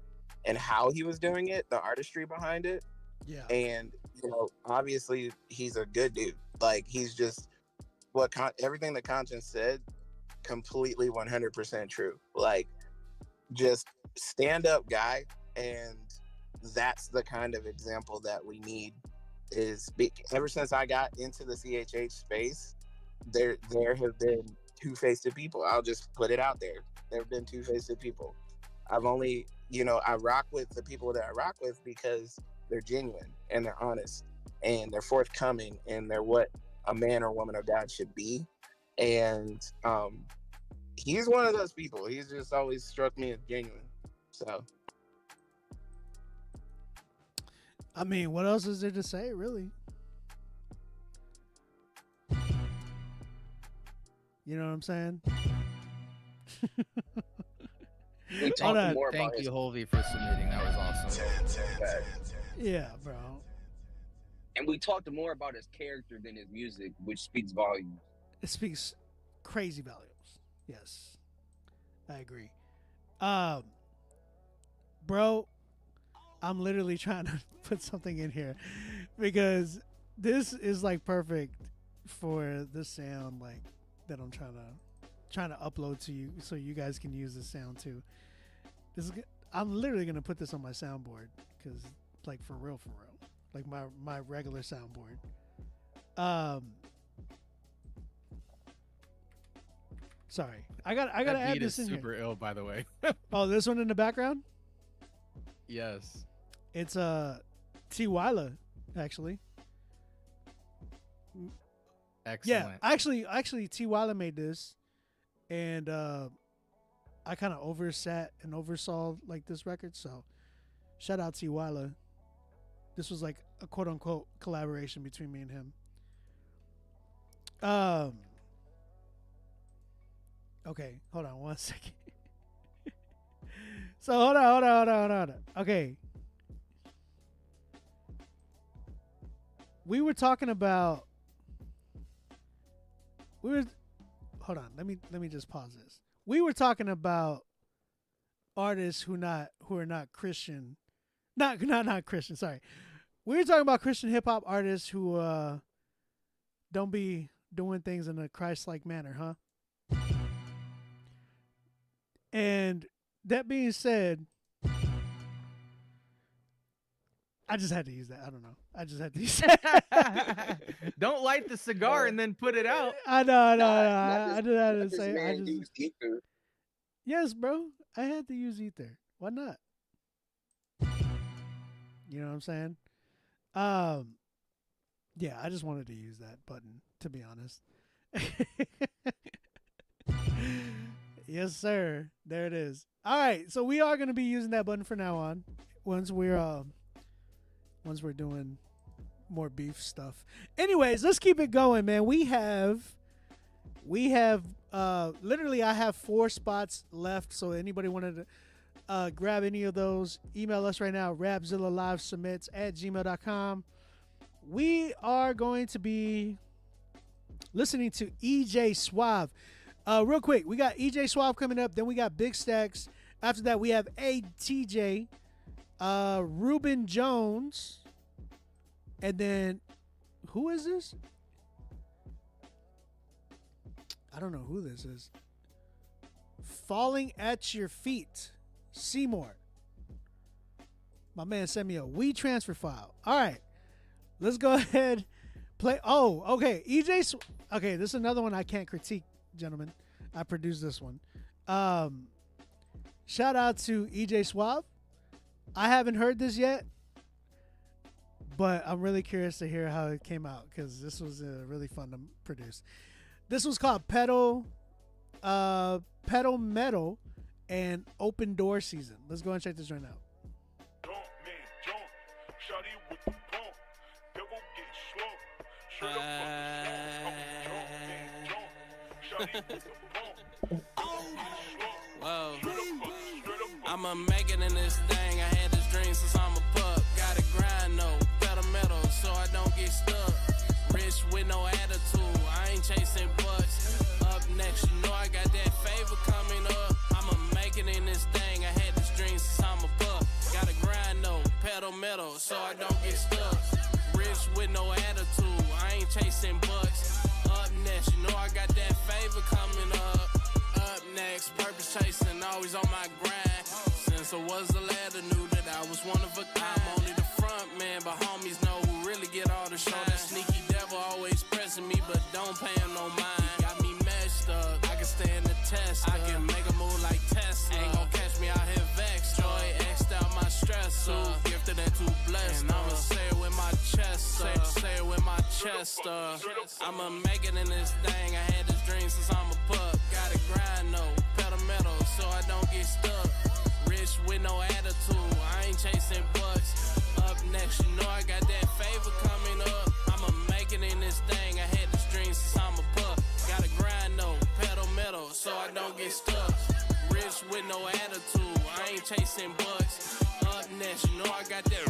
and how he was doing it, the artistry behind it. Yeah. And obviously he's a good dude. Like, he's just everything that Conscience said, completely 100% true. Like, just stand up guy, and that's the kind of example that we need. Ever since I got into the CHH space, there have been two-faced people. I'll just put it out there. There have been two-faced people. I've only, I rock with the people that I rock with because they're genuine and they're honest and they're forthcoming and they're what a man or woman of God should be. And he's one of those people. He's just always struck me as genuine. So, I mean, what else is there to say, really? You know what I'm saying? We talked more about Thank you, Hovey, for submitting. That was awesome. Yeah, bro. And we talked more about his character than his music, which speaks volumes. It speaks crazy volumes. Yes, I agree. Bro, I'm literally trying to put something in here because this is like perfect for the sound, like, that I'm trying to upload to you so you guys can use the sound too. I'm literally gonna put this on my soundboard because like for real, like my regular soundboard. Sorry, I gotta That add beat this is in super here. ill, by the way. Oh, this one in the background. Yes. It's T. Wyla, actually. Excellent. Yeah, actually, T. Wyla made this, and I kind of oversat and oversaw like this record. So, shout out T. Wyla. This was like a quote unquote collaboration between me and him. Okay, hold on 1 second. So hold on. Okay. We were talking about. Hold on. Let me just pause this. We were talking about artists who are not Christian. Not Christian. Sorry. We were talking about Christian hip hop artists who don't be doing things in a Christ-like manner, huh? And that being said, I just had to use that. I don't know. I just had to use that. Don't light the cigar and then put it out. I know. I just had to This say. man used ether. Yes, bro. I had to use ether. Why not? You know what I'm saying? Yeah, I just wanted to use that button, to be honest. Yes, sir. There it is. All right, so we are going to be using that button from now on once we're doing more beef stuff. Anyways, let's keep it going, man. We have literally I have 4 spots left, so anybody wanted to grab any of those, email us right now, rapzillalivesubmits@gmail.com. We are going to be listening to EJ Suave. Real quick, we got EJ Suave coming up. Then we got Big Stacks. After that, we have ATJ, Ruben Jones, and then who is this? I don't know who this is. Falling at Your Feet, Seymour. My man sent me a Wii transfer file. All right, let's go ahead. Play. Oh, okay. Okay, this is another one I can't critique, gentlemen. I produced this one. Shout out to EJ Suave. I haven't heard this yet, but I'm really curious to hear how it came out because this was really fun to produce. This was called Pedal Metal and Open Door Season. Let's go and check this right now. Whoa. I'ma make it in this thing. I had this dream since I'm a pup. Gotta grind, no pedal metal, so I don't get stuck. Rich with no attitude, I ain't chasing bucks. Up next, you know I got that favor coming up. I'ma make it in this thing. I had this dream since I'm a pup. Gotta grind, no pedal metal, so I don't get stuck. Rich with no attitude, I ain't chasing bucks. Up next, you know I got that favor coming up. Up next, purpose chasing, always on my grind. Since I was a lad, I knew that I was one of a kind. I'm only the front man, but homies know who really get all the shine. That sneaky devil always pressing me, but don't pay him no mind. Got me messed up, I can stand the test. I can make a move like Tesla. Ain't gon' catch me out here vexed. Joy X'd out my stress. Too gifted and too blessed. And I'ma say it with my chest. Say it with my chest. I'ma make it in this thing. I had this dream since I'm a pup. Gotta grind, no pedal metal, so I don't get stuck. Rich with no attitude, I ain't chasing bucks. Up next, you know I got that favor coming up. I'ma make it in this thing. I had this dream since I'm a pup. Gotta grind, no pedal metal, so I don't get stuck. Rich with no attitude, I ain't chasing bucks. Up next, you know I got that.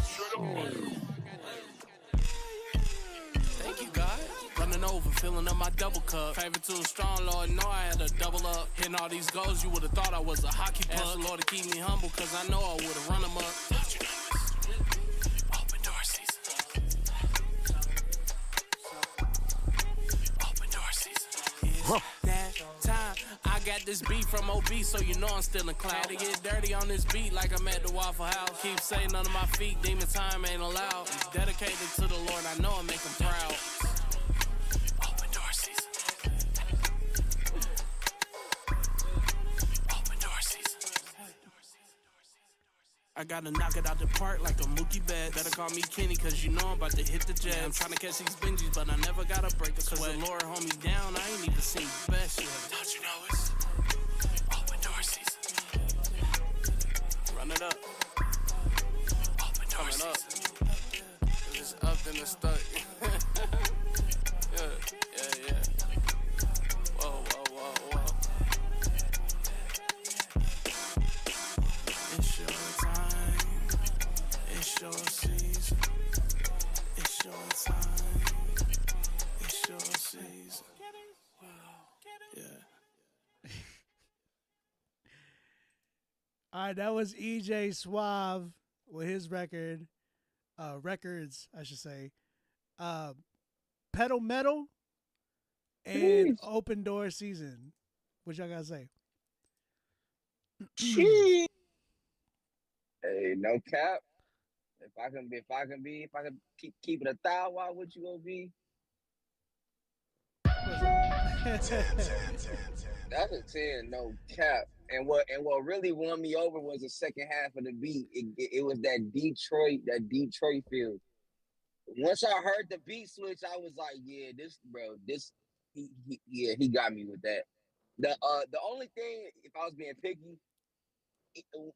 Thank you, God. Running over, filling up my double cup. Favorite too strong, Lord, know I had to double up. Hitting all these goals, you would've thought I was a hockey puck. Ask the Lord to keep me humble, cause I know I would've run them up. Open door season. Open door season. It's that time. I got this beat from OB, so you know I'm still in cloud. Had to get dirty on this beat like I'm at the Waffle House. Keep saying under my feet, demon time ain't allowed. Dedicated to the Lord, I know I make him proud. Open door season. Open door season. I gotta knock it out the park like a Mookie Betts. Better call me Kenny, cause you know I'm about to hit the Jets. I'm trying to catch these Benjis, but I never gotta break a sweat. Cause the Lord hold me down, I ain't even seen the best yet. Don't you know it's open door season? Run it up. Open door season. Up. It's up in the stuck. Yeah. Whoa. It's your time. It's your season. It's your time. It's your season. Yeah. All right, that was EJ Suave with his records, I should say. Pedal Metal and Open Door Season. What y'all gotta say? Hey, no cap. If I can keep it 1,000, why would you gonna be? That's a 10, no cap. And what really won me over was the second half of the beat. It was that Detroit feel. Once I heard the beat switch, I was like, yeah, he got me with that. The only thing, if I was being picky,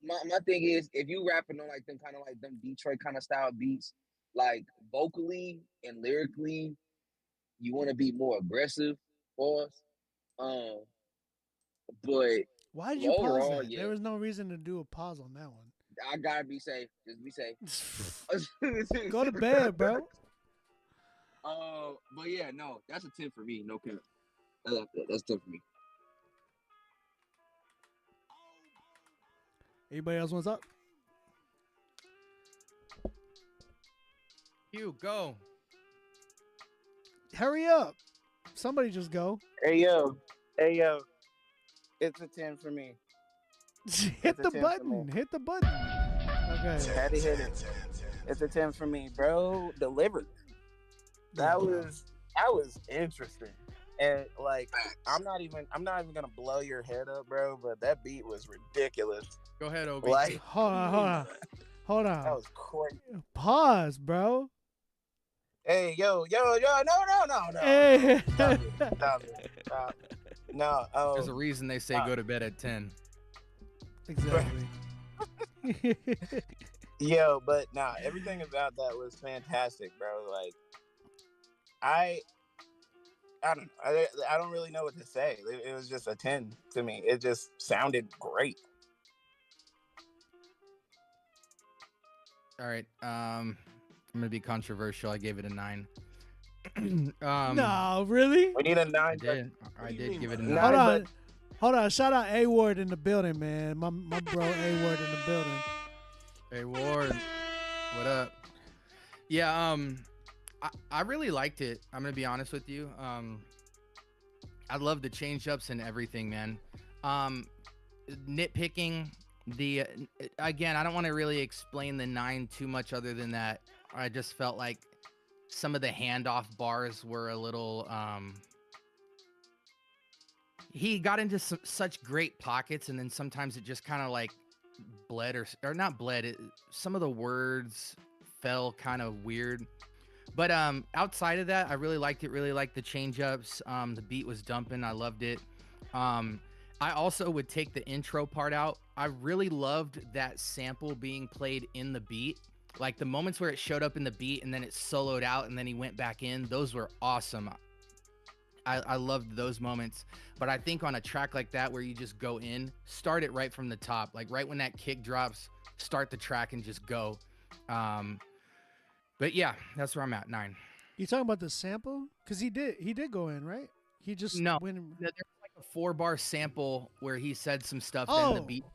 my thing is, if you rapping on like them kind of like them Detroit kind of style beats, like vocally and lyrically, you want to be more aggressive, pause. But why did you pause that? Yeah, There was no reason to do a pause on that one. I gotta be safe. Just be safe. Go to bed, bro. But yeah, no, that's a 10 for me. No cap. That's 10 for me. Anybody else wants up? You go. Hurry up. Somebody just go. Hey yo. It's a 10 for me. Hit the button. Hit the button. Okay. Had to hit it. It's a 10 for me, bro. Delivered. That was interesting. And like I'm not even gonna blow your head up, bro, but that beat was ridiculous. Go ahead, OB. Like, hold on. That was crazy. Pause, bro. Hey, yo, no. Hey. Stop it. No. There's a reason they say go to bed at 10. Exactly. Yo, but nah, everything about that was fantastic, bro. Like, I don't know. I don't really know what to say. It was just a 10 to me. It just sounded great. All right. I'm gonna be controversial. I gave it a 9. No, really? We need a 9. I did give it a 9. Hold on. Shout out A Ward in the building, man. My bro A Ward in the building. Hey Ward, what up? Yeah, I really liked it. I'm gonna be honest with you. I love the change ups and everything, man. Nitpicking again, I don't want to really explain the 9 too much other than that. I just felt like some of the handoff bars were a little he got into such great pockets, and then sometimes it just kind of like bled or not bled. Some of the words fell kind of weird. But outside of that, I really liked it. Really liked the change ups. The beat was dumping. I loved it. I also would take the intro part out. I really loved that sample being played in the beat. Like the moments where it showed up in the beat and then it soloed out and then he went back in. Those were awesome. I loved those moments. But I think on a track like that where you just go in, start it right from the top. Like right when that kick drops, start the track and just go. But yeah, that's where I'm at, 9. You talking about the sample? Because he did go in, right? He just went in. There's like a 4-bar sample where he said some stuff in the beat.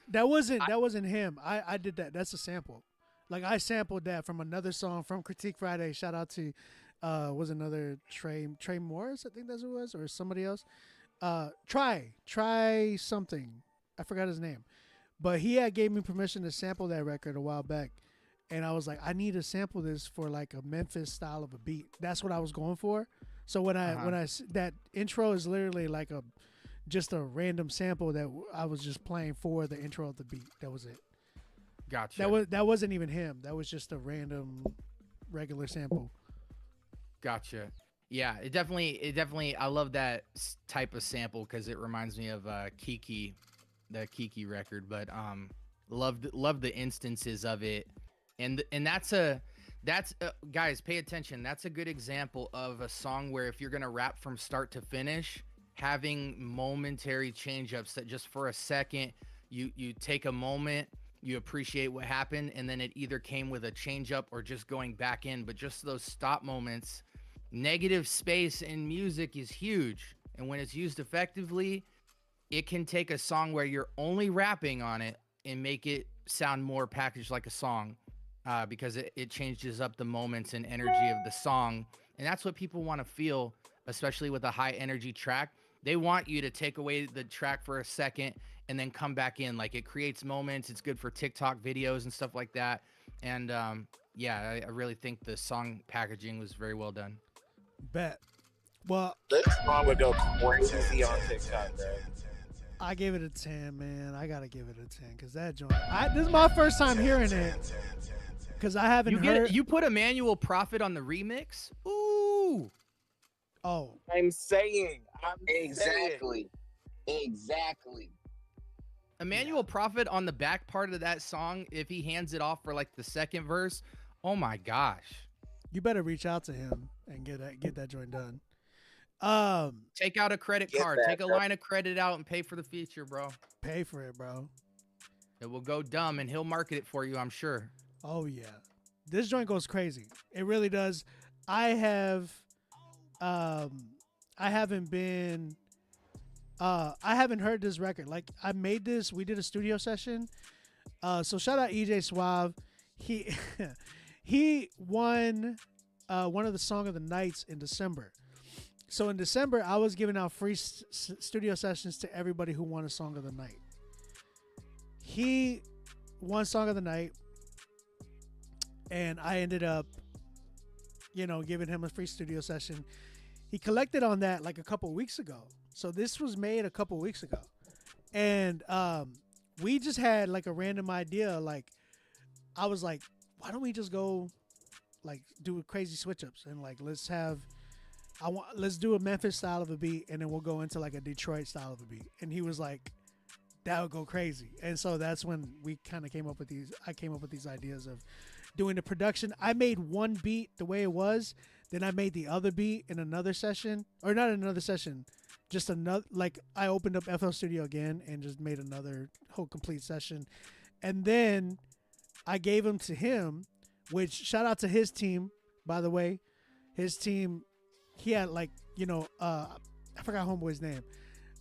That wasn't him. I did that. That's a sample. Like I sampled that from another song from Critique Friday. Shout out to was another Trey Morris, I think that's who it was, or somebody else. try something. I forgot his name, but he had gave me permission to sample that record a while back, and I was like, I need to sample this for like a Memphis style of a beat. That's what I was going for. So when that intro is literally like just a random sample that I was just playing for the intro of the beat. That was it. Gotcha. That wasn't even him. That was just a random regular sample. Gotcha. Yeah, it definitely. I love that type of sample because it reminds me of Kiki, the Kiki record. But love the instances of it, and that's guys, pay attention. That's a good example of a song where if you're gonna rap from start to finish, having momentary change ups that just for a second you take a moment, you appreciate what happened, and then it either came with a change up or just going back in. But just those stop moments. Negative space in music is huge, and when it's used effectively, it can take a song where you're only rapping on it and make it sound more packaged like a song, because it changes up the moments and energy of the song, and that's what people want to feel, especially with a high energy track. They want you to take away the track for a second and then come back in. Like, it creates moments. It's good for TikTok videos and stuff like that. And yeah, I really think the song packaging was very well done. Bet. Well, this song would go crazy on TikTok, bro. I gave it a 10, man. I gotta give it a 10 because that joint. This is my first time hearing it because I haven't heard. You put Emmanuel Prophet on the remix. Ooh. Oh. I'm saying. Exactly. Emmanuel Prophet on the back part of that song. If he hands it off for like the second verse, oh my gosh. You better reach out to him and get that joint done. Take out a credit card. Take a line of credit out and pay for the feature, bro. Pay for it, bro. It will go dumb, and he'll market it for you, I'm sure. Oh yeah, this joint goes crazy. It really does. I haven't heard this record. Like, I made this. We did a studio session. So shout out EJ Suave. He won one of the Song of the Nights in December. So in December, I was giving out free studio sessions to everybody who won a Song of the Night. He won Song of the Night, and I ended up, giving him a free studio session. He collected on that like a couple weeks ago. So this was made a couple weeks ago. And we just had like a random idea. Like, I was like, why don't we just go like do crazy switch ups and like let's do a Memphis style of a beat and then we'll go into like a Detroit style of a beat. And he was like, that would go crazy. And so that's when we kind of came up with these ideas of doing the production. I made one beat the way it was, then I made the other beat in another session, or not another session, just another, like I opened up FL Studio again and just made another whole complete session. And then I gave them to him, which shout out to his team, by the way. His team, he had like, I forgot homeboy's name,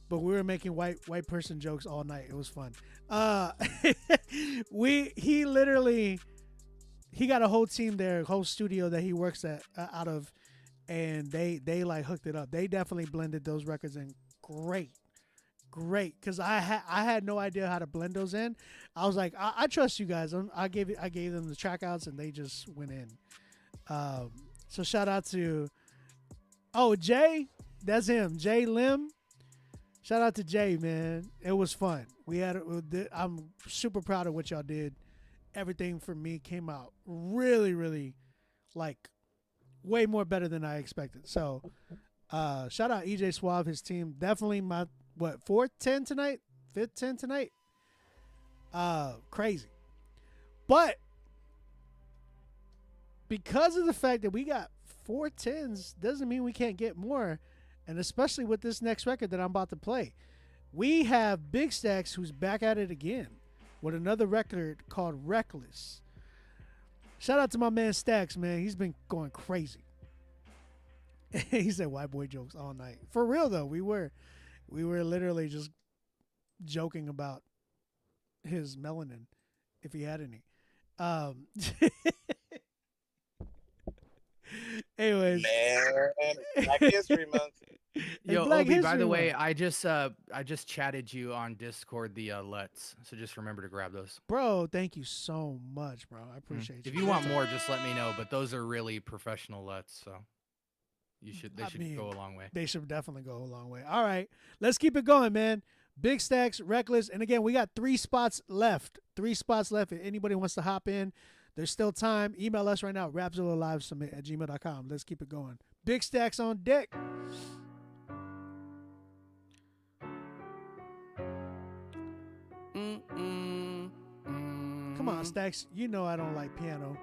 but we were making white person jokes all night. It was fun. He got a whole team there, a whole studio that he works at out of, and they like hooked it up. They definitely blended those records in great. Because I had no idea how to blend those in. I was like, I trust you guys. I gave them the track outs and they just went in. So shout out to Jay, that's him, Jay Lim. Shout out to Jay, man. It was fun. I'm super proud of what y'all did. Everything for me came out really, really like way more better than I expected. So shout out EJ Suave, his team. Definitely my fourth 10 tonight, fifth 10 tonight. Crazy. But because of the fact that we got 4 10s doesn't mean we can't get more. And especially with this next record that I'm about to play, we have Big Stacks, who's back at it again with another record called Reckless. Shout out to my man Stacks, man. He's been going crazy. He said white boy jokes all night. For real though, we were literally just joking about his melanin, if he had any. Anyways, Man, Black History Month. Yo, Black Obi, by the History way, Month. I just chatted you on Discord the Let's, so just remember to grab those. Bro, thank you so much, bro. I appreciate you. If you want more, just let me know. But those are really professional Let's, so they should go a long way. They should definitely go a long way. All right, let's keep it going, man. Big Stacks, Reckless, and again, we got 3 spots left. 3 spots left. If anybody wants to hop in, there's still time. Email us right now, rapzilla.com. Let's keep it going. Big Stacks on deck. Come on, Stacks. You know I don't like piano.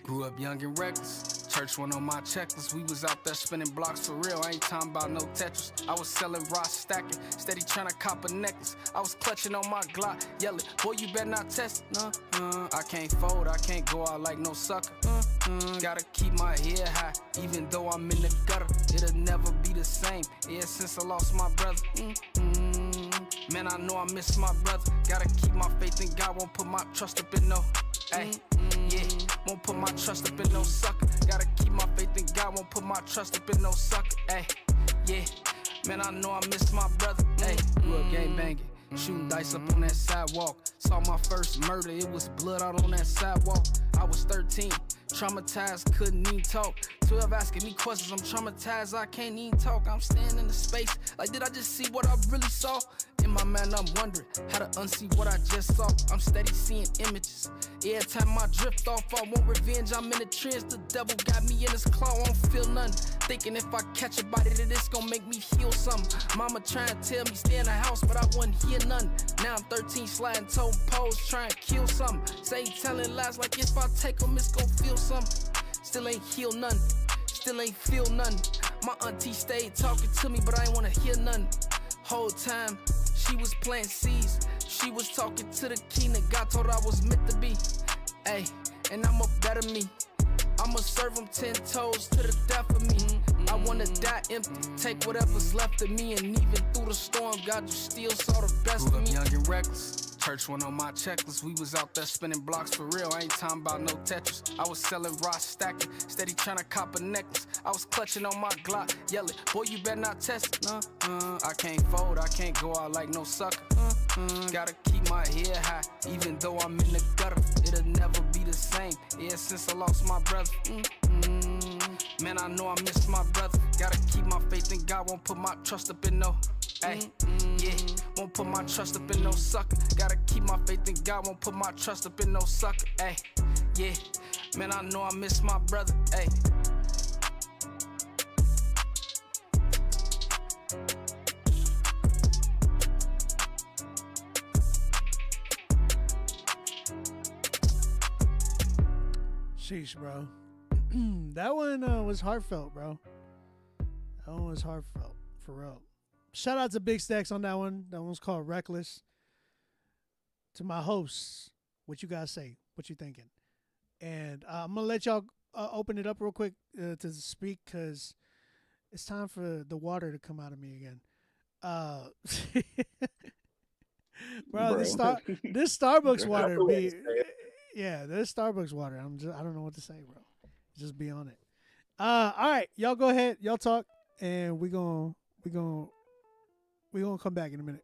Grew up young and reckless. Church went on my checklist. We was out there spinning blocks for real. I ain't talking about no Tetris. I was selling rocks, stacking, steady trying to cop a necklace. I was clutching on my Glock, yelling, boy, you better not test it. I can't fold, I can't go out like no sucker. Gotta keep my head high, even though I'm in the gutter. It'll never be the same, yeah, since I lost my brother. Man, I know I miss my brother. Gotta keep my faith in God, won't put my trust up in no. Ay, yeah, won't put my trust up in no sucker. Gotta keep my faith in God, won't put my trust up in no sucker. Ay, yeah, man, I know I miss my brother. Ay, grew up gang banging, shooting dice up on that sidewalk. Saw my first murder, it was blood out on that sidewalk. I was 13, traumatized, couldn't even talk. 12 asking me questions, I'm traumatized, I can't even talk. I'm standing in the space, like did I just see what I really saw? In my mind, I'm wondering how to unsee what I just saw. I'm steady seeing images. Every time I drift off, I want revenge. I'm in the trends, the devil got me in his claw, I don't feel nothing. Thinking if I catch a bite of it, it's gonna make me heal something. Mama trying to tell me stay in the house, but I wouldn't hear nothing. Now I'm 13, sliding toe pose, trying to kill something. Say telling lies like if I take them, it's gonna feel something. Still ain't heal nothing, still ain't feel nothing. My auntie stayed talking to me, but I ain't wanna hear nothing. Whole time, she was planting seeds. She was talking to the king that God told her I was meant to be. Ayy, and I'm a better me. I'ma serve him 10 toes to the death of me. I wanna die empty, take whatever's left of me. And even through the storm, God, you still saw the best of me. Young and reckless. Church went on my checklist. We was out there spinning blocks for real. I ain't talking about no Tetris. I was selling rocks, stacking, steady trying to cop a necklace. I was clutching on my Glock, yelling, boy, you better not test it. I can't fold, I can't go out like no sucker. Gotta keep my head high, even though I'm in the gutter. It'll never be the same, yeah, since I lost my brother. Man, I know I miss my brother. Gotta keep my faith in God, won't put my trust up in no. Ay, yeah, won't put my trust up in no sucker. Gotta keep my faith in God, won't put my trust up in no sucker. Ay, yeah, man, I know I miss my brother. Ay. Sheesh, bro. That one was heartfelt, bro. That one was heartfelt, for real. Shout out to Big Stacks on that one. That one's called Reckless. To my hosts, what you guys say? What you thinking? And I'm going to let y'all open it up real quick to speak because it's time for the water to come out of me again. Bro, this Starbucks water be... Yeah, this Starbucks water. I don't know what to say, bro. Just be on it. All right, y'all go ahead. Y'all talk, and we gonna come back in a minute.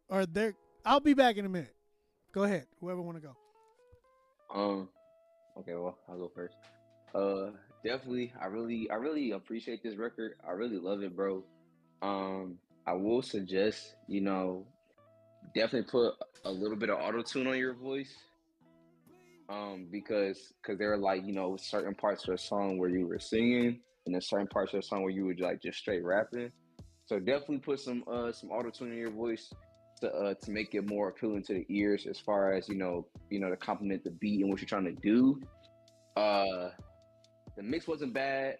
I'll be back in a minute. Go ahead, whoever want to go. Okay, well, I'll go first. Definitely, I really appreciate this record. I really love it, bro. I will suggest, definitely put a little bit of auto-tune on your voice. Because there are like, certain parts of the song where you were singing and then certain parts of the song where you were like just straight rapping. So definitely put some auto-tune in your voice to make it more appealing to the ears as far as, to complement the beat and what you're trying to do. The mix wasn't bad.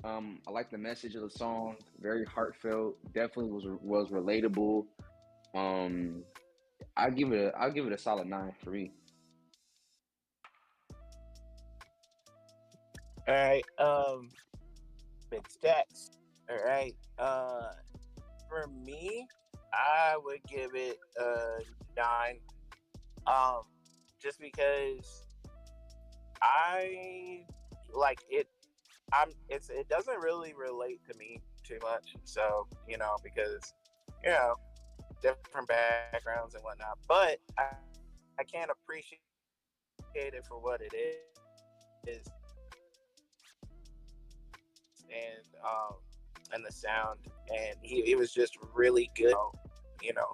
I like the message of the song, very heartfelt, definitely was relatable. I'll give it a solid 9 for me. All right, Big Stacks. All right, for me, I would give it a 9. Just because I like it. it doesn't really relate to me too much. So, because, you know, different backgrounds and whatnot. But I can't appreciate it for what it is, and the sound. And he was just really good.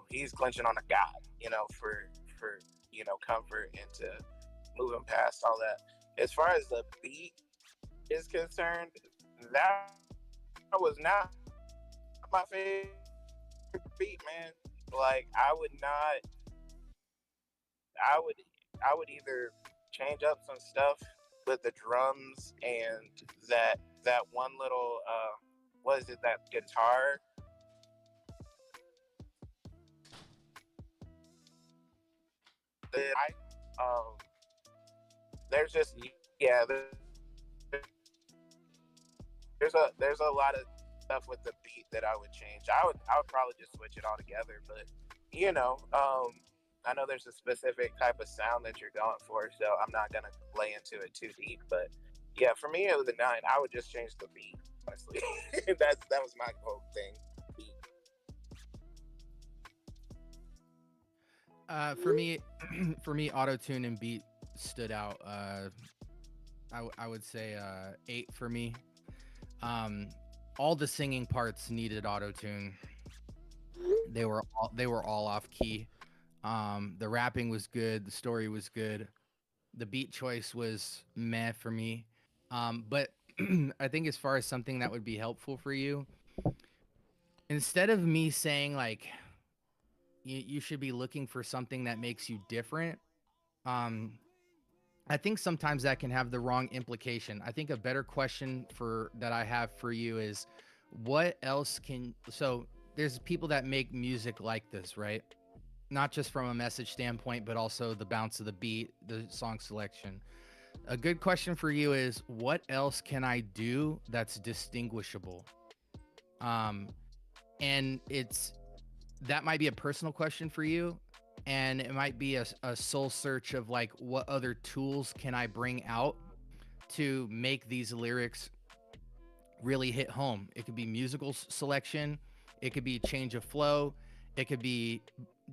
He's clenching on a god, for comfort and to moving past all that. As far as the beat is concerned, that was not my favorite beat, man. Like I would I would either change up some stuff with the drums and that one little what is it, that guitar. Um there's just yeah there's a lot of stuff with the beat that I would change. I would probably just switch it all together, but I know there's a specific type of sound that you're going for, so I'm not gonna lay into it too deep. But yeah, for me it was a 9. I would just change the beat, honestly. That was my whole thing. Beat. For me, auto tune and beat stood out. I would say 8 for me. All the singing parts needed auto tune. They were all off key. The rapping was good. The story was good. The beat choice was meh for me. But I think as far as something that would be helpful for you, instead of me saying like you should be looking for something that makes you different, I think sometimes that can have the wrong implication. I think a better question that I have for you is what else so there's people that make music like this, right? Not just from a message standpoint, but also the bounce of the beat, the song selection. A good question for you is what else can I do that's distinguishable? And that might be a personal question for you. And it might be a soul search of like, what other tools can I bring out to make these lyrics really hit home? It could be musical selection. It could be change of flow. It could be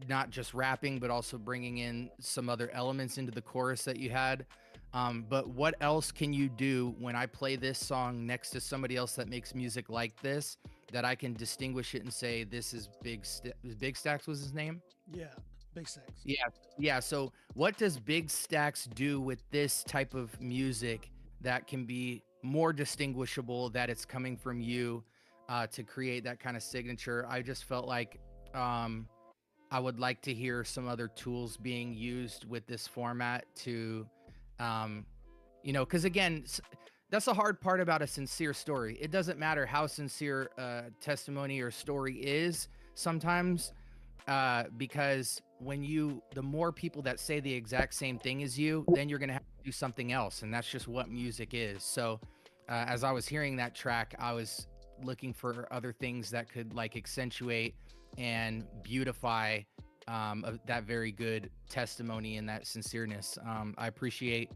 not just rapping, but also bringing in some other elements into the chorus that you had. But what else can you do when I play this song next to somebody else that makes music like this, that I can distinguish it and say, this is Big Stacks was his name? Yeah, Big Stacks. Yeah. So what does Big Stacks do with this type of music that can be more distinguishable, that it's coming from you to create that kind of signature? I just felt like I would like to hear some other tools being used with this format to, because again, that's the hard part about a sincere story. It doesn't matter how sincere testimony or story is sometimes, because the more people that say the exact same thing as you, then you're going to have to do something else. And that's just what music is. So as I was hearing that track, I was looking for other things that could like accentuate and beautify that very good testimony and that sincereness. I appreciate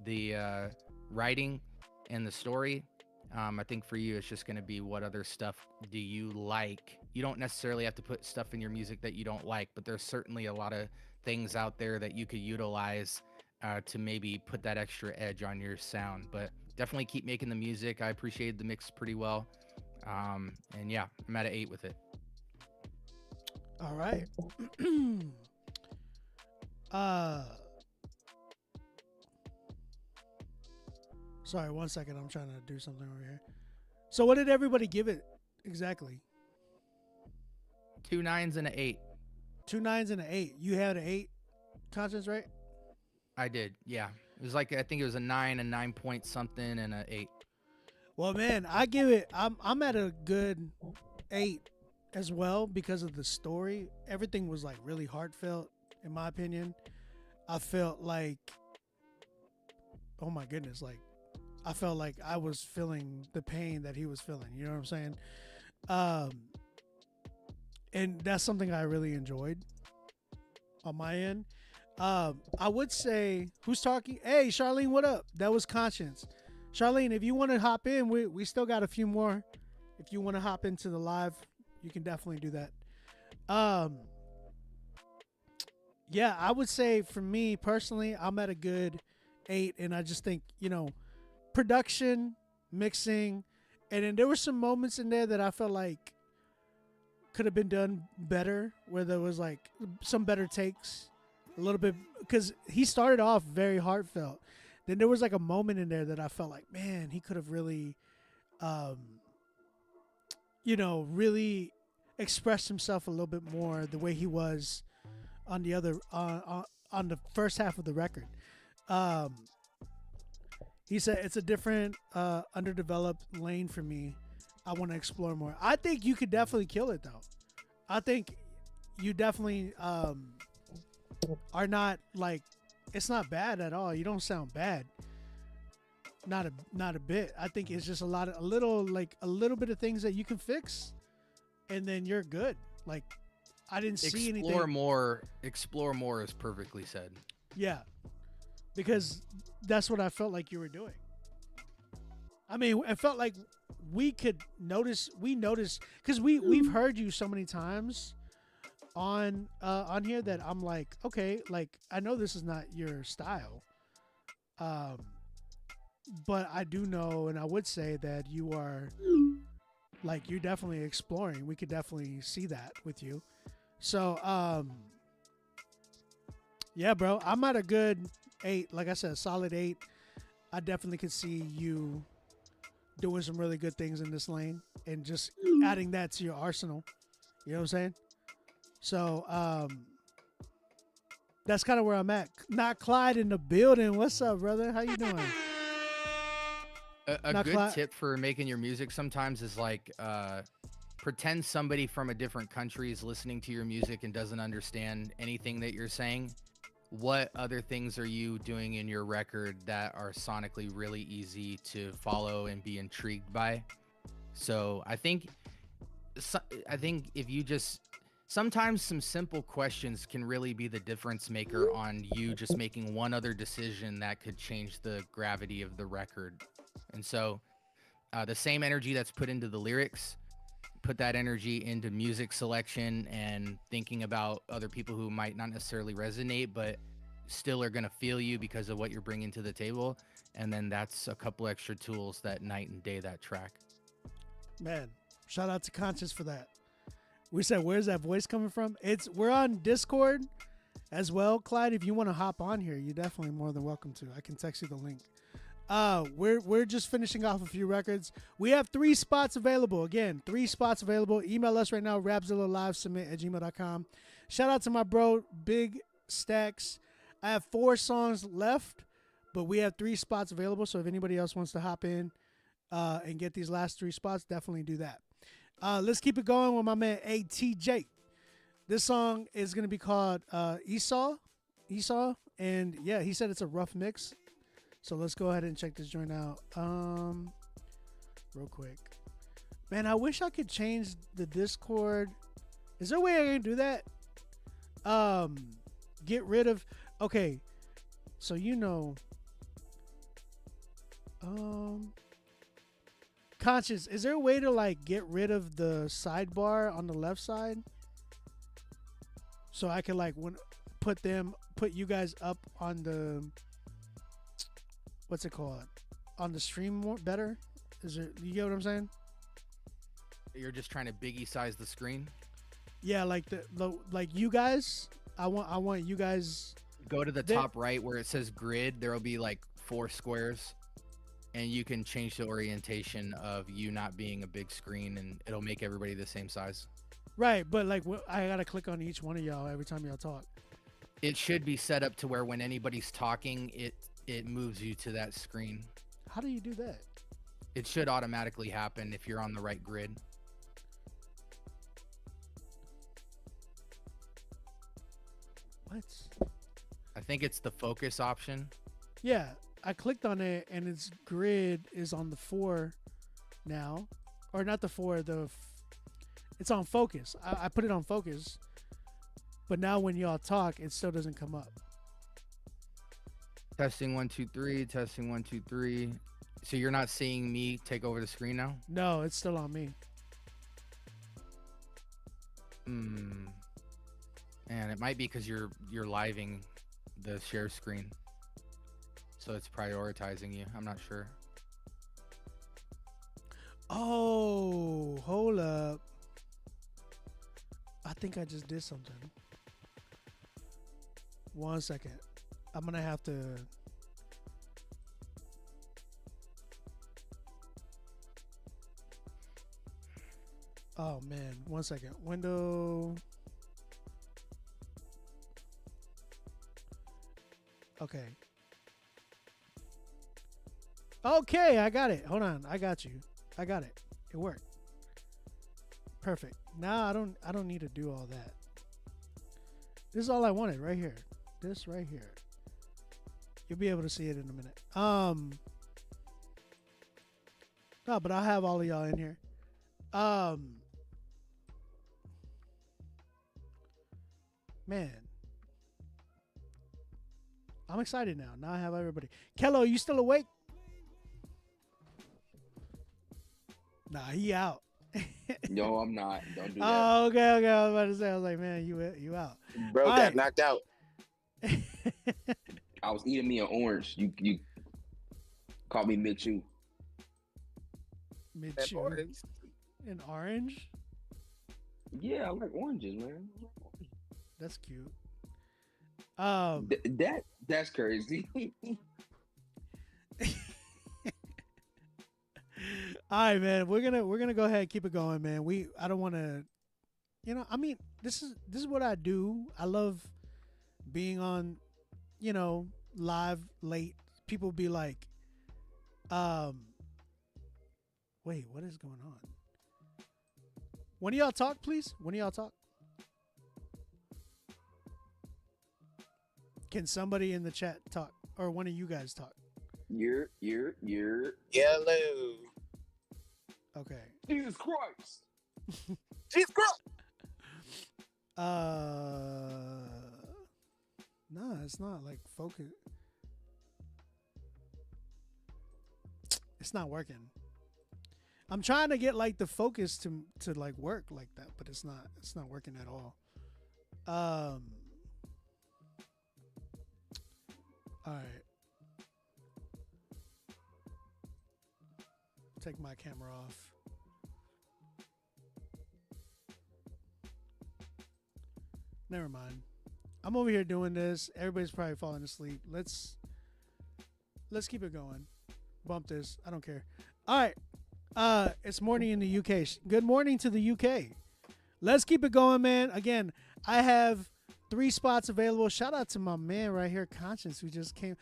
the writing and the story. I think for you, it's just going to be what other stuff do you like? You don't necessarily have to put stuff in your music that you don't like, but there's certainly a lot of things out there that you could utilize to maybe put that extra edge on your sound. But definitely keep making the music. I appreciated the mix pretty well. And yeah, I'm at an 8 with it. All right. Sorry, 1 second. I'm trying to do something over here. So what did everybody give it exactly? 2 9s and an 8. 2 9s and an 8. You had an 8, Conscience, right? I did, yeah. It was like, I think it was a 9, a 9 point something, and an 8. Well, man, I give it. I'm at a good 8 as well because of the story. Everything was like really heartfelt, in my opinion. I felt like, oh my goodness, like I felt like I was feeling the pain that he was feeling. You know what I'm saying? And that's something I really enjoyed on my end. I would say, who's talking? Hey, Charlene, what up? That was Conscience. Charlene, if you want to hop in, we still got a few more. If you want to hop into the live, you can definitely do that. Yeah, I would say for me personally, I'm at a good 8, and I just think, production, mixing, and then there were some moments in there that I felt like could have been done better, where there was like some better takes, a little bit, because he started off very heartfelt. Then there was like a moment in there that I felt like, man, he could have really, really expressed himself a little bit more the way he was on the other on the first half of the record. He said it's a different underdeveloped lane for me. I want to explore more. I think you could definitely kill it though. I think you definitely are not like, it's not bad at all. You don't sound bad. Not a bit. I think it's just a little bit of things that you can fix, and then you're good. Like, I didn't see anything. Explore more is perfectly said. Yeah, because that's what I felt like you were doing. I mean, it felt like we noticed because we've heard you so many times on here that I'm like, okay, like I know this is not your style, but I do know, and I would say that you are like, you're definitely exploring. We could definitely see that with you. So yeah, bro, I'm at a good 8. Like I said, solid 8. I definitely could see you doing some really good things in this lane and just adding that to your arsenal. You know what I'm saying? So that's kind of where I'm at. Not Clyde in the building. What's up, brother? How you doing? A good tip for making your music sometimes is like pretend somebody from a different country is listening to your music and doesn't understand anything that you're saying. What other things are you doing in your record that are sonically really easy to follow and be intrigued by? So I think if you just, sometimes some simple questions can really be the difference maker on you just making one other decision that could change the gravity of the record. And so the same energy that's put into the lyrics, put that energy into music selection and thinking about other people who might not necessarily resonate, but still are going to feel you because of what you're bringing to the table. And then that's a couple extra tools that night and day that track. Man, shout out to Conscious for that. We said, where's that voice coming from? We're on Discord as well, Clyde. If you want to hop on here, you're definitely more than welcome to. I can text you the link. We're just finishing off a few records. We have 3 spots available. Again, 3 spots available. Email us right now, rapzillalivesubmit@gmail.com. Shout out to my bro, Big Stacks. I have 4 songs left, but we have 3 spots available. So if anybody else wants to hop in and get these last 3 spots, definitely do that. Let's keep it going with my man ATJ. This song is going to be called Esau. And yeah, he said it's a rough mix. So let's go ahead and check this joint out real quick. Man, I wish I could change the Discord. Is there a way I can do that? Get rid of... Okay, so Conscious, is there a way to like get rid of the sidebar on the left side? So I can like put you guys up on the... What's it called? On the stream more better? You get what I'm saying? You're just trying to biggie size the screen? Yeah, like like you guys, I want you guys. Go to the top right where it says grid. There'll be like 4 squares, and you can change the orientation of you not being a big screen, and it'll make everybody the same size. Right, but like I gotta click on each one of y'all every time y'all talk. It should be set up to where when anybody's talking, it moves you to that screen. How do you do that? It should automatically happen if you're on the right grid. What? I think it's the focus option. Yeah, I clicked on it and its grid is on the 4 now. Or not the 4, it's on focus. I put it on focus. But now when y'all talk, it still doesn't come up. Testing 1 2 3. Testing 1 2 3. So you're not seeing me take over the screen now? No, it's still on me. And it might be because you're living the share screen, so it's prioritizing you. I'm not sure. Oh, hold up. I think I just did something. 1 second. I'm gonna have to. Oh man, 1 second. Window. Okay. Okay, I got it. Hold on, I got you. I got it. It worked. Perfect. Now I don't need to do all that. This is all I wanted right here. This right here. You'll be able to see it in a minute. No, but I'll have all of y'all in here. Man. I'm excited now. Now I have everybody. Kello, you still awake? Nah, he out. No, I'm not. Don't do that. Oh, okay. I was about to say. I was like, man, you out. Bro All got right. knocked out. I was eating me an orange. You caught me mid-chew. Mid-chew. An orange? Yeah, I like oranges, man. That's cute. That's crazy. All right, man. We're gonna go ahead and keep it going, man. I don't want to, I mean, this is what I do. I love being on, live late. People be like, wait, what is going on? One of y'all talk, please. One of y'all talk. Can somebody in the chat talk, or one of you guys talk? You're yellow. Okay. Jesus Christ. Jesus Christ. No, it's not like focus. It's not working. I'm trying to get like the focus to like work like that, but it's not working at all. All right. Take my camera off. Never mind. I'm over here doing this. Everybody's probably falling asleep. Let's keep it going. Bump this. I don't care. All right. It's morning in the UK. Good morning to the UK. Let's keep it going, man. Again, I have 3 spots available. Shout out to my man right here, Conscience, who just came.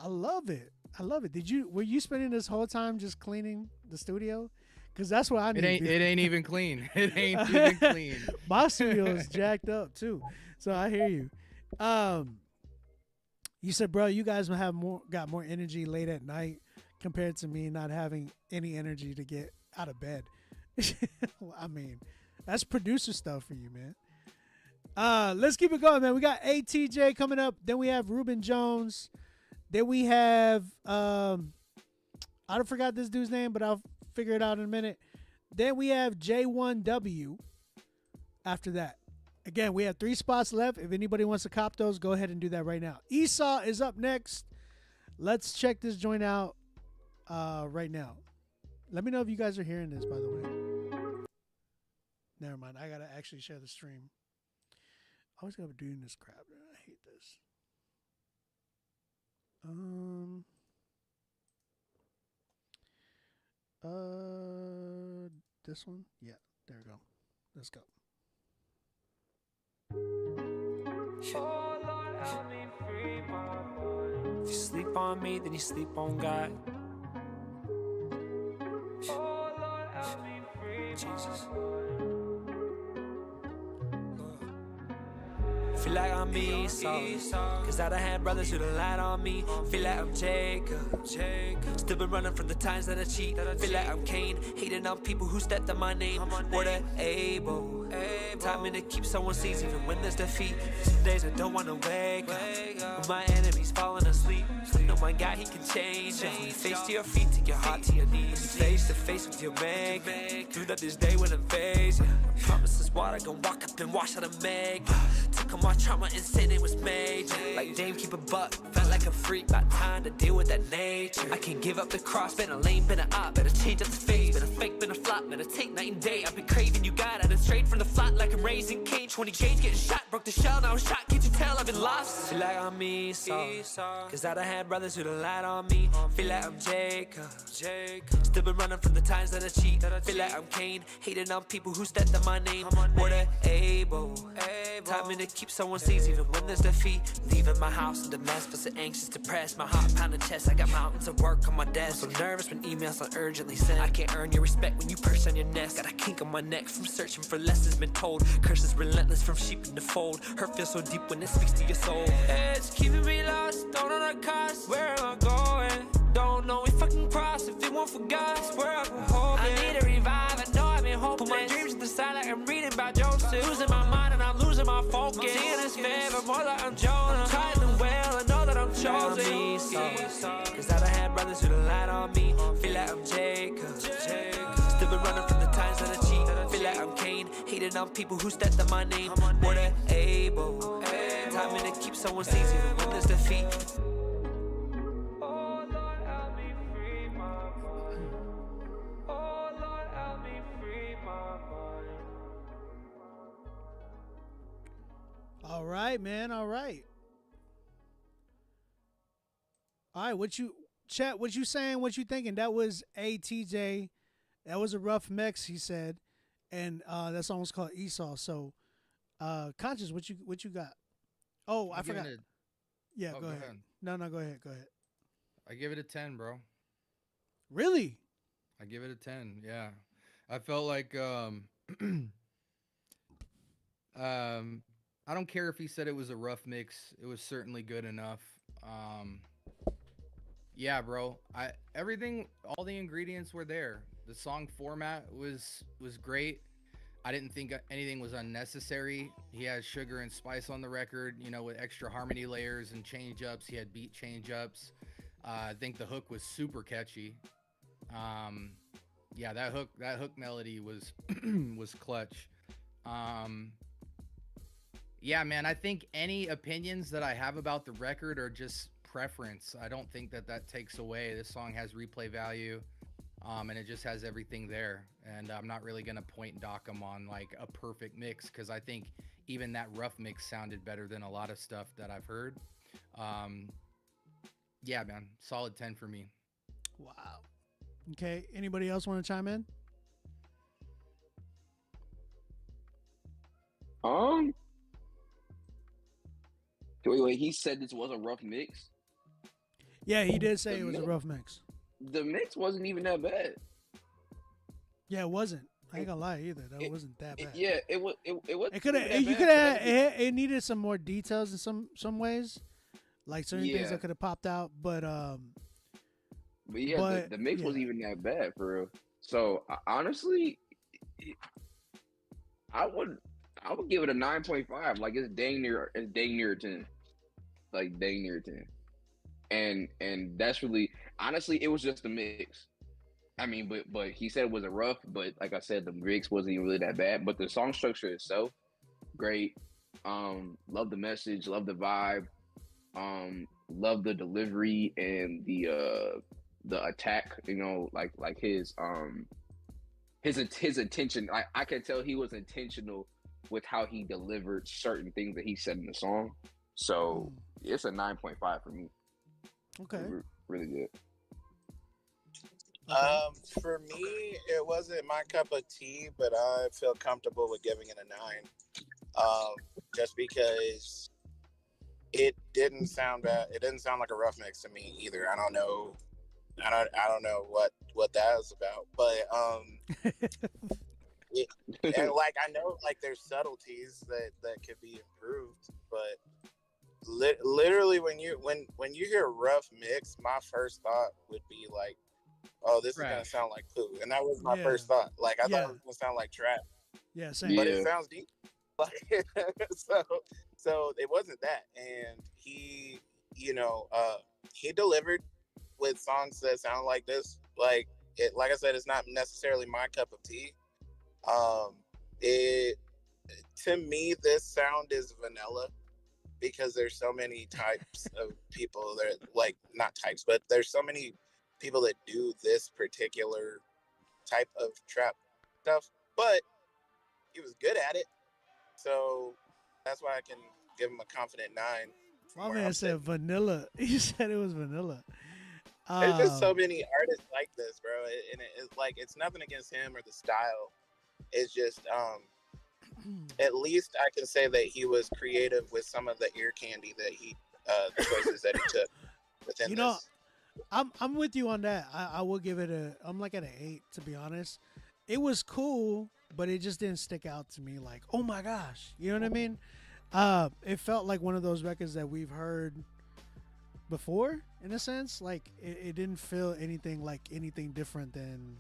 I love it. Were you spending this whole time just cleaning the studio? Because that's what I need. It ain't even clean. It ain't even clean. My studio is jacked up too. So I hear you. You said, bro, you guys got more energy late at night compared to me not having any energy to get out of bed. I mean, that's producer stuff for you, man. Let's keep it going, man. We got ATJ coming up. Then we have Ruben Jones. Then we have I don't forgot this dude's name, but I'll figure it out in a minute. Then we have J1W after that. Again, we have 3 spots left. If anybody wants to cop those, go ahead and do that right now. Esau is up next. Let's check this joint out right now. Let me know if you guys are hearing this, by the way. Never mind. I got to actually share the stream. I always got to do this crap. I hate this. This one? Yeah, there we go. Let's go. If you sleep on me, then you sleep on God. Jesus. Feel like I'm Esau, cause I done had brothers who done lied on me. Feel like I'm Jacob, still been running from the times that I cheat. Feel like I'm Cain, hating on people who stepped on my name. More than able. Taught me to keep someone sees even when there's defeat. Some days I don't wanna wake up, when my enemies falling asleep. No my God, he can change ya. Face to your feet, take your heart to your knees. Face to face with your maker. Through that this day when I'm phased, yeah. I promise this water gon' walk up and wash out a make. Took on my trauma and sin, it was major. Like Dame, keep a buck, felt like a freak. About time to deal with that nature. I can't give up the cross, been a lame, been a op. Better change up the face, been a fake, been a flop. Meditate night and day, I've been craving you, God. I done straight from the flat like I'm raising cane. 20 gauge getting shot, broke the shell, now I'm shot. Can't you tell I've been lost? Feel like I'm Esau, cause I done had brothers who done lied on me. Feel like I'm Jacob. Still been running from the times that I cheat. Feel like I'm Cain, hating on people who stepped on my name. More than able. Timing to keep someone sees even when there's defeat. Leaving my house in Damascus, so anxious, depressed. My heart pounding chest, I got mountains of work on my desk. So nervous when emails are urgently sent. I can't earn your respect when you perch on your nest. Got a kink on my neck from searching for lessons been told. Curses relentless from sheep in the fold. Hurt feels so deep when it speaks to your soul. It's keeping me lost, don't know the cost. Where am I going? Don't know if I can cross. If it won't forgot, it's where I can hold it. I need a revive, I know I've been hopeless. Put my dreams to the side like I'm reading about Joseph. Losing my mind and I'm losing my focus. Seeing his favor more like I'm Jonah. Tithing well, I know that I'm chosen. Cause I done had brothers who done lied on me. Feel like I'm Jacob. Still been running from the times that I cheat. Feel like I'm Cain, hating on people who stepped on my name. More than able. Timing to keep someone sees even when there's defeat. All right, man. All right. All right. What you chat? What you saying? What you thinking? That was ATJ. That was a rough mix, he said, and that song was called Esau. So, Conscious, what you got? Oh, I forgot. Yeah, go ahead. No, go ahead. Go ahead. I give it a 10, bro. Really? I give it a 10. Yeah, I felt like I don't care if he said it was a rough mix. It was certainly good enough. Yeah, bro. Everything, all the ingredients were there. The song format was great. I didn't think anything was unnecessary. He has sugar and spice on the record, you know, with extra harmony layers and change ups. He had beat change ups. I think the hook was super catchy. Yeah, that hook melody was was clutch. Yeah, man, I think any opinions that I have about the record are just preference. I don't think that takes away. This song has replay value, and it just has everything there. And I'm not really going to point and dock them on like a perfect mix, because I think even that rough mix sounded better than a lot of stuff that I've heard. Yeah, man, solid 10 for me. Wow. Okay, anybody else want to chime in? Wait, he said this was a rough mix? Yeah, he did say it was a rough mix. The mix wasn't even that bad. Yeah, it wasn't. I ain't gonna lie either. That wasn't that bad. Yeah, it was. It was. It could have. You could have. It needed some more details in some ways, like certain things that could have popped out. But yeah, the mix wasn't even that bad for real. So honestly, I would give it a 9.5. Like it's dang near a 10. Like dang near a 10. And that's really, honestly, it was just a mix. I mean, but he said it was a rough, but like I said, the mix wasn't even really that bad. But the song structure itself, great. Love the message, love the vibe, love the delivery and the attack. You know, like his intention. I can tell he was intentional with how he delivered certain things that he said in the song. So it's a 9.5 for me. Okay. Really good. For me, it wasn't my cup of tea, but I feel comfortable with giving it a 9. Just because it didn't sound bad. It didn't sound like a rough mix to me either. I don't know what that is about, but and like I know like there's subtleties that could be improved, but literally when you hear rough mix, my first thought would be like, oh, this is gonna sound like poo, and that was my first thought. Like I thought it was gonna sound like trap. Yeah, same. But it sounds deep. Like so it wasn't that, and he, he delivered with songs that sound like this. Like I said, it's not necessarily my cup of tea. It To me, this sound is vanilla because there's so many types of people that, like, not types, but there's so many people that do this particular type of trap stuff. But he was good at it, so that's why I can give him a confident 9. My man said vanilla. He said it was vanilla. There's just so many artists like this, bro, and it's like, it's nothing against him or the style. It's just at least I can say that he was creative with some of the ear candy that the choices that he took within this. I'm with you on that. I will give it I'm like at an 8, to be honest. It was cool, but it just didn't stick out to me like, oh my gosh, you know what I mean? It felt like one of those records that we've heard before, in a sense. Like it didn't feel anything different than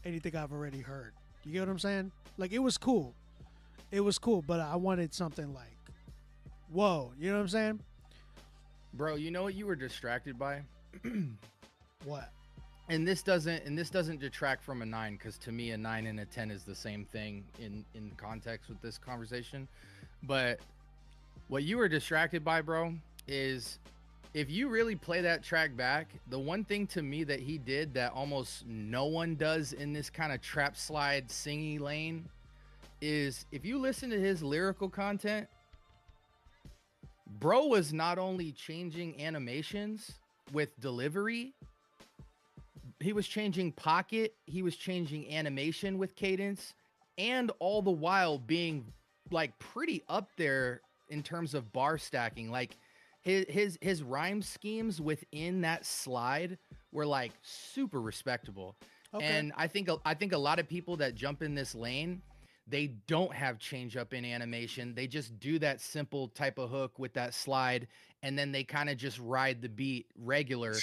anything I've already heard. You get what I'm saying? Like, it was cool, but I wanted something like, whoa, you know what I'm saying? Bro, you know what you were distracted by? What? And this doesn't detract from a 9, because to me a 9 and a 10 is the same thing in context with this conversation. But what you were distracted by, bro, is if you really play that track back, the one thing to me that he did that almost no one does in this kind of trap slide singy lane is, if you listen to his lyrical content, bro was not only changing animations with delivery, he was changing pocket, he was changing animation with cadence, and all the while being like pretty up there in terms of bar stacking. Like his rhyme schemes within that slide were like super respectable. Okay. And I think a lot of people that jump in this lane, they don't have change up in animation. They just do that simple type of hook with that slide, and then they kind of just ride the beat regular.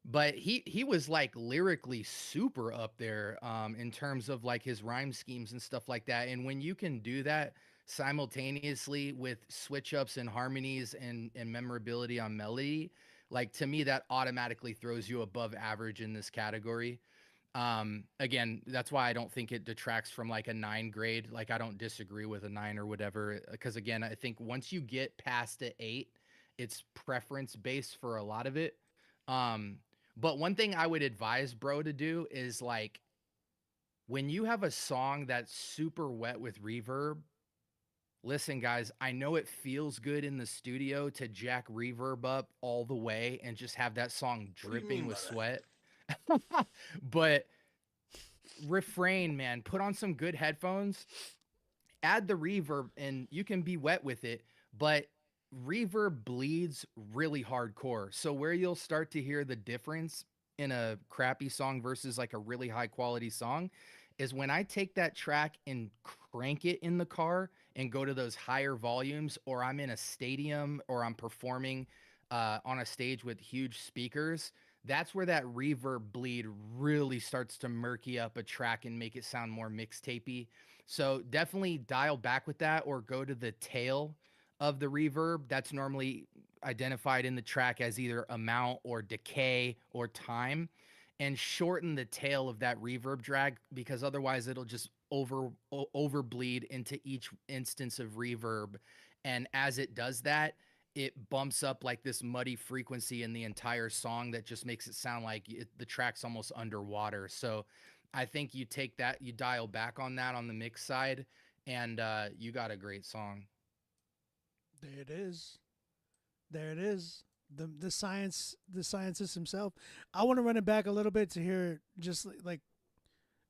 But he was like lyrically super up there in terms of like his rhyme schemes and stuff like that. And when you can do that simultaneously with switch ups and harmonies and memorability on melody, like, to me that automatically throws you above average in this category. Again, that's why I don't think it detracts from like a 9 grade. Like, I don't disagree with a 9 or whatever, because again, I think once you get past the 8, it's preference based for a lot of it. But one thing I would advise bro to do is, like, when you have a song that's super wet with reverb, listen, guys, I know it feels good in the studio to jack reverb up all the way and just have that song dripping with sweat. But refrain, man. Put on some good headphones, add the reverb, and you can be wet with it. But reverb bleeds really hardcore. So where you'll start to hear the difference in a crappy song versus like a really high quality song is when I take that track and crank it in the car and go to those higher volumes, or I'm in a stadium, or I'm performing on a stage with huge speakers. That's where that reverb bleed really starts to murky up a track and make it sound more mixtapey. So definitely dial back with that, or go to the tail of the reverb. That's normally identified in the track as either amount or decay or time, and shorten the tail of that reverb drag, because otherwise it'll just over bleed into each instance of reverb. And as it does that, it bumps up like this muddy frequency in the entire song that just makes it sound like the track's almost underwater. So I think you take that, you dial back on that on the mix side, and you got a great song. There it is. There it is. The scientist himself. I want to run it back a little bit to hear just like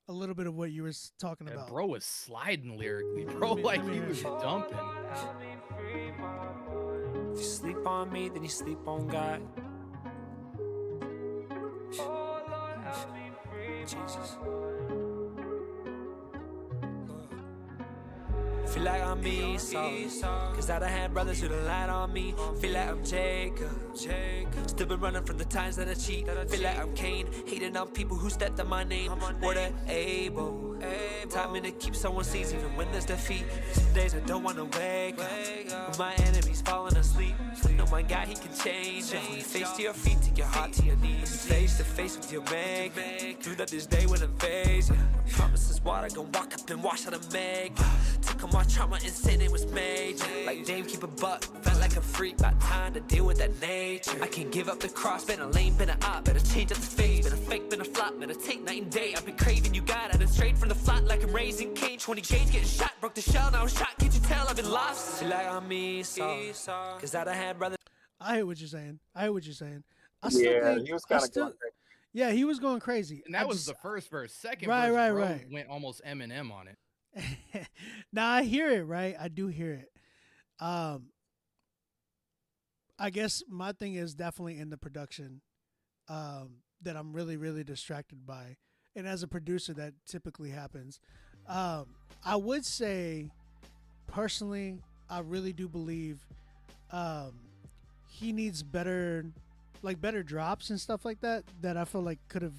a little bit of what you were talking about. Bro was sliding lyrically, bro. Like, he was dumping. If you sleep on me, then you sleep on God. Jesus. Feel like I'm Esau, cause I done had brothers who done lied on me. Feel like I'm Jacob, still been running from the times that I cheat. Feel like I'm Cain, hating on people who stepped on my name. More than able, taught me to keep someone sees even when there's defeat. Some days I don't wanna wake up when my enemy's falling asleep. No, my God, he can change it. From your face to your feet, take your heart to your knees. Face to face with your maker. Through that this day when I'm phased. I promise this water gon' walk up and wash out a make. Took on my trauma and sin, it was major. Like Dame, keep a buck, felt like a freak. Got time to deal with that nature. I can't give up the cross, been a lame, been a op. Better change up the phase, been a fake, been a flop. Meditate night and day, I've been craving you, God. I done straight from the flat like I'm raising Cain. 20 gauge getting shot, broke the shell, now I'm shot. Can't you tell I've been lost? Feel like I'm Esau, cause I done had brothers. I hear what you're saying. I think he was kind of going crazy. Yeah, he was going crazy. And that was the first verse. Second right, verse, right, bro, right. went almost Eminem on it. Now I hear it, right? I do hear it. I guess my thing is definitely in the production that I'm really, really distracted by. And as a producer, that typically happens. I would say, personally, I really do believe he needs better drops and stuff like that I feel like could have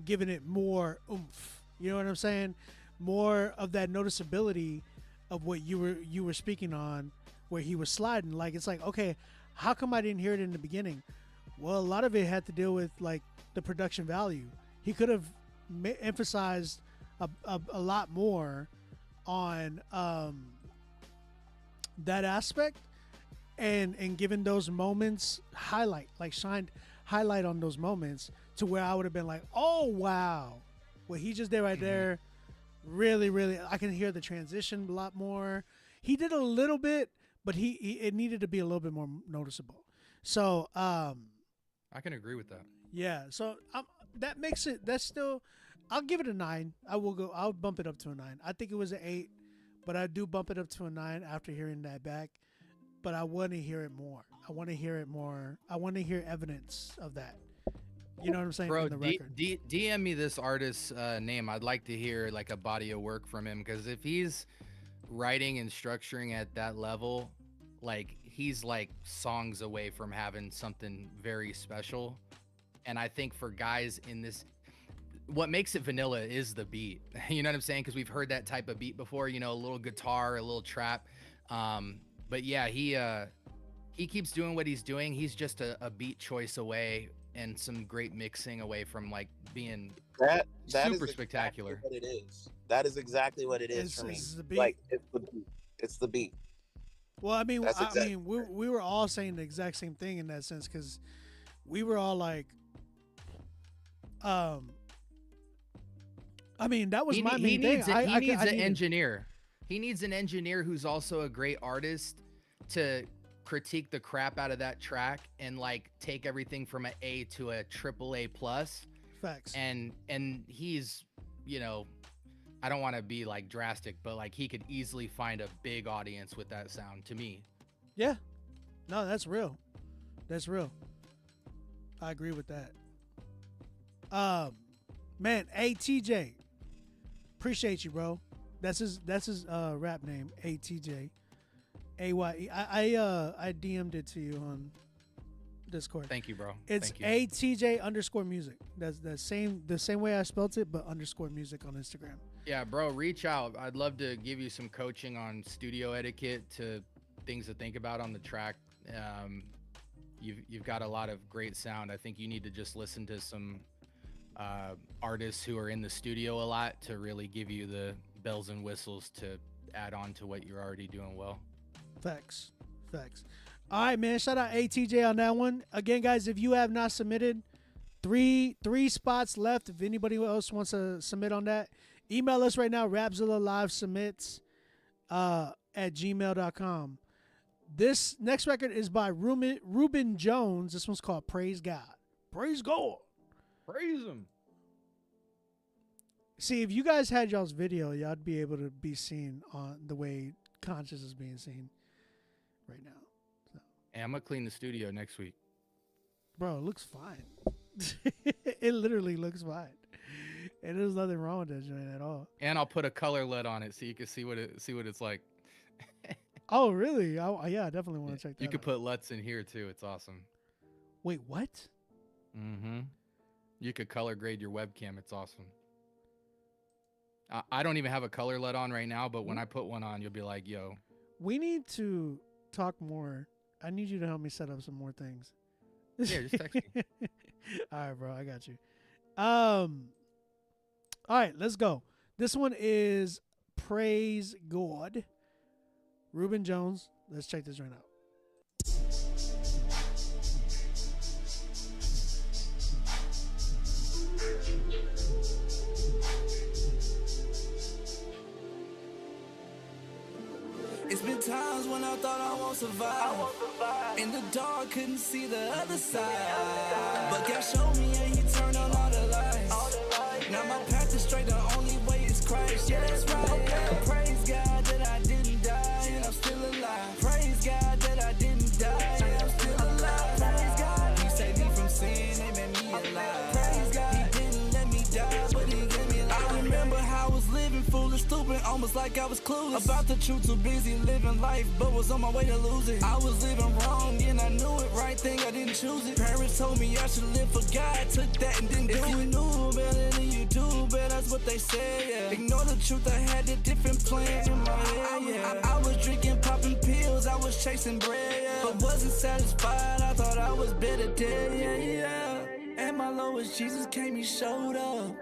given it more oomph. You know what I'm saying? More of that noticeability of what you were speaking on, where he was sliding. Like, it's like, okay, how come I didn't hear it in the beginning? Well, a lot of it had to deal with like the production value. He could have emphasized a lot more on that aspect, and given those moments highlight on those moments to where I would have been like, oh wow, what he just did right there, really, really, I can hear the transition a lot more. He did a little bit, but it needed to be a little bit more noticeable. So I can agree with that. Yeah, so that makes it. That's still. I'll give it a 9. I'll bump it up to a 9. I think it was an 8, but I do bump it up to a 9 after hearing that back. But I want to hear it more. I want to hear it more. I want to hear evidence of that. You know what I'm saying? Bro, in the record. DM me this artist's name. I'd like to hear like a body of work from him, because if he's writing and structuring at that level, like he's like songs away from having something very special. And I think for guys in this, what makes it vanilla is the beat. You know what I'm saying? Because we've heard that type of beat before. You know, a little guitar, a little trap. But yeah, he keeps doing what he's doing. He's just a beat choice away and some great mixing away from like being that super is spectacular. Exactly what it is. That is exactly what it is for me. It's the beat. Like it's the beat. It's the beat. Well, I mean, we were all saying the exact same thing in that sense, because we were all like, I mean, that was my main thing. He needs an engineer. He needs an engineer who's also a great artist to critique the crap out of that track and like take everything from an A to a AAA plus. Facts. And he's, you know, I don't want to be like drastic, but like he could easily find a big audience with that sound, to me. Yeah. No, that's real. That's real. I agree with that. Man, ATJ. Appreciate you, bro. That's his rap name, ATJ. AYE. I DM'd it to you on Discord. Thank you, bro. It's ATJ_music. That's the same way I spelt it, but _music on Instagram. Yeah, bro, reach out. I'd love to give you some coaching on studio etiquette, to things to think about on the track. You've got a lot of great sound. I think you need to just listen to some artists who are in the studio a lot to really give you the bells and whistles to add on to what you're already doing well. Facts. All right, man. Shout out ATJ on that one. Again, guys, if you have not submitted, three spots left. If anybody else wants to submit on that, email us right now, rapzillalivesubmits at gmail.com. This next record is by Reuben Jones. This one's called Praise God. Praise God. Praise him. See, if you guys had y'all's video, y'all'd be able to be seen on the way Conscious is being seen right now. So. Hey, I'm going to clean the studio next week. Bro, it looks fine. It literally looks fine. And there's nothing wrong with that joint at all. And I'll put a color LUT on it so you can see what it's like. Oh, really? Yeah, I definitely want to check that You could out. put LUTs in here too. It's awesome. Wait, what? Mm-hmm. You could color grade your webcam. It's awesome. I don't even have a color LUT on right now, but when I put one on, you'll be like, yo. We need to talk more. I need you to help me set up some more things. Yeah, just text me. All right, bro. I got you. All right, let's go. This one is Praise God. Ruben Jones. Let's check this right out. It's been times when I thought I won't survive. In the dark, couldn't see the other side. But God showed me and He turned on all the lights. Now my path is straight, the only way is Christ. Yeah, that's right. Praise God that I didn't die and I'm still alive. Praise God that I didn't die and I'm still alive. Praise God, He saved me from sin and made me alive. Praise God, He didn't let me die, but He gave me life. I remember how I was living foolish, stupid, almost like I was clueless about the truth. Too busy living life, but was on my way to lose it. I was living wrong and I knew it. Right thing, I didn't choose it. Parents told me I should live for God, took that and didn't do it. If you knew better than you do, better, that's what they say. Yeah. Ignore the truth, I had a different plan in my head. Yeah. I was drinking, popping pills, I was chasing bread, yeah. But wasn't satisfied. I thought I was better dead. Yeah. And my lowest Jesus came, He showed up.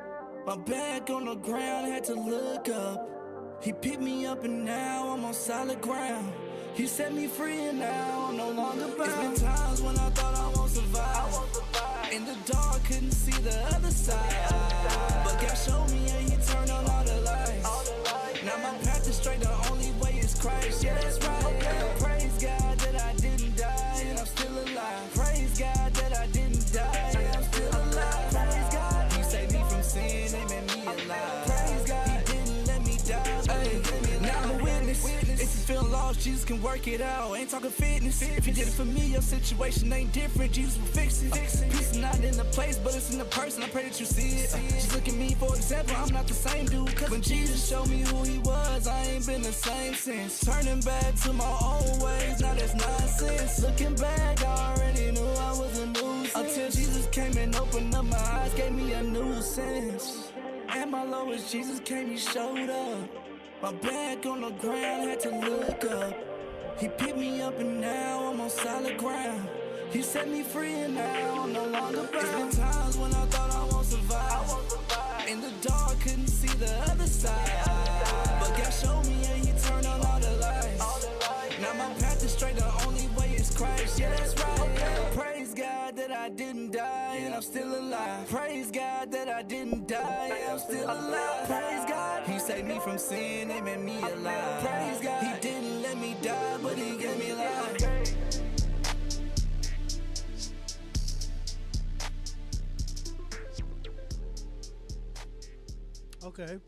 My back on the ground, had to look up. He picked me up and now I'm on solid ground. He set me free and now I'm no longer bound. It's been times when I thought I won't survive. In the dark, couldn't see the other side. But God showed me and He turned on all the lights. Now my path is straight, the only way is Christ. Yeah, that's right. Praise God that I didn't die and I'm still alive. Praise God that I didn't die and I'm still alive. Praise God, He saved me from sin and made me alive. Praise God, He didn't let me die, but He gave me life. Now I'm a witness. If you feel lost, Jesus can work it out. Ain't talking fitness. If you did it for me, your situation ain't different. Jesus will fix it. Peace is not in the place, but it's in the person. I pray that you see it. Just look at me for example. I'm not the same dude. Cause when Jesus showed me who He was, I ain't been the same since. Turning back to my own ways, now that's nonsense. Looking back, I already knew I was a nuisance. Until Jesus came and opened up my eyes, gave me a new sense. And my lowest Jesus came, He showed up. My back on the ground, had to look up. He picked me up and now I'm on solid ground. He set me free and now I'm no longer bound. It's been times when I thought I won't survive. In the dark, couldn't see the other side. But God showed me and He turned on all the lights. Now my path is straight, the only way is Christ. Yeah, that's right. Praise God that I didn't die and I'm still alive. Praise God that I didn't die and I'm still alive. Praise God, He saved me from sin and made me alive. Praise God, He didn't let me die, but He gave me life. Okay.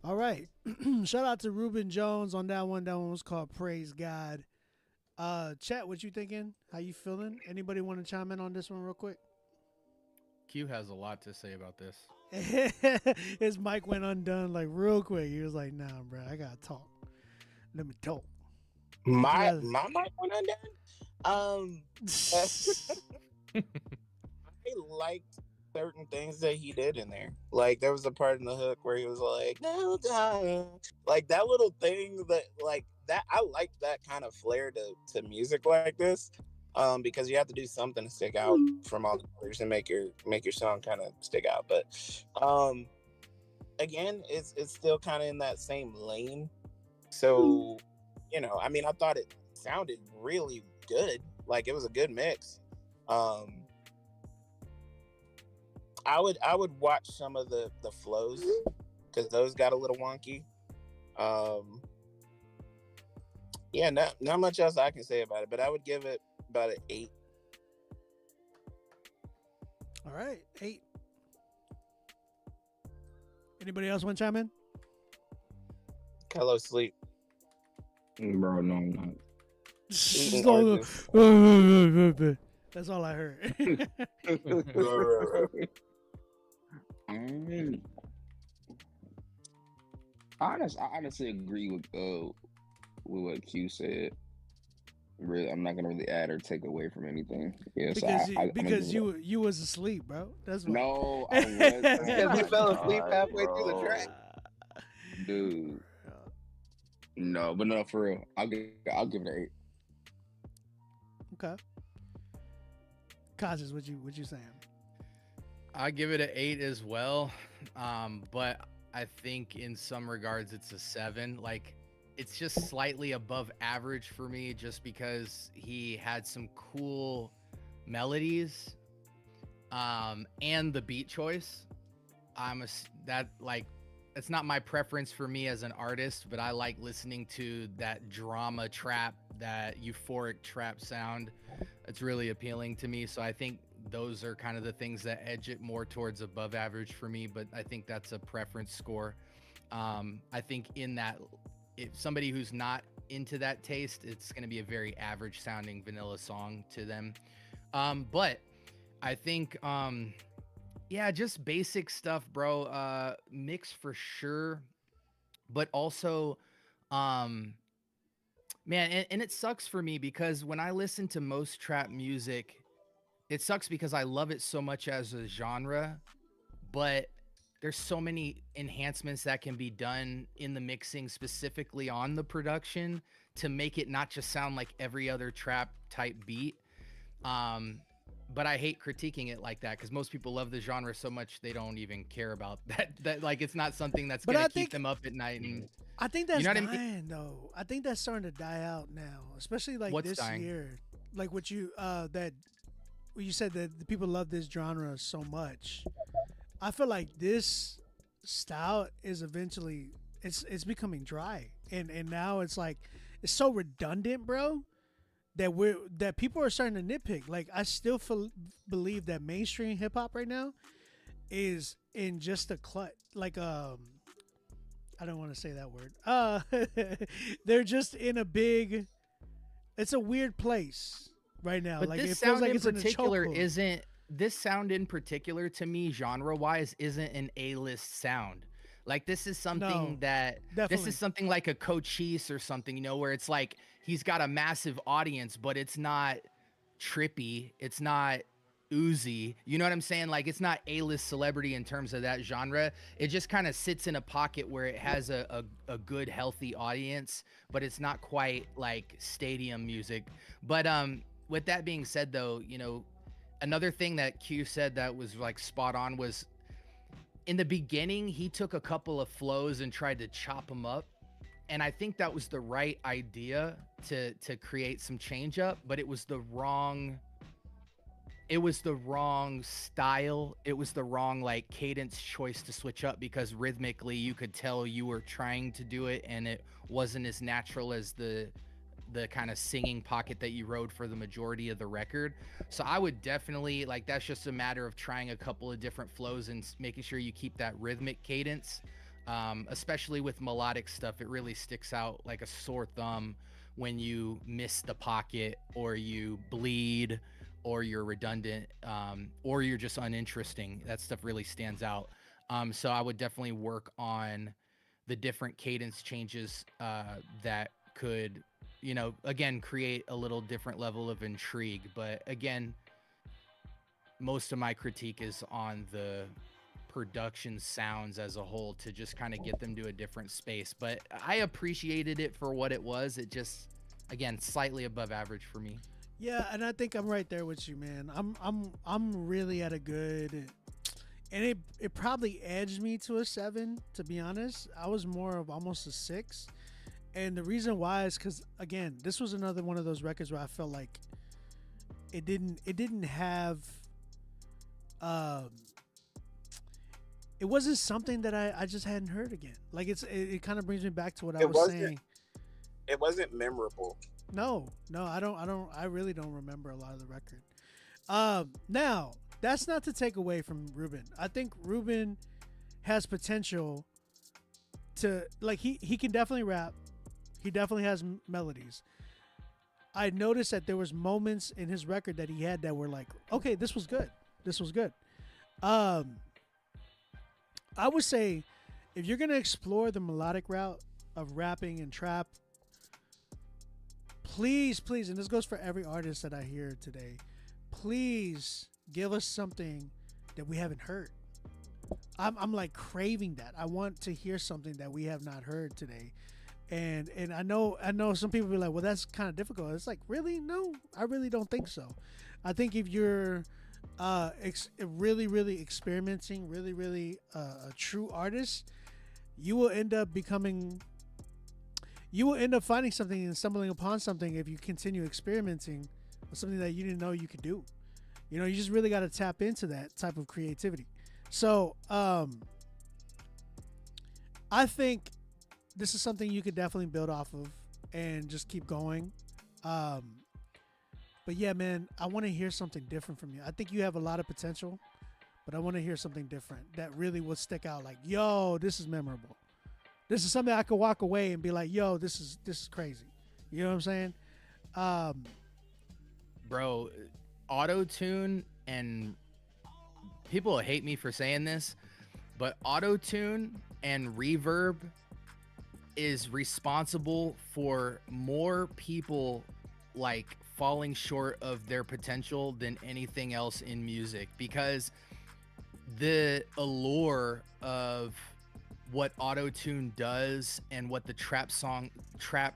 All right. Shout out to Ruben Jones on that one. That one was called Praise God. Chat, what you thinking? How you feeling? Anybody want to chime in on this one real quick? Q has a lot to say about this. His mic went undone like real quick. He was like, "Nah, bro, I gotta talk. Let me talk." My mic went undone. I liked certain things that he did in there. Like there was a part in the hook where he was like, "No time," like that little thing that like that. I liked that kind of flair to music like this. Because you have to do something to stick out from all the others and make your song kind of stick out. But again, it's still kind of in that same lane. So, you know, I mean, I thought it sounded really good. Like it was a good mix. I would watch some of the flows because those got a little wonky. Yeah, not much else I can say about it, but I would give it about an 8. All right, 8. Anybody else want to chime in? Hello, sleep. Bro, no, I'm not. That's all I heard. I honestly agree with with what Q said. Really, I'm not gonna really add or take away from anything. Yeah, so Because you was asleep, bro. That's why. No, I was. Because he fell asleep God, halfway through the bro. track. Dude. No, but no, for real. I'll give it an 8. Okay. Causes, what you saying? I give it an 8 as well, but I think in some regards it's a 7. Like, it's just slightly above average for me, just because he had some cool melodies, and the beat choice. It's not my preference for me as an artist, but I like listening to that drama trap, that euphoric trap sound. It's really appealing to me. So I think those are kind of the things that edge it more towards above average for me, but I think that's a preference score. I think in that, if somebody who's not into that taste, it's going to be a very average sounding vanilla song to them. But I think, yeah, just basic stuff, bro. Mix for sure, but also, man, and it sucks for me because when I listen to most trap music, it sucks because I love it so much as a genre, but there's so many enhancements that can be done in the mixing, specifically on the production, to make it not just sound like every other trap type beat. But I hate critiquing it like that because most people love the genre so much they don't even care about that. That like it's not something that's gonna keep them up at night. And I think that's you know dying what I mean? though. I think that's starting to die out now, especially like What's this dying? year. Like what you you said that the people love this genre so much. I feel like this style is eventually it's becoming dry, and now it's like it's so redundant, bro. That people are starting to nitpick. Like I still believe that mainstream hip hop right now is in just a clut. Like I don't want to say that word. They're just in a big. It's a weird place right now. But like this it feels sound like in it's in a particular chokehold. isn't. This sound in particular to me, genre wise, isn't an A-list sound. Like this is something this definitely. is something like a Cochise or something, you know, where it's like he's got a massive audience, but it's not trippy, it's not Uzi. You know what I'm saying? Like it's not A-list celebrity in terms of that genre. It just kind of sits in a pocket where it has a good, healthy audience, but it's not quite like stadium music. But with that being said, though, you know, another thing that Q said that was like spot on was in the beginning, he took a couple of flows and tried to chop them up. And I think that was the right idea to create some change up, but it was the wrong style. It was the wrong like cadence choice to switch up, because rhythmically you could tell you were trying to do it and it wasn't as natural as the kind of singing pocket that you rode for the majority of the record. So I would definitely like, that's just a matter of trying a couple of different flows and making sure you keep that rhythmic cadence. Especially with melodic stuff, it really sticks out like a sore thumb when you miss the pocket or you bleed or you're redundant, or you're just uninteresting. That stuff really stands out. So I would definitely work on the different cadence changes that could, you know, again, create a little different level of intrigue. But again, most of my critique is on the production sounds as a whole, to just kind of get them to a different space. But I appreciated it for what it was. It just, again, slightly above average for me. Yeah, and I think I'm right there with you, man. I'm really at a good, and it probably edged me to a 7, to be honest. I was more of almost a 6. And the reason why is because, again, this was another one of those records where I felt like it didn't have, it wasn't something that I just hadn't heard again. Like it kind of brings me back to what I was saying. It wasn't memorable. No, I really don't remember a lot of the record. Now that's not to take away from Ruben. I think Ruben has potential to, like, he can definitely rap. He definitely has melodies. I noticed that there was moments in his record that he had that were like, okay, this was good. This was good. I would say if you're going to explore the melodic route of rapping and trap, please, and this goes for every artist that I hear today, please give us something that we haven't heard. I'm like craving that. I want to hear something that we have not heard today. And I know some people be like, well, that's kind of difficult. It's like, really? No, I really don't think so. I think if you're really experimenting, really a true artist, you will end up finding something and stumbling upon something if you continue experimenting with something that you didn't know you could do. You know, you just really got to tap into that type of creativity. So I think this is something you could definitely build off of and just keep going. But yeah, man, I want to hear something different from you. I think you have a lot of potential, but I want to hear something different that really will stick out. Like, yo, this is memorable. This is something I could walk away and be like, yo, this is crazy. You know what I'm saying? Bro, auto-tune, and people hate me for saying this, but auto-tune and reverb is responsible for more people like falling short of their potential than anything else in music, because the allure of what auto-tune does and what the trap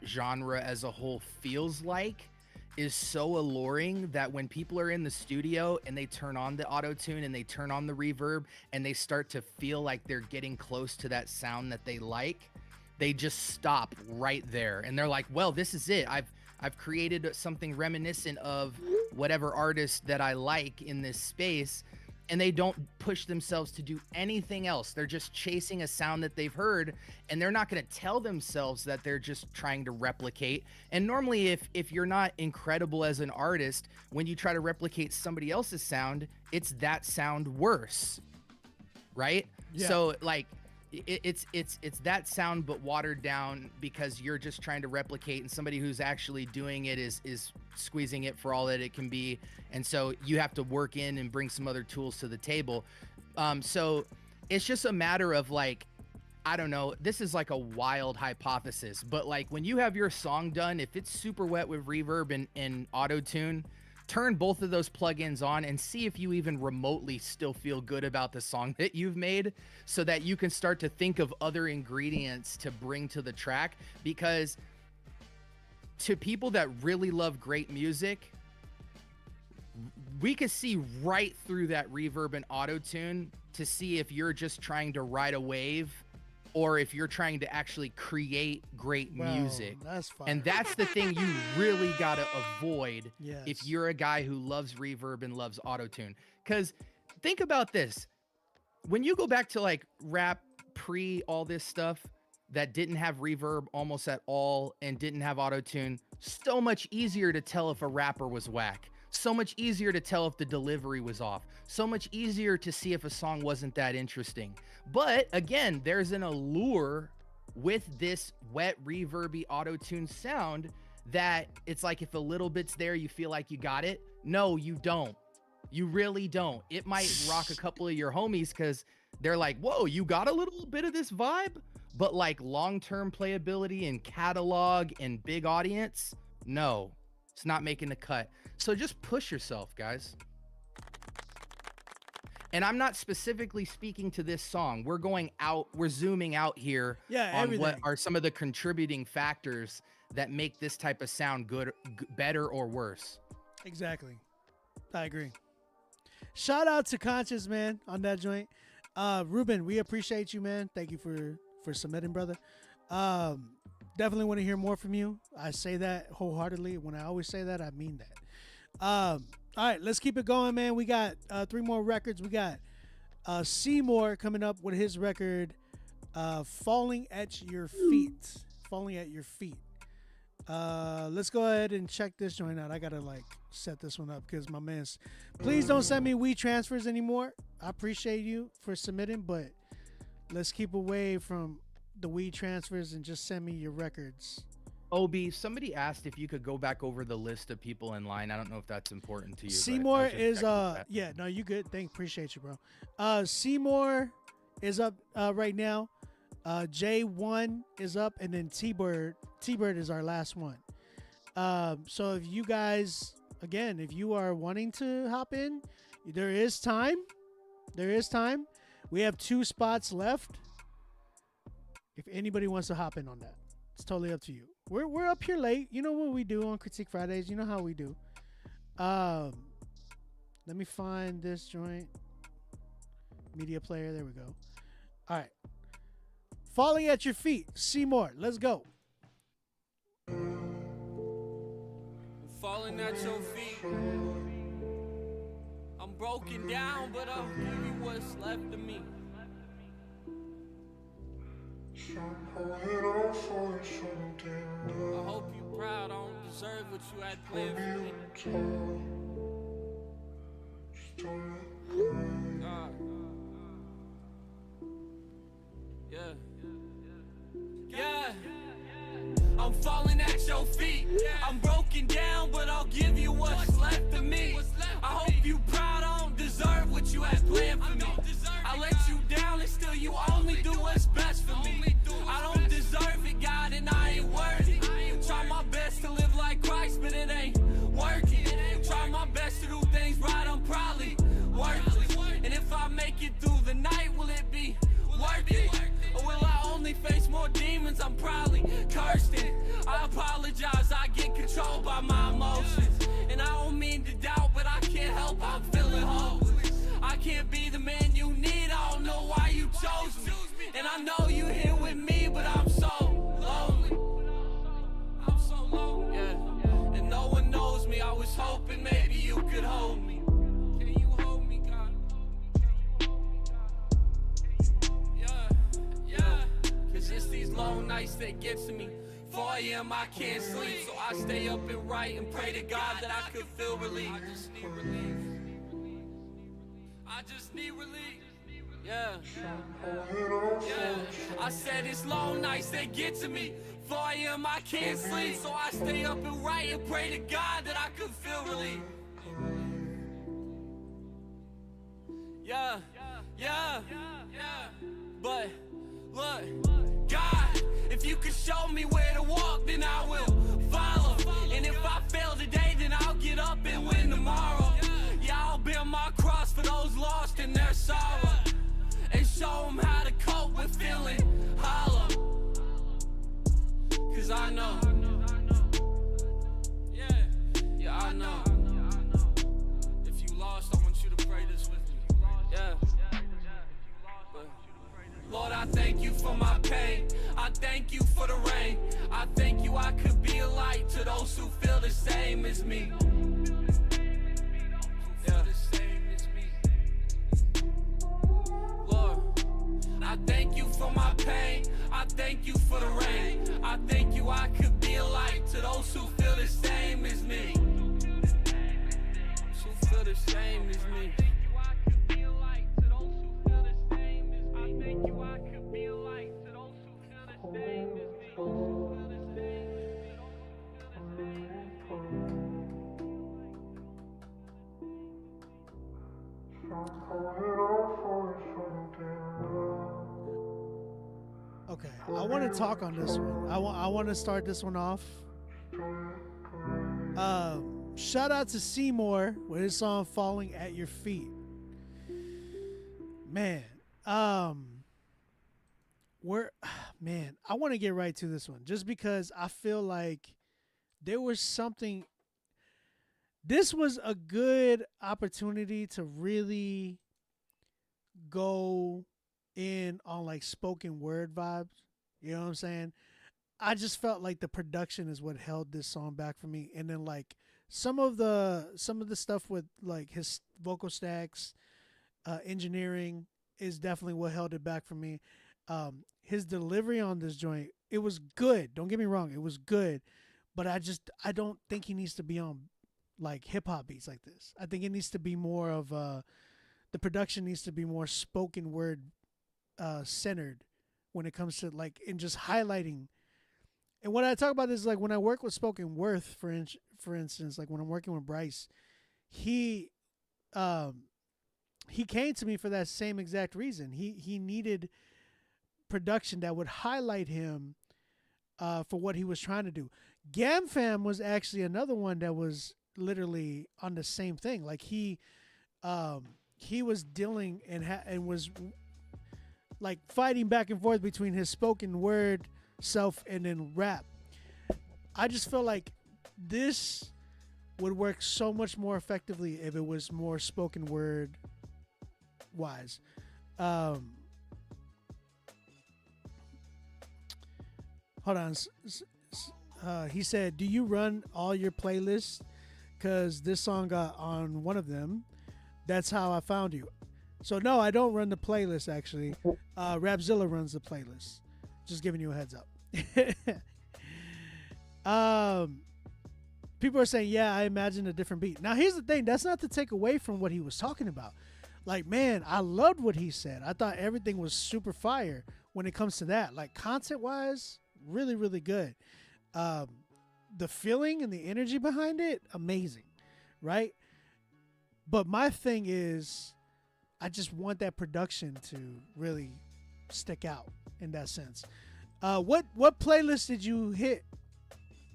genre as a whole feels like is so alluring that when people are in the studio and they turn on the auto-tune and they turn on the reverb and they start to feel like they're getting close to that sound that they like, they just stop right there and they're like, well, this is it. I've created something reminiscent of whatever artist that I like in this space, and they don't push themselves to do anything else. They're just chasing a sound that they've heard, and they're not going to tell themselves that they're just trying to replicate. And normally if you're not incredible as an artist, when you try to replicate somebody else's sound, it's that sound worse, right? Yeah. So like it's that sound but watered down because you're just trying to replicate, and somebody who's actually doing it is squeezing it for all that it can be. And so you have to work in and bring some other tools to the table. So it's just a matter of like, I don't know, this is like a wild hypothesis, but like when you have your song done, if it's super wet with reverb and auto-tune, turn both of those plugins on and see if you even remotely still feel good about the song that you've made, so that you can start to think of other ingredients to bring to the track. Because to people that really love great music, we could see right through that reverb and auto-tune to see if you're just trying to ride a wave or if you're trying to actually create great music. That's fine. And that's the thing you really got to avoid Yes. if you're a guy who loves reverb and loves auto-tune. Because think about this. When you go back to like rap pre all this stuff that didn't have reverb almost at all and didn't have auto-tune, so much easier to tell if a rapper was whack. So much easier to tell if the delivery was off. So much easier to see if a song wasn't that interesting. But again, there's an allure with this wet, reverby, auto-tune sound that it's like if a little bit's there, you feel like you got it. No, you don't. You really don't. It might rock a couple of your homies because they're like, whoa, you got a little bit of this vibe? But like long-term playability and catalog and big audience, no, it's not making the cut. So just push yourself, guys. And I'm not specifically speaking to this song. We're going out, we're zooming out here on everything. What are some of the contributing factors that make this type of sound good, better or worse. Exactly. I agree. Shout out to Conscious, man, on that joint. Ruben, we appreciate you, man. Thank you for submitting, brother. Definitely want to hear more from you. I say that wholeheartedly. When I always say that, I mean that. All right, let's keep it going, man. We got 3 more records. We got Seymour coming up with his record, Falling at Your Feet. Falling at Your Feet. Let's go ahead and check this joint out. I gotta like set this one up because my man's. Please don't send me weed transfers anymore. I appreciate you for submitting, but let's keep away from the weed transfers and just send me your records. Obi, somebody asked if you could go back over the list of people in line. I don't know if that's important to you. Seymour is yeah, no, you good. Appreciate you, bro. Seymour is up right now. J1 is up, and then T-Bird is our last one. So if you guys, again, if you are wanting to hop in, there is time. There is time. We have 2 spots left. If anybody wants to hop in on that, it's totally up to you. We're up here late. You know what we do on Critique Fridays. You know how we do. Let me find this joint. Media player. There we go. All right. Falling at your feet. Seymour. Let's go. Falling at your feet. I'm broken down, but I'll give you what's left of me. I hope you're proud. I don't deserve what you had planned for me. God. Yeah. I'm falling at your feet. I'm broken down, but I'll give you what's left of me. I hope you proud. I don't deserve what you had planned for me. I let you down and still you only do what's best for me. I don't deserve it, God, and I ain't worthy. Try my best to live like Christ, but it ain't working. Try my best to do things right, I'm probably worthless. And if I make it through the night, will it be worth it? Or will I only face more demons? I'm probably cursed it. I apologize, I get controlled by my emotions. And I don't mean to doubt, but I can't help, I'm feeling hopeless. I can't be the man you need, I don't know why you chose me. And I know you here with me, but I'm so lonely. I'm so lonely, yeah. And no one knows me, I was hoping maybe you could hold me. Can you hold me, God? Yeah. Cause it's these long nights that get to me. 4 a.m. I can't sleep, so I stay up and write and pray to God that I could feel relief. I just need relief. I just need relief. Yeah. I said it's long nights that get to me. 4 a.m. I can't sleep, so I stay up and write and pray to God that I could feel relief. Yeah. But look, God, if you could show me where to walk, then I will follow. And if I fail today, then I'll get up and win tomorrow. Yeah, I'll bear my cross for those lost in their sorrow. And show them how to cope with feeling hollow. Cause I know. Yeah, I know. If you lost, I want you to pray this with me. Yeah. But, Lord, I thank you for my pain. I thank you for the rain. I thank you I could be a light to those who feel the same as me. I thank you for my pain. I thank you for the rain. I thank you I could be a light to those who feel the same as me. Who feel the same as me. I thank you I could be a light to those who feel the same as me. Okay, I want to talk on this one. I want to start this one off. Shout out to Seymour with his song "Falling at Your Feet." Man, I want to get right to this one just because I feel like there was something. This was a good opportunity to really go in on like spoken word vibes. You know what I'm saying? I just felt like the production is what held this song back for me. And then like some of the stuff with like his vocal stacks, engineering is definitely what held it back for me. His delivery on this joint, it was good. Don't get me wrong, it was good. But I don't think he needs to be on like hip hop beats like this. I think it needs to be more of the production needs to be more spoken word centered when it comes to like in just highlighting. And when I talk about this, like when I work with spoken word, for instance, like when I'm working with Bryce, he came to me for that same exact reason. He needed production that would highlight him for what he was trying to do. Gam Fam was actually another one that was literally on the same thing. Like he was dealing and was like fighting back and forth between his spoken word self and then rap. I just feel like this would work so much more effectively if it was more spoken word wise. Hold on. He said, "Do you run all your playlists? Cause this song got on one of them. That's how I found you." So no, I don't run the playlist actually. Rapzilla runs the playlist. Just giving you a heads up. People are saying, yeah, I imagine a different beat. Now here's the thing, that's not to take away from what he was talking about. Like, man, I loved what he said. I thought everything was super fire when it comes to that. Like, content wise, really, really good. The feeling and the energy behind it, amazing, right? But my thing is, I just want that production to really stick out in that sense. What playlist did you hit,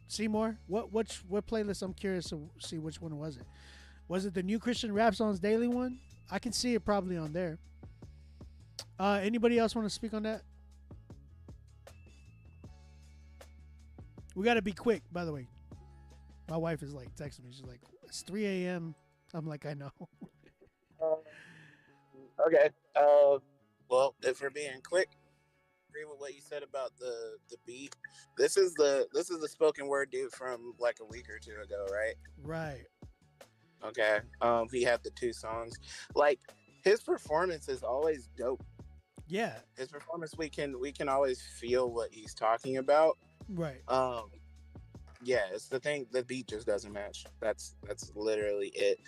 Seymour? What playlist? I'm curious to see which one was it. Was it the New Christian Rap Songs Daily one? I can see it probably on there. Anybody else want to speak on that? We got to be quick, by the way. My wife is like texting me. She's like, it's 3 a.m. I'm like, I know. Okay. Well, if we're being quick, agree with what you said about the beat. This is the spoken word dude from like a week or two ago, right? Right. Okay. He had the 2 songs. Like, his performance is always dope. Yeah. His performance, we can always feel what he's talking about. Right. Yeah, it's the thing, the beat just doesn't match. That's literally it.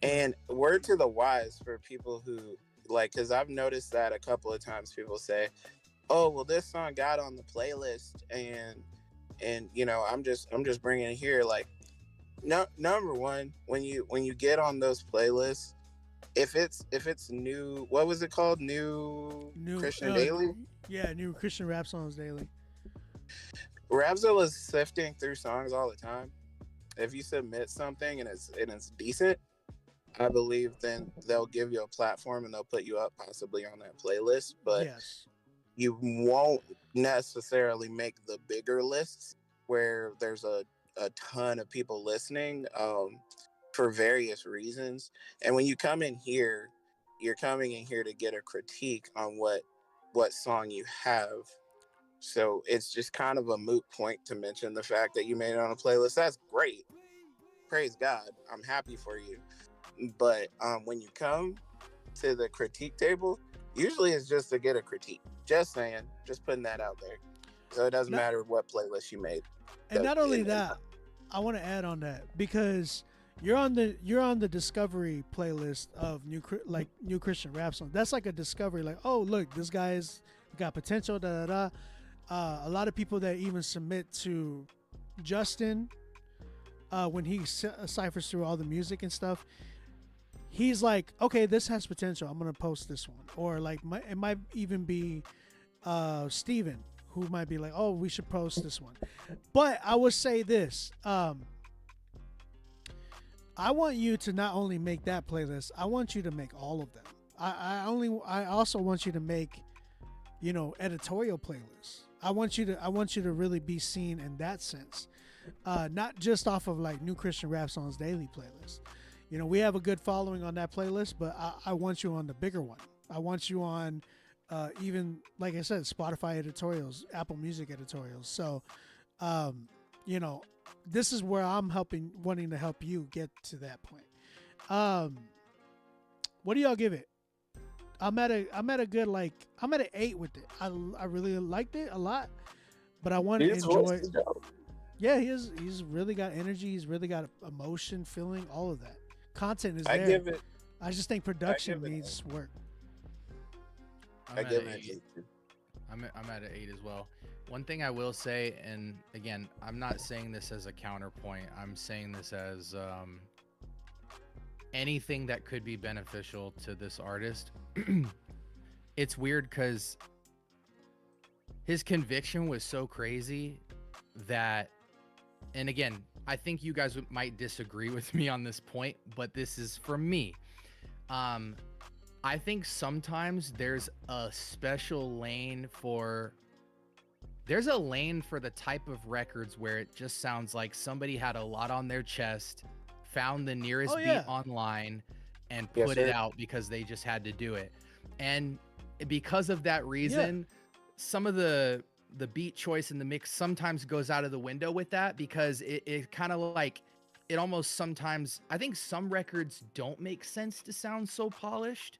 And word to the wise for people who like, because I've noticed that a couple of times people say, oh, well, this song got on the playlist and you know, I'm just bringing it here. Like, no, number one, when you get on those playlists, if it's new, what was it called? New Christian Daily? Yeah, New Christian Rap Songs Daily. Rapzilla's sifting through songs all the time. If you submit something and it's decent, I believe then they'll give you a platform and they'll put you up possibly on that playlist. But yes, you won't necessarily make the bigger lists where there's a ton of people listening for various reasons. And when you come in here, you're coming in here to get a critique on what song you have. So it's just kind of a moot point to mention the fact that you made it on a playlist. That's great. Praise God. I'm happy for you. But when you come to the critique table, usually it's just to get a critique. Just saying, just putting that out there. So it doesn't matter what playlist you made. And not only that, I want to add on that because you're on the discovery playlist of New Christian Rap Songs. That's like a discovery. Like, oh look, this guy's got potential. Da da da. A lot of people that even submit to Justin when he ciphers through all the music and stuff, he's like, okay, this has potential. I'm gonna post this one. Or like, it might even be Steven, who might be like, oh, we should post this one. But I would say this. I want you to not only make that playlist, I want you to make all of them. I also want you to make, editorial playlists. I want you to really be seen in that sense. Not just off of like New Christian Rap Songs Daily playlist. We have a good following on that playlist, but I want you on the bigger one. I want you on even, like I said, Spotify editorials, Apple Music editorials. So, this is where I'm wanting to help you get to that point. What do y'all give it? I'm at a good, I'm at an 8 with it. I really liked it a lot, but I want to enjoy. Yeah, he's really got energy. He's really got emotion, feeling, all of that. Content is there. I just think production needs work. I'm at an 8. I'm at an 8 as well. One thing I will say, and again, I'm not saying this as a counterpoint. I'm saying this as anything that could be beneficial to this artist. It's weird because his conviction was so crazy that and again, I think you guys might disagree with me on this point, but this is from me. I think sometimes there's a special lane for the type of records where it just sounds like somebody had a lot on their chest, found the nearest beat online, and put it out because they just had to do it. And because of that reason, some of the beat choice in the mix sometimes goes out of the window with that, because it kind of like, it almost sometimes, I think some records don't make sense to sound so polished,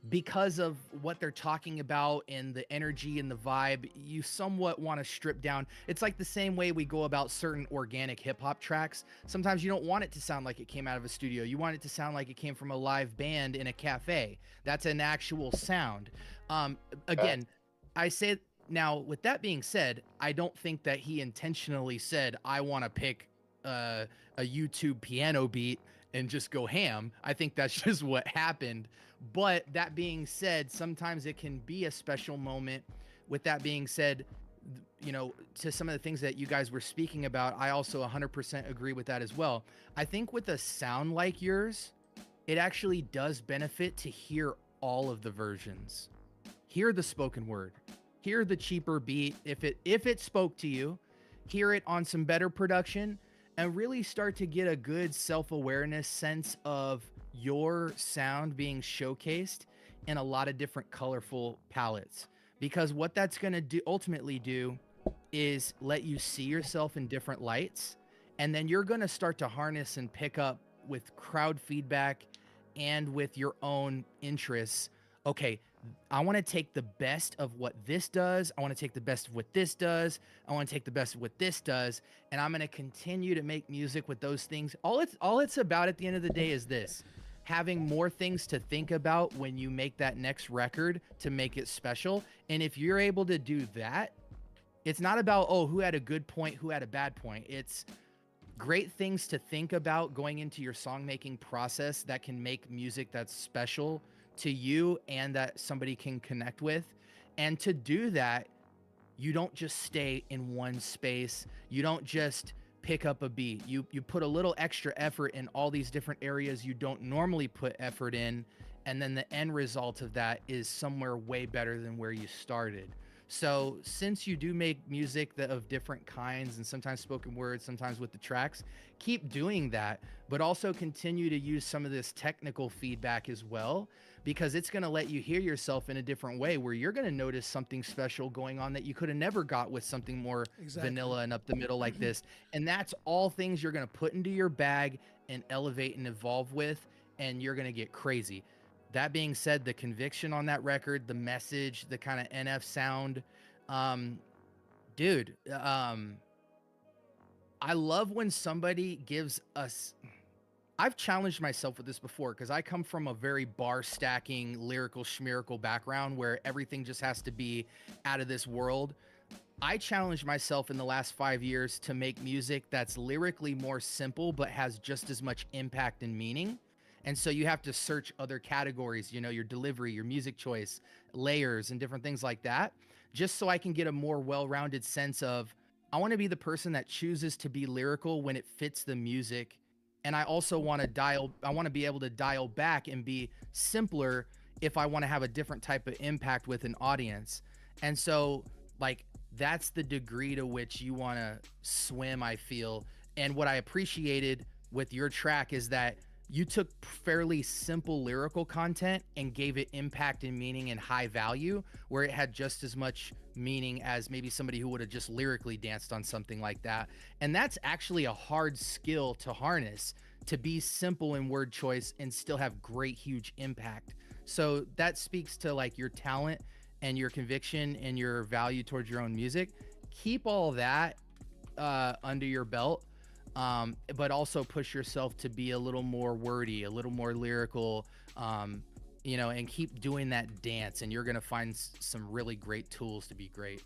because of what they're talking about and the energy and the vibe. You somewhat want to strip down. It's like the same way we go about certain organic hip hop tracks. Sometimes you don't want it to sound like it came out of a studio. You want it to sound like it came from a live band in a cafe. That's an actual sound. Again, I say, now with that being said, I don't think that he intentionally said, I want to pick a YouTube piano beat and just go ham. I think that's just what happened. But that being said, sometimes it can be a special moment. With that being said, you know, to some of the things that you guys were speaking about, I also 100% agree with that as well. I think with a sound like yours, it actually does benefit to hear all of the versions. Hear the spoken word, hear the cheaper beat if it spoke to you, hear it on some better production, and really start to get a good self-awareness sense of your sound being showcased in a lot of different colorful palettes. Because what that's going to do, ultimately do, is let you see yourself in different lights, and then you're going to start to harness and pick up with crowd feedback and with your own interests. Okay, I want to take the best of what this does. I want to take the best of what this does. I want to take the best of what this does. And I'm going to continue to make music with those things. All it's about at the end of the day is this: having more things to think about when you make that next record to make it special. And if you're able to do that, it's not about, oh, who had a good point, who had a bad point. It's great things to think about going into your song making process that can make music that's special to you and that somebody can connect with. And to do that, you don't just stay in one space. You don't just pick up a beat. You put a little extra effort in all these different areas you don't normally put effort in, and then the end result of that is somewhere way better than where you started. So since you do make music of different kinds, and sometimes spoken words, sometimes with the tracks, keep doing that, but also continue to use some of this technical feedback as well, because it's going to let you hear yourself in a different way, where you're going to notice something special going on that you could have never got with something more vanilla and up the middle like this. And that's all things you're going to put into your bag and elevate and evolve with, and you're going to get crazy. That being said, the conviction on that record, the message, the kind of NF sound, dude, I love when somebody gives us, I've challenged myself with this before, because I come from a very bar stacking, lyrical schmirical background where everything just has to be out of this world. I challenged myself in the last 5 years to make music that's lyrically more simple, but has just as much impact and meaning. And so you have to search other categories, you know, your delivery, your music choice, layers, and different things like that, just so I can get a more well-rounded sense of, I want to be the person that chooses to be lyrical when it fits the music. And I also want to be able to dial back and be simpler if I want to have a different type of impact with an audience. And so, like, that's the degree to which you want to swim, I feel. And what I appreciated with your track is that you took fairly simple lyrical content and gave it impact and meaning and high value, where it had just as much meaning as maybe somebody who would have just lyrically danced on something like that. And that's actually a hard skill to harness, to be simple in word choice and still have great, huge impact. So that speaks to like your talent and your conviction and your value towards your own music. Keep all that under your belt. But also push yourself to be a little more wordy, a little more lyrical, you know, and keep doing that dance, and you're going to find some really great tools to be great.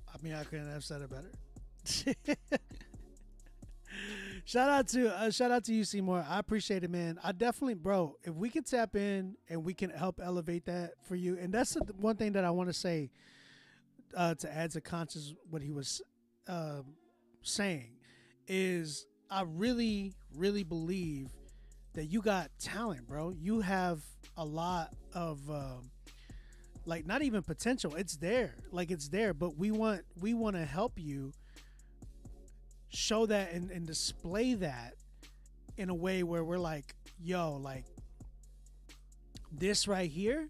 I mean, I couldn't have said it better. Shout out to you, Seymour. I appreciate it, man. I definitely, bro, if we can tap in and we can help elevate that for you. And that's the one thing that I want to say. to add to Conscious what he was saying is I really, really believe that you got talent, bro. You have a lot of like not even potential. It's there, like it's there. But we want to help you show that and display that in a way where we're like, yo, like this right here,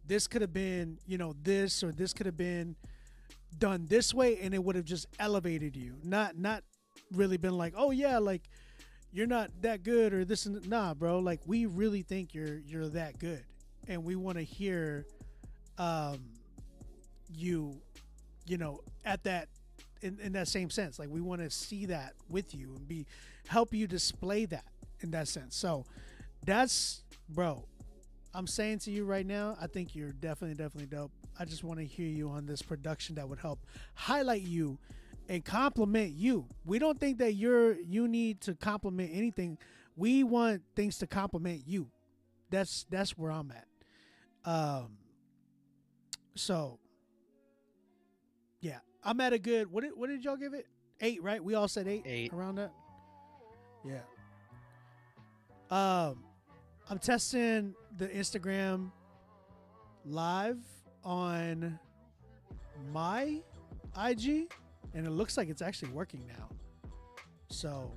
this could have been, you know, this or this could have been done this way, and it would have just elevated you. Not really been like, oh yeah, like you're not that good or this and nah, bro. Like we really think you're that good, and we want to hear you know, at that in that same sense. Like we want to see that with you and help you display that in that sense. So that's, bro, I'm saying to you right now, I think you're definitely dope. I just want to hear you on this production that would help highlight you and compliment you. We don't think that you need to compliment anything. We want things to compliment you. That's where I'm at. So yeah, I'm at a good, what did y'all give it? 8, right? We all said 8. 8. Around that. Yeah. I'm testing the Instagram live on my IG, and it looks like it's actually working now. So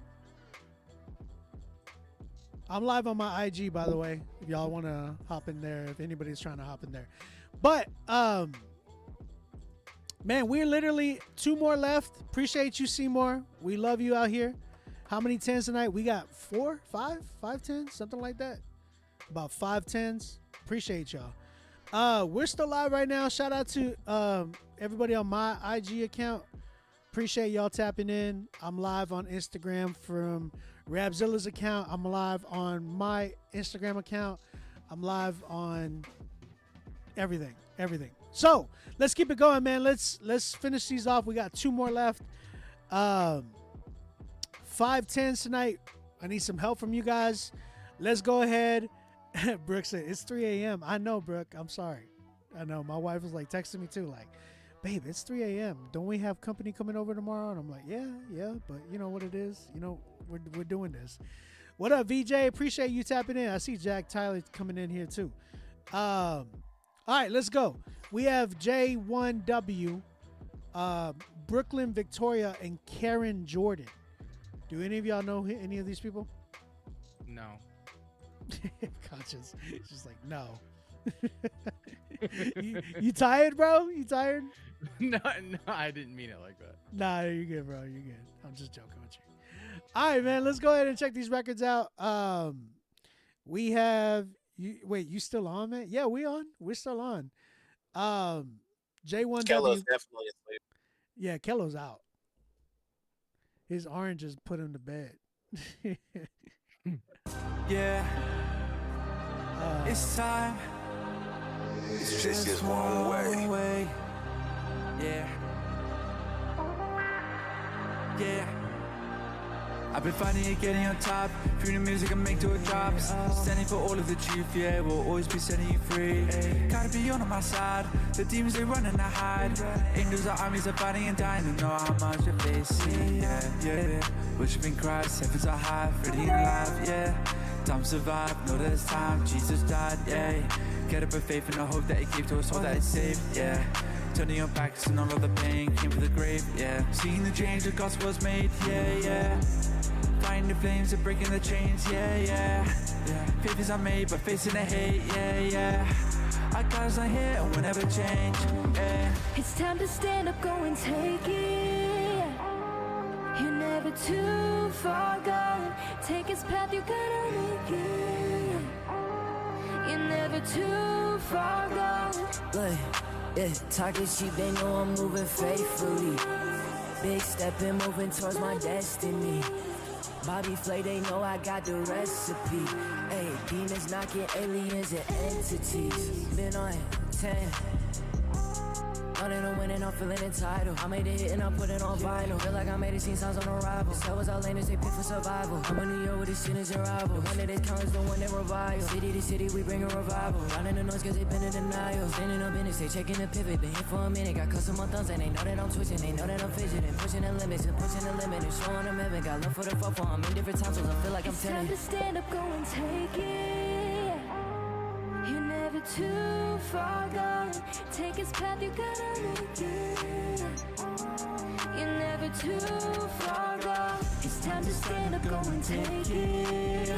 I'm live on my IG, by the way, if y'all want to hop in there, if anybody's trying to hop in there. But man, we're literally 2 more left. Appreciate you, Seymour. We love you out here. How many 10s tonight? We got 4, 5 10s, something like that. About 5 10s. Appreciate y'all. We're still live right now. Shout out to everybody on my IG account. Appreciate y'all tapping in. I'm live on Instagram from Rapzilla's account. I'm live on my Instagram account. I'm live on everything. So let's keep it going, man. Let's finish these off. We got 2 more left. 5 10s tonight. I need some help from you guys. Let's go ahead. Brooke said it's 3 a.m. I know, Brooke. I'm sorry. I know. My wife was like texting me too, like, babe, it's 3 a.m. Don't we have company coming over tomorrow? And I'm like, yeah, but you know what it is. You know, we're doing this. What up, VJ? Appreciate you tapping in. I see Jack Tyler coming in here too. All right, let's go. We have J1W, Brooklyn Victoria, and Karen Jordan. Do any of y'all know any of these people? No. Conscious. It's just like, no. you tired, bro? You tired? No, I didn't mean it like that. Nah, you're good, bro. You're good. I'm just joking with you. All right, man. Let's go ahead and check these records out. We have wait, you still on, man? Yeah, we're still on. J1W. Kello's definitely asleep. Yeah, Kello's out. His oranges put him to bed. Yeah. It's time. It's just one way. Yeah. I've been fighting it, getting on top. Through the music I make till it drops. Standing for all of the truth, yeah. We'll always be setting you free. Gotta be on my side. The demons, they run and I hide. Angels, our armies are fighting and dying. To know how much you're facing, yeah. Worshiping Christ, heavens are high. Ready and alive, yeah. Time survive, know that it's time. Jesus died, yeah. Get up with faith and the hope that he gave to us all that is saved, yeah. Turning your backs and all of the pain came for the grave, yeah. Seeing the change the gospel was made, yeah. Fighting the flames and breaking the chains, yeah. Faith is unmade, but facing the hate, yeah. Our God is not here and will never change, yeah. It's time to stand up, go and take it. You're never too far gone. Take his path, you gotta make it. You're never too far gone. Look, yeah, talking sheep, they know I'm moving faithfully. Big stepping, moving towards my destiny. Bobby Flay, they know I got the recipe. Hey, demons knocking, aliens and entities. Been on 10. Know running and winning, I'm feeling entitled. I made it hit and I put it on vinyl. Feel like I made it seem sounds on arrival. That was outlanders, they pick for survival. I'm a New York with this shit is your rival. The one that they count is the one that revile. City to city, we bring a revival. Running the noise cause they been in denial. Standing up in it, they checking the pivot. Been here for a minute, got custom on thumbs and they know that I'm twitching. They know that I'm fidgeting, pushing the limits and pushing the limit and showing them heaven. Got love for the fuck, I'm in different times, so I feel like I'm It's time to stand up, go and take it. You're never too far gone. Take his path, you gotta make it. You're never too far gone. It's time to stand up, go and take it.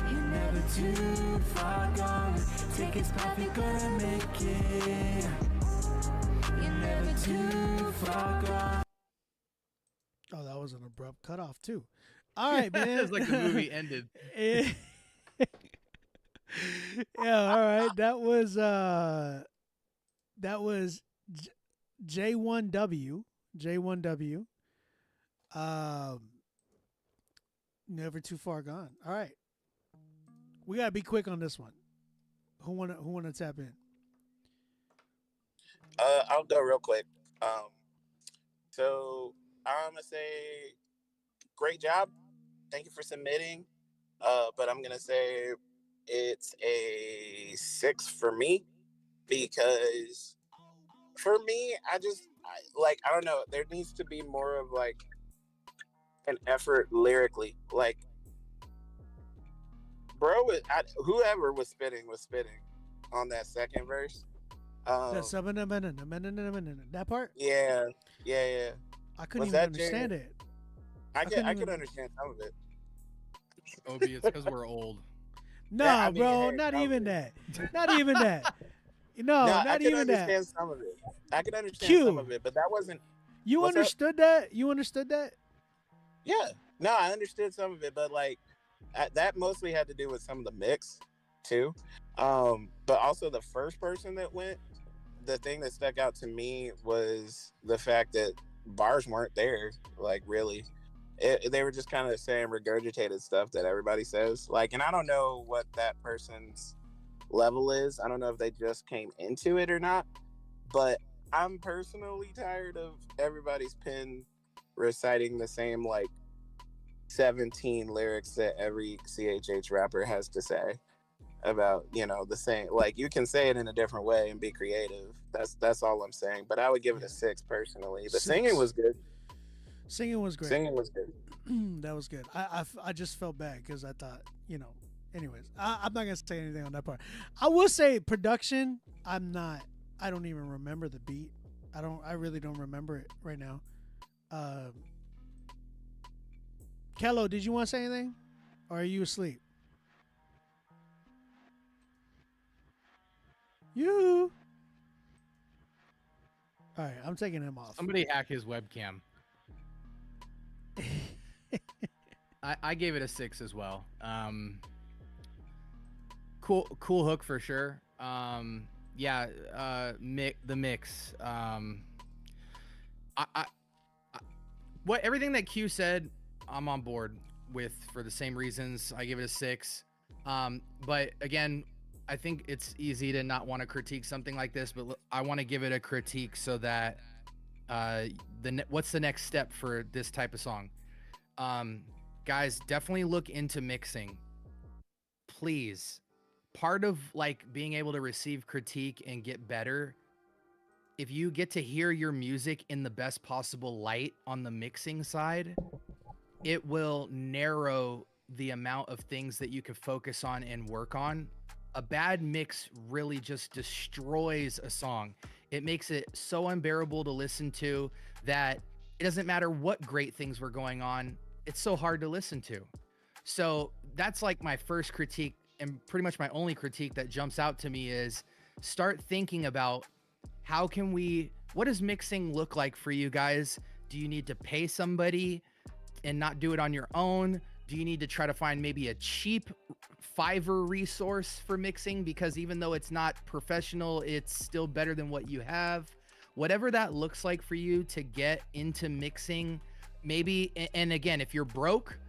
You're never too far gone. Take his path, you gotta make it. You're never too far gone. Oh, that was an abrupt cutoff too. All right, man. It's like the movie ended. Yeah, all right. That was J1W. J1W. Never too far gone. All right. We gotta be quick on this one. Who wanna tap in? I'll go real quick. So I'm gonna say, great job. Thank you for submitting. But I'm gonna say it's a 6 for me because for me, I don't know. There needs to be more of like an effort lyrically. Like, bro, whoever was spitting on that second verse. That part? Yeah. I couldn't Was even that understand Jay? it. I could understand some of it. Obi, it's because we're old. No, Yeah, I mean, bro, hey, not probably. even that. Not even that. No, I not could even that. understand some of it. I could understand Q. some of it, but that wasn't. You What's up? understood that? You understood that? Yeah, no, I understood some of it, but like that mostly had to do with some of the mix too. But also the first person that went, the thing that stuck out to me was the fact that bars weren't there. Like really, they were just kind of saying regurgitated stuff that everybody says. Like, and I don't know what that person's level is. I don't know if they just came into it or not. But I'm personally tired of everybody's pen reciting the same like 17 lyrics that every CHH rapper has to say about, the same. Like, you can say it in a different way and be creative. That's all I'm saying. But I would give it a 6 personally. The 6. singing was good. Singing was great. Singing was good. That was good. I just felt bad because I thought, anyways, I'm not going to say anything on that part. I will say production, I don't even remember the beat. I really don't remember it right now. Kello, did you want to say anything? Or are you asleep? You. All right, I'm taking him off. Somebody hack his webcam. I gave it a 6 as well. Cool hook for sure. The mix. What everything that Q said, I'm on board with for the same reasons. I give it a 6. But again, I think it's easy to not want to critique something like this, but I want to give it a critique so that what's the next step for this type of song? Guys, definitely look into mixing. Please. Part of like being able to receive critique and get better, if you get to hear your music in the best possible light on the mixing side, it will narrow the amount of things that you can focus on and work on. A bad mix really just destroys a song. It makes it so unbearable to listen to that it doesn't matter what great things were going on. It's so hard to listen to. So that's like my first critique, and pretty much my only critique that jumps out to me is start thinking about what does mixing look like for you guys? Do you need to pay somebody and not do it on your own? Do you need to try to find maybe a cheap Fiverr resource for mixing? Because even though it's not professional, it's still better than what you have. Whatever that looks like for you to get into mixing, maybe, and again, if you're broke,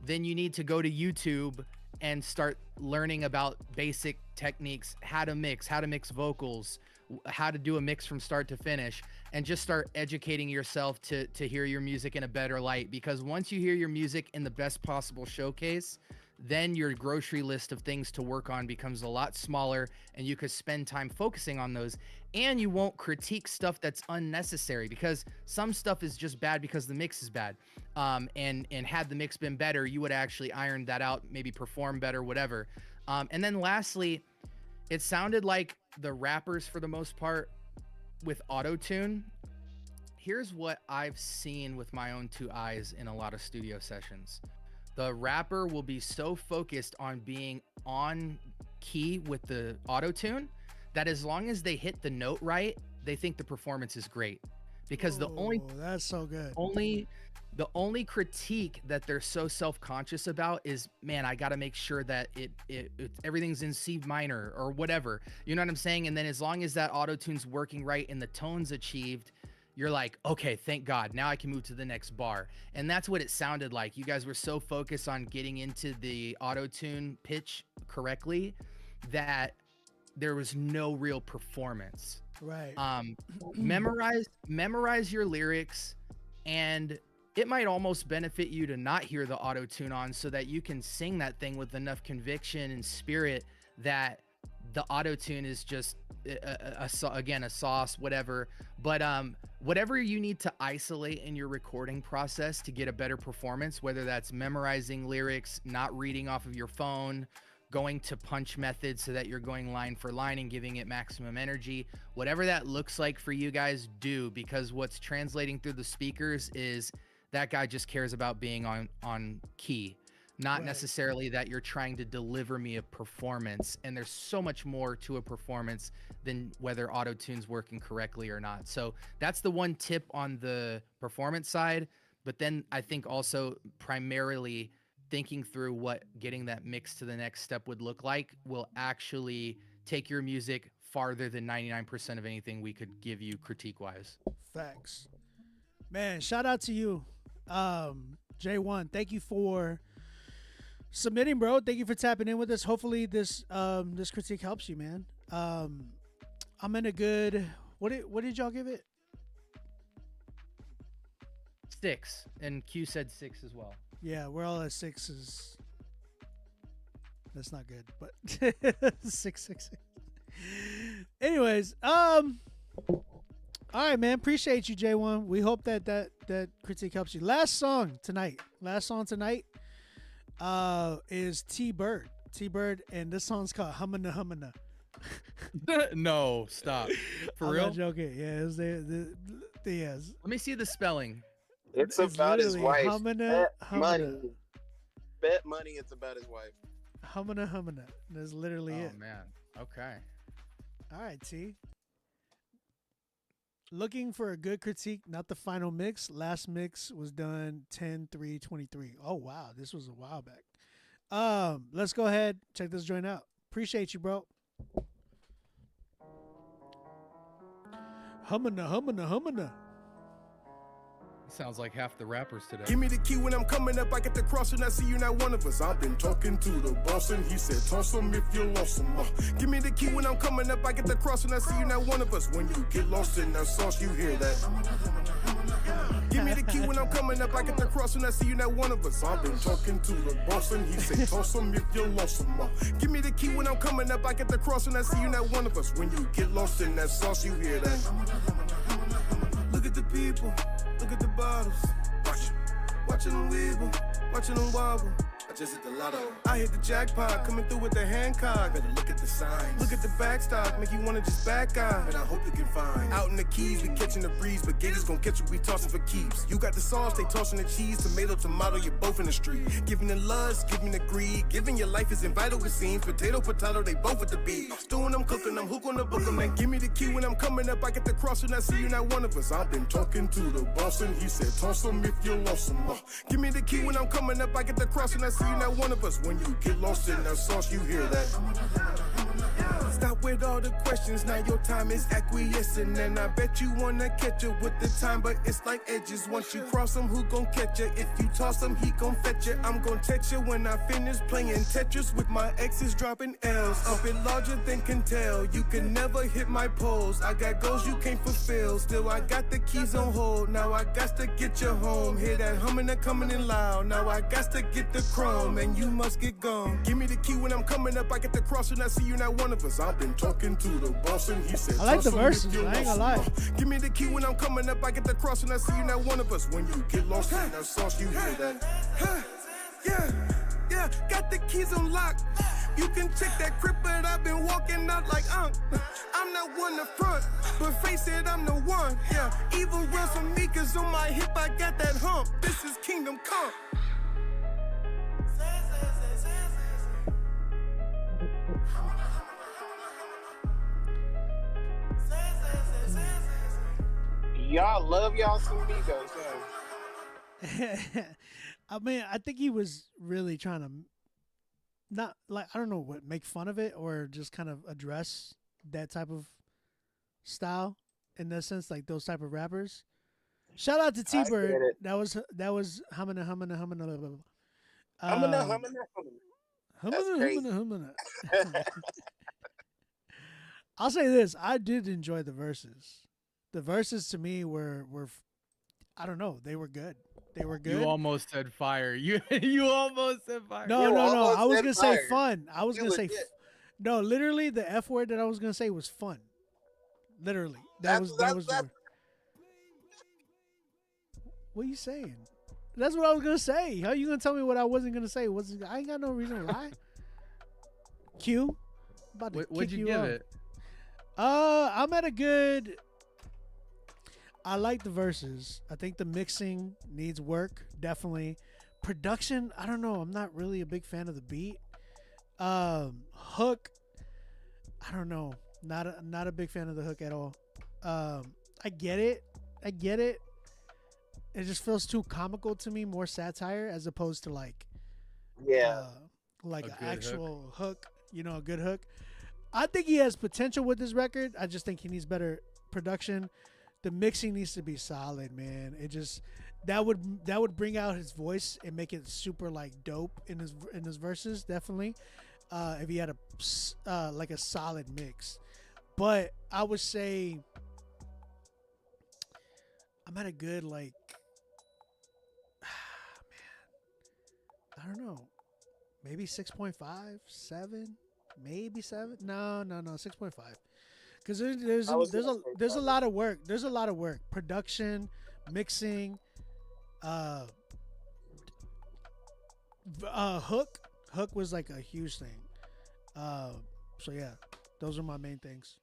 then you need to go to YouTube and start learning about basic techniques, how to mix vocals, how to do a mix from start to finish, and just start educating yourself to hear your music in a better light. Because once you hear your music in the best possible showcase, then your grocery list of things to work on becomes a lot smaller, and you could spend time focusing on those, and you won't critique stuff that's unnecessary, because some stuff is just bad because the mix is bad. And had the mix been better, you would actually iron that out, maybe perform better, whatever. And then lastly, it sounded like the rappers, for the most part, with auto-tune. Here's what I've seen with my own two eyes in a lot of studio sessions. The rapper will be so focused on being on key with the auto-tune that as long as they hit the note right, they think the performance is great. Because that's so good. The only critique that they're so self-conscious about is, man, I got to make sure that everything's in C minor or whatever. You know what I'm saying? And then as long as that auto-tune's working right and the tone's achieved, you're like, okay, thank God. Now I can move to the next bar. And that's what it sounded like. You guys were so focused on getting into the auto-tune pitch correctly that there was no real performance. Right. Memorize your lyrics, and it might almost benefit you to not hear the auto-tune on, so that you can sing that thing with enough conviction and spirit that the auto-tune is just a sauce, whatever. But whatever you need to isolate in your recording process to get a better performance, whether that's memorizing lyrics, not reading off of your phone, going to punch methods so that you're going line for line and giving it maximum energy, whatever that looks like for you guys, do. Because what's translating through the speakers is that guy just cares about being on key. Not necessarily that you're trying to deliver me a performance. And there's so much more to a performance than whether auto-tune's working correctly or not. So that's the one tip on the performance side. But then I think also primarily thinking through what getting that mix to the next step would look like will actually take your music farther than 99% of anything we could give you critique-wise. Facts. Man, shout out to you, J1. Thank you for submitting, bro. Thank you for tapping in with us. Hopefully this this critique helps you, man. I'm in a good, what did y'all give it? 6, and Q said 6 as well. Yeah, we're all at 6s. That's not good, but 6. Anyways, all right, man. Appreciate you, J1. We hope that critique helps you. Last song tonight is T-Bird. T-Bird, and this song's called Humana Humana. No, stop. For I'm real? not joking. Yeah, it's yes. Let me see the spelling. It's about his wife. Humana, money. Bet money it's about his wife. Humana Humana. That's literally it. Oh, man. Okay. All right, T. Looking for a good critique, not the final mix. Last mix was done 10/3/23. Oh, wow. This was a while back. Let's go ahead. Check this joint out. Appreciate you, bro. Humana, humana, humana. Sounds like half the rappers today. Give me the key when I'm coming up. I get the cross and I see you not one of us. I've been talking to the boss and he said, toss him if you lost him. Give me the key when I'm coming up. I get the cross and I see you not one of us. When you get lost in that sauce, you hear that. Give me the key when I'm coming up. I get the cross and I see you not one of us. I've been talking to the boss and he said, toss him if you lost him. Give me the key when I'm coming up. I get the cross and I see you not one of us. When you get lost in that sauce, you hear that. Look at the people. Look at the bottles, watching them wiggle, watching them wobble. I just hit the lotto. I hit the jackpot, coming through with the Hancock. Better look at the signs. Look at the backstop, make you wanna just back out. And I hope you can find. Out in the keys, we catching the breeze, but gators gon' catch you, we tossing for keeps. You got the sauce, they tossing the cheese. Tomato, tomato, you're both in the street. Giving the lust, giving the greed. Giving your life is vital, it seems. Potato, potato, they both with the beat. Stewing, I'm cooking, I'm hook on the book. Man, give me the key when I'm coming up. I get the cross and I see you not one of us. I've been talking to the boss and he said, toss him if you lost him. Give me the key when I'm coming up. I get the cross and I see you not one of us. When you get lost in that sauce, you hear that. Stop with all the questions, now your time is acquiescing. And I bet you wanna catch her with the time, but it's like edges. Once you cross him, who gon' catch her? If you toss him, he gon' fetch her. I'm gon' text you when I finish playing Tetris with my exes dropping L's. Up it larger than can tell, you can never hit my poles. I got goals you can't fulfill, still I got the keys on hold. Now I got to get you home, hear that humming and coming in loud. Now I got to get the chrome, and you must get gone. Give me the key when I'm coming up, I get the cross and I see you not one of us. I've been talking to the boss and he said, I like the "Toss 'em if verses, you're I ain't gonna lost." lie. Give me the key when I'm coming up, I get the cross and I see you not one of us. When you get lost in that sauce, you hear that. Yeah, got the keys unlocked. You can check that crib, but I've been walking out like I'm not one to front, but face it, I'm the one. Yeah, evil runs from me, cause on my hip I got that hump. This is kingdom come. Y'all love y'all some Migos, huh? I mean, I think he was really trying to not like, I don't know what, make fun of it or just kind of address that type of style in that sense, like those type of rappers. Shout out to T-Bird. That was humming. That's crazy. I'll say this: I did enjoy the verses. The verses to me were I don't know, they were good. They were good. You almost said fire. You almost said fire. No. I was gonna say fun. I was gonna say no. Literally, the F word that I was gonna say was fun. Literally, that was. What are you saying? That's what I was gonna say. How you gonna tell me what I wasn't gonna say? I ain't got no reason to lie. Q, about to What'd kick you you give off. it? I'm at a good. I like the verses. I think the mixing needs work, definitely. Production, I don't know. I'm not really a big fan of the beat. Hook, I don't know. Not a big fan of the hook at all. I get it. It just feels too comical to me, more satire as opposed to like an actual hook. A good hook. I think he has potential with this record. I just think he needs better production. The mixing needs to be solid, man. It just that would bring out his voice and make it super like dope in his verses, definitely. If he had a solid mix. But I would say I'm at a good like I don't know. Maybe 6.5, 7, maybe 7. No, 6.5. Because there's a lot of work. There's a lot of work. Production, mixing, hook. Hook was like a huge thing. So yeah, those are my main things.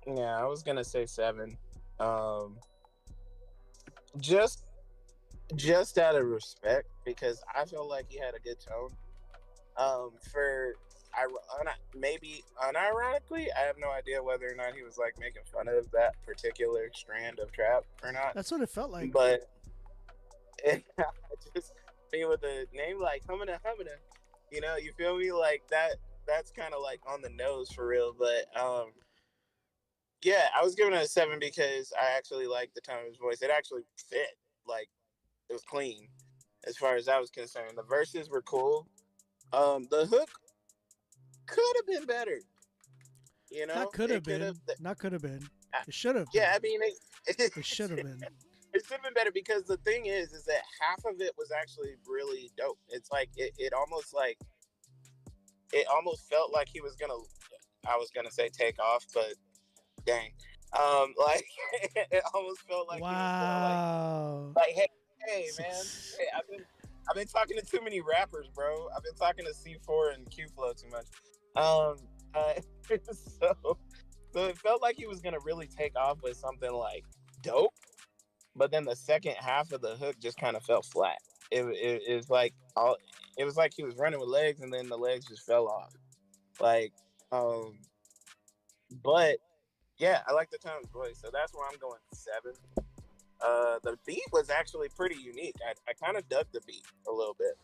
Yeah, I was gonna say 7. Just out of respect, because I feel like he had a good tone. Maybe unironically, I have no idea whether or not he was like making fun of that particular strand of trap or not. That's what it felt like. But I just being with a name like Humana, you feel me? Like that's kind of like on the nose for real. But yeah, I was giving it a 7 because I actually liked the tone of his voice. It actually fit. Like, it was clean as far as I was concerned. The verses were cool. The hook could have been better. Not could have been. Not could have been. It should have. Yeah, I mean, it should have been. It should have been better because the thing is that half of it was actually really dope. It's like it almost felt like he was gonna. I was gonna say take off, but dang, like it almost felt like he was gonna, like hey man, hey, I've been talking to too many rappers, bro. I've been talking to C4 and Q Flow too much. So it felt like he was gonna really take off with something like dope, but then the second half of the hook just kind of fell flat. It was like he was running with legs, and then the legs just fell off. Like, but yeah, I like the tone of his voice, so that's where I'm going 7. The beat was actually pretty unique. I kind of dug the beat a little bit.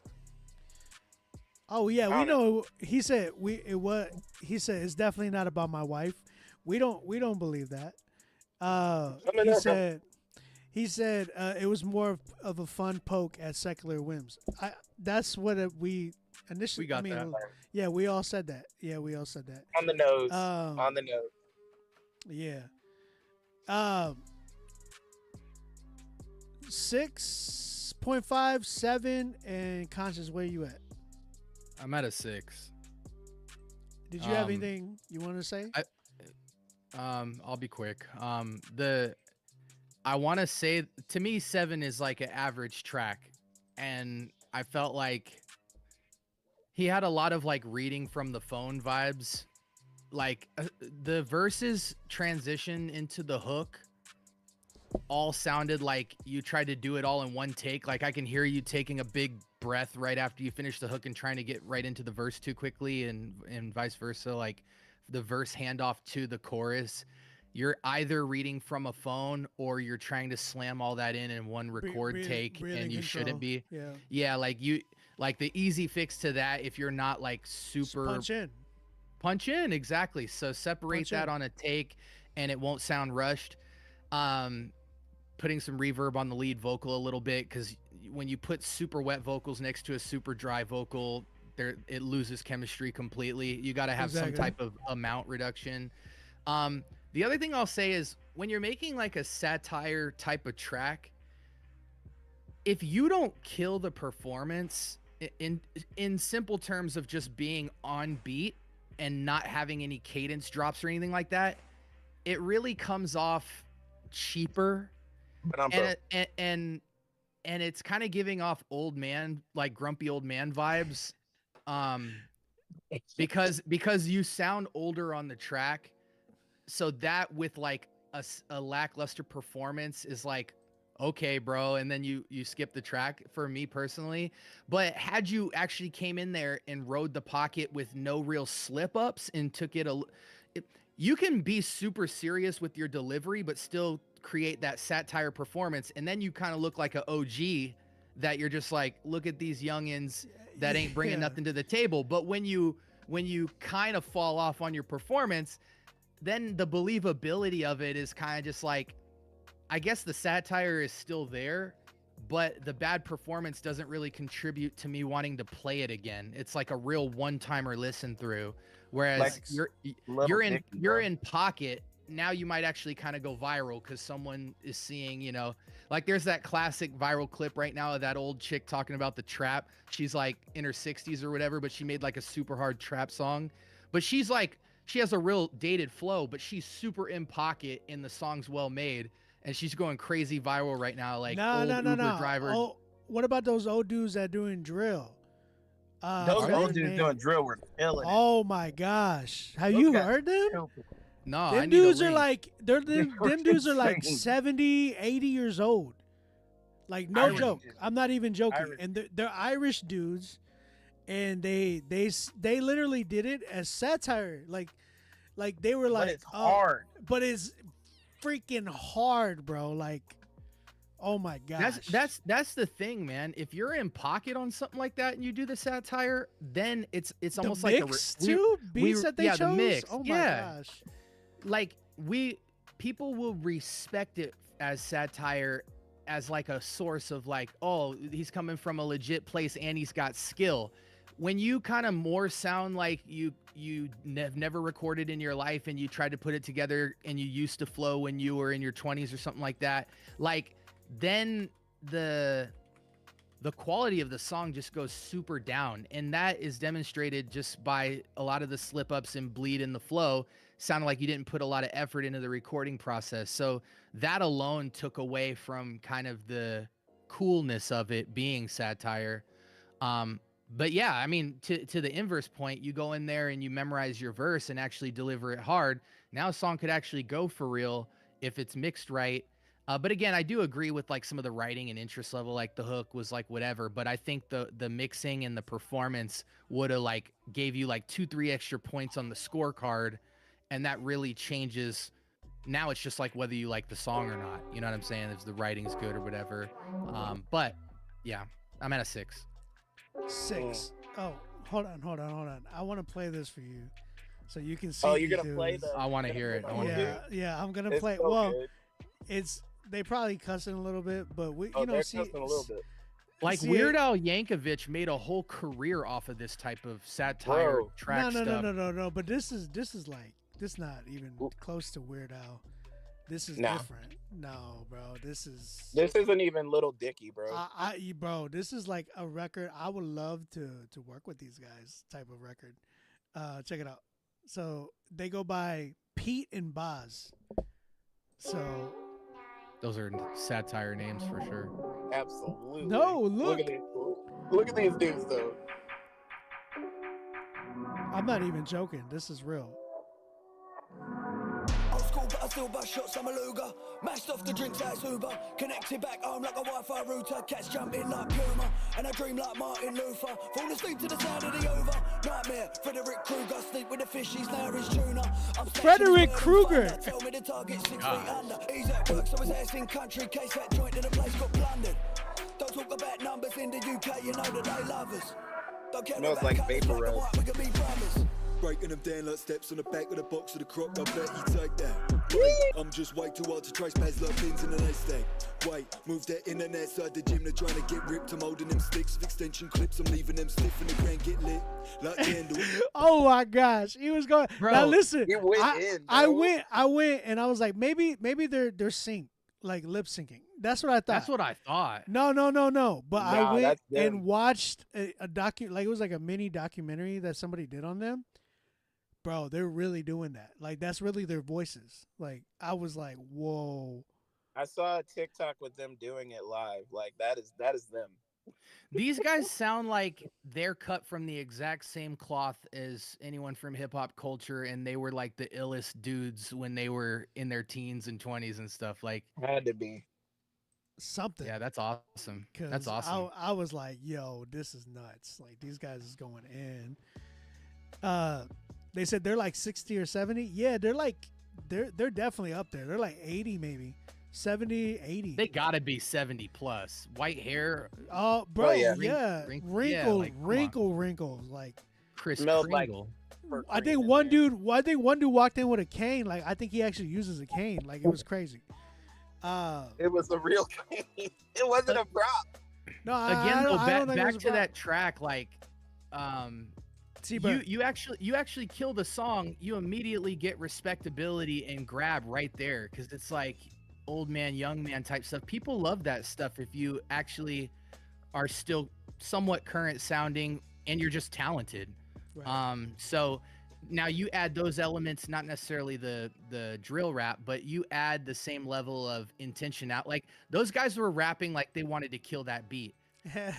Oh yeah, I we don't know. He said he said it's definitely not about my wife. We don't believe that. He said it was more of a fun poke at secular whims. That's what we initially. We got that. Yeah, we all said that. Yeah, we all said that. On the nose. Um, On the nose. Yeah. 6.5, 7, and Conscious, where you at? I'm at a 6. Did you have anything you want to say? I'll be quick. I want to say, to me, 7 is like an average track, and I felt like he had a lot of like reading from the phone vibes. Like the verses transition into the hook all sounded like you tried to do it all in one take. Like I can hear you taking a big breath right after you finish the hook and trying to get right into the verse too quickly, and vice versa. Like the verse handoff to the chorus, you're either reading from a phone or you're trying to slam all that in one record take, and you shouldn't be. Yeah, like the easy fix to that, if you're not like super punch in, exactly. So separate that on a take and it won't sound rushed. Putting some reverb on the lead vocal a little bit, because when you put super wet vocals next to a super dry vocal, it loses chemistry completely. You got to have some type of amount reduction. The other thing I'll say is, when you're making like a satire type of track, if you don't kill the performance in simple terms of just being on beat and not having any cadence drops or anything like that, it really comes off cheaper. And it's kind of giving off old man, like grumpy old man vibes, because you sound older on the track. So that with like a lackluster performance is like, okay, bro, and then you skip the track, for me personally. But had you actually came in there and rode the pocket with no real slip ups and took it you can be super serious with your delivery but still create that satire performance, and then you kind of look like an OG that you're just like, look at these youngins that ain't bringing nothing to the table. But when you kind of fall off on your performance, then the believability of it is kind of just like, I guess the satire is still there, but the bad performance doesn't really contribute to me wanting to play it again. It's like a real one-timer listen through. Whereas Like you're in pocket, now you might actually kind of go viral because someone is seeing, like there's that classic viral clip right now of that old chick talking about the trap. She's like in her 60s or whatever, but she made like a super hard trap song. But she's like, she has a real dated flow, but she's super in pocket and the song's well made. And she's going crazy viral right now, like old Uber driver. Oh, what about those old dudes that doing drill? Those old dudes doing drill were killing it. Oh my gosh, have you heard them? No, them dudes are like them dudes are like 70, 80 years old. Like no Irish joke, dudes. I'm not even joking. And they're Irish dudes, and they literally did it as satire. Like they were like, But it's hard. But it's freaking hard, bro. Like, oh my gosh. That's the thing, man. If you're in pocket on something like that and you do the satire, then it's almost the like mix too. Beats that they chose. The mix. Oh my gosh. Like people will respect it as satire, as like a source of like, oh, he's coming from a legit place and he's got skill. When you kind of more sound like you have never recorded in your life and you tried to put it together and you used to flow when you were in your 20s or something like that, like then the quality of the song just goes super down. And that is demonstrated just by a lot of the slip ups and bleed in the flow. Sounded like you didn't put a lot of effort into the recording process. So that alone took away from kind of the coolness of it being satire. But yeah, I mean, to the inverse point, you go in there and you memorize your verse and actually deliver it hard. Now a song could actually go for real if it's mixed right. But again, I do agree with like some of the writing and interest level, like the hook was like whatever, but I think the mixing and the performance would have like gave you like 2-3 extra points on the scorecard. And that really changes. Now it's just like whether you like the song or not. You know what I'm saying? If the writing's good or whatever. But yeah, I'm at a 6. 6. Oh, Hold on. I want to play this for you, so you can see. Oh, you're these gonna play dudes. the. I want to hear it. I want to hear it. Yeah, I'm gonna It's play. so Well, good. it's they probably cussing a little bit, but we, Oh, you know, they're see, cussing a little bit. Like see Weird it- Al Yankovic made a whole career off of this type of satire Bro. track stuff. No. But this is like this not even close to Weird Al. This is Nah. different. No, bro. This isn't even Little Dicky, bro. bro. This is like a record. I would love to work with these guys. Type of record. Check it out. So they go by Pete and Boz. So Those are satire names for sure. Absolutely. No, look. Look at these dudes, though. I'm not even joking. This is real. Old school, but I still bust shots, I'm a Luger. Mashed off the drinks as Uber. Connected back home like a Wi-Fi router. Cats jumping like Puma. And I dream like Martin Luther. Fall asleep to the sound of the over. Nightmare, Frederick Krueger. Sleep with the fishies, now his tuna. I'm Frederick Krueger. Tell me the target 6 feet under. He's at work, so his ass in country. Case that joint in the place got plundered. Don't talk about numbers in the UK, you know that they love us. Don't care Smells about like colours, Vapor black and Rub. white, we can be brothers. Breaking them down like steps on the back of the box of the croc. I bet you take that. Wait, I'm just way too hard to trace pads like pins in an haystack. Wait, move that internet side the gym. They're trying to get ripped. I'm holding them sticks with extension clips. I'm leaving them stiff in the ground, get lit like candle. Oh my gosh, he was going. Bro, now listen, he went I in, bro. went, and I was like, maybe they're synced, like lip syncing. That's what I thought. That's what I thought. No. But I Nah, went that's them. and watched a like it was like a mini documentary that somebody did on them. Bro, they're really doing that. Like that's really their voices. Like I was like, whoa. I saw a TikTok with them doing it live. Like that is them. These guys sound like they're cut from the exact same cloth as anyone from hip hop culture, and they were like the illest dudes when they were in their teens and 20s and stuff. Like, Had to be. Something. yeah, that's awesome. That's 'Cause awesome. I was like, yo, this is nuts. Like these guys is going in. They said they're like 60 or 70. Yeah, they're definitely up there. They're like 80 maybe. 70, 80. They gotta be 70 plus. White hair, Oh, bro, yeah. yeah. Yeah, like, come on. Wrinkles. Like Chris Smelled like- Kringle. I think one dude walked in with a cane. Like I think he actually uses a cane. Like it was crazy. It was a real game. It wasn't a prop. No, Again, I though, don't think it back was a to prop. that track, like, T-Bird. you actually kill the song. You immediately get respectability and grab right there because it's like old man, young man type stuff. People love that stuff if you actually are still somewhat current sounding and you're just talented. Right. So now you add those elements, not necessarily the drill rap, but you add the same level of intention out. Like those guys were rapping like they wanted to kill that beat.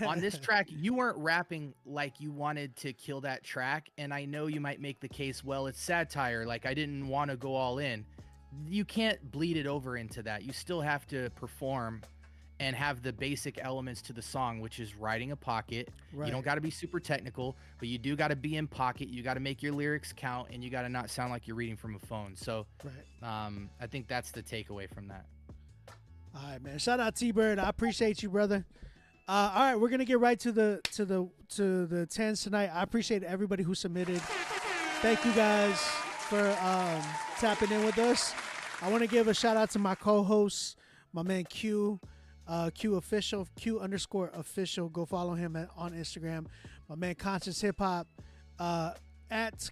On this track, you weren't rapping like you wanted to kill that track. And I know you might make the case, well, it's satire. Like I didn't want to go all in. You can't bleed it over into that. You still have to perform and have the basic elements to the song, which is writing a pocket. Right. You don't got to be super technical, but you do got to be in pocket. You got to make your lyrics count, and you got to not sound like you're reading from a phone. So Right. I think that's the takeaway from that. All right, man. Shout out T-Bird. I appreciate you, brother. All right, we're gonna get right to the tens tonight. I appreciate everybody who submitted. Thank you guys for tapping in with us. I want to give a shout out to my co-host, my man Q, Q official, Q_official. Go follow him on Instagram. My man Conscious Hip Hop at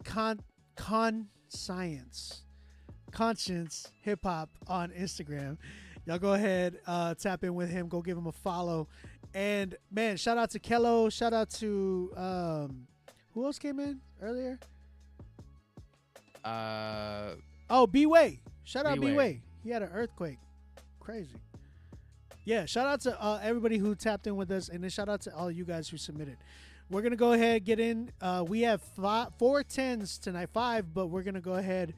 Conscience Hip Hop on Instagram. Y'all go ahead, tap in with him. Go give him a follow. And man, shout out to Kello. Shout out to who else came in earlier? Oh, B-Way. Shout out B-Way. B-Way. He had an earthquake. Crazy. Yeah, shout out to everybody who tapped in with us, and then shout out to all you guys who submitted. We're gonna go ahead get in. We have 4 tens tonight, 5, but we're gonna go ahead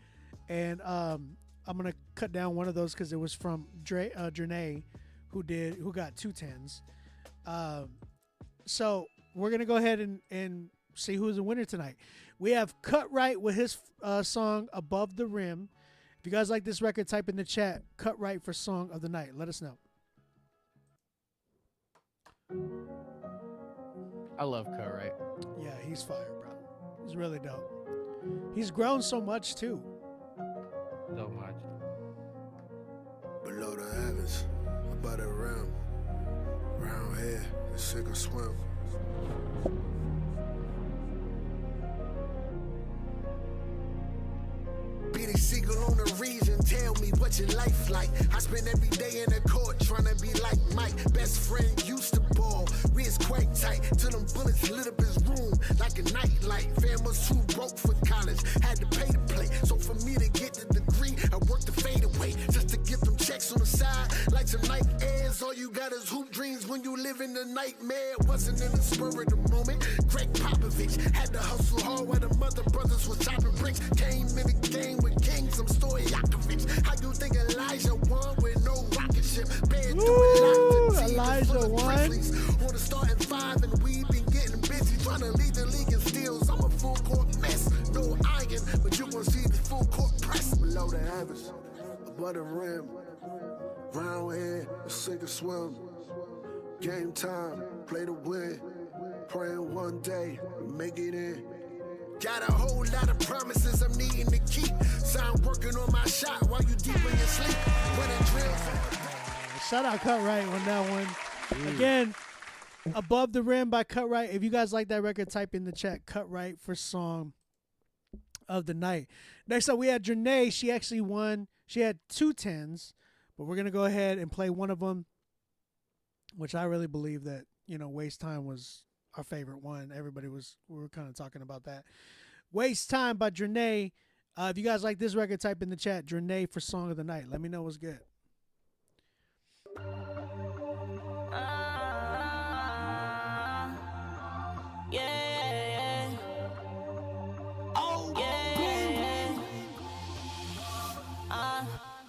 and I'm gonna cut down one of those because it was from Drenay, who got 2 tens. So we're gonna go ahead and see who's the winner tonight. We have Cut Right with his song "Above the Rim." If you guys like this record, type in the chat "Cut Right" for song of the night. Let us know. I love Cut Right. Yeah, he's fire, bro. He's really dope. He's grown so much too. So much. Below the heavens, above the rim, round here, and sink or swim. Be the seagull on the region, tell me what your life like. I spend every day in the court trying to be like Mike. Best friend used to ball, we is quite tight. Till them bullets lit up his room like a nightlight. Fam was too broke for college, had to pay to play. So for me to get the degree, I worked the fade away. Just to get them checks on the side, like some Nike Airs. All you got is hoop dreams when you live in the nightmare. Wasn't in the spur of the moment. Greg Popovich had to hustle hard while the mother brothers was chopping bricks. Came in the game with kings, I'm Stojakovic. How you think Elijah won with no rocket ship? Bad doing lots of Elijah won. On the starting five, and we been getting busy trying to lead the league in steals. I'm a full court mess, no iron, but you gon' see the full court press. Below the heavens, above the rim, round here, sink or swim. Game time, play to win. Praying one day we make it in. Got a whole lot of promises I'm needing to keep. So I'm working on my shot while you deep in your sleep. When it drills. Shout out Cut Right on that one. Again, Above the Rim by Cut Right. If you guys like that record, type in the chat Cut Right for song of the night. Next up, we had Janae. She actually won. She had 2 10s, but we're going to go ahead and play one of them, which I really believe that, Waste Time was our favorite one. We were kind of talking about that. Waste Time by Janae. If you guys like this record, type in the chat Janae for song of the night. Let me know what's good. Yeah. Oh, yeah.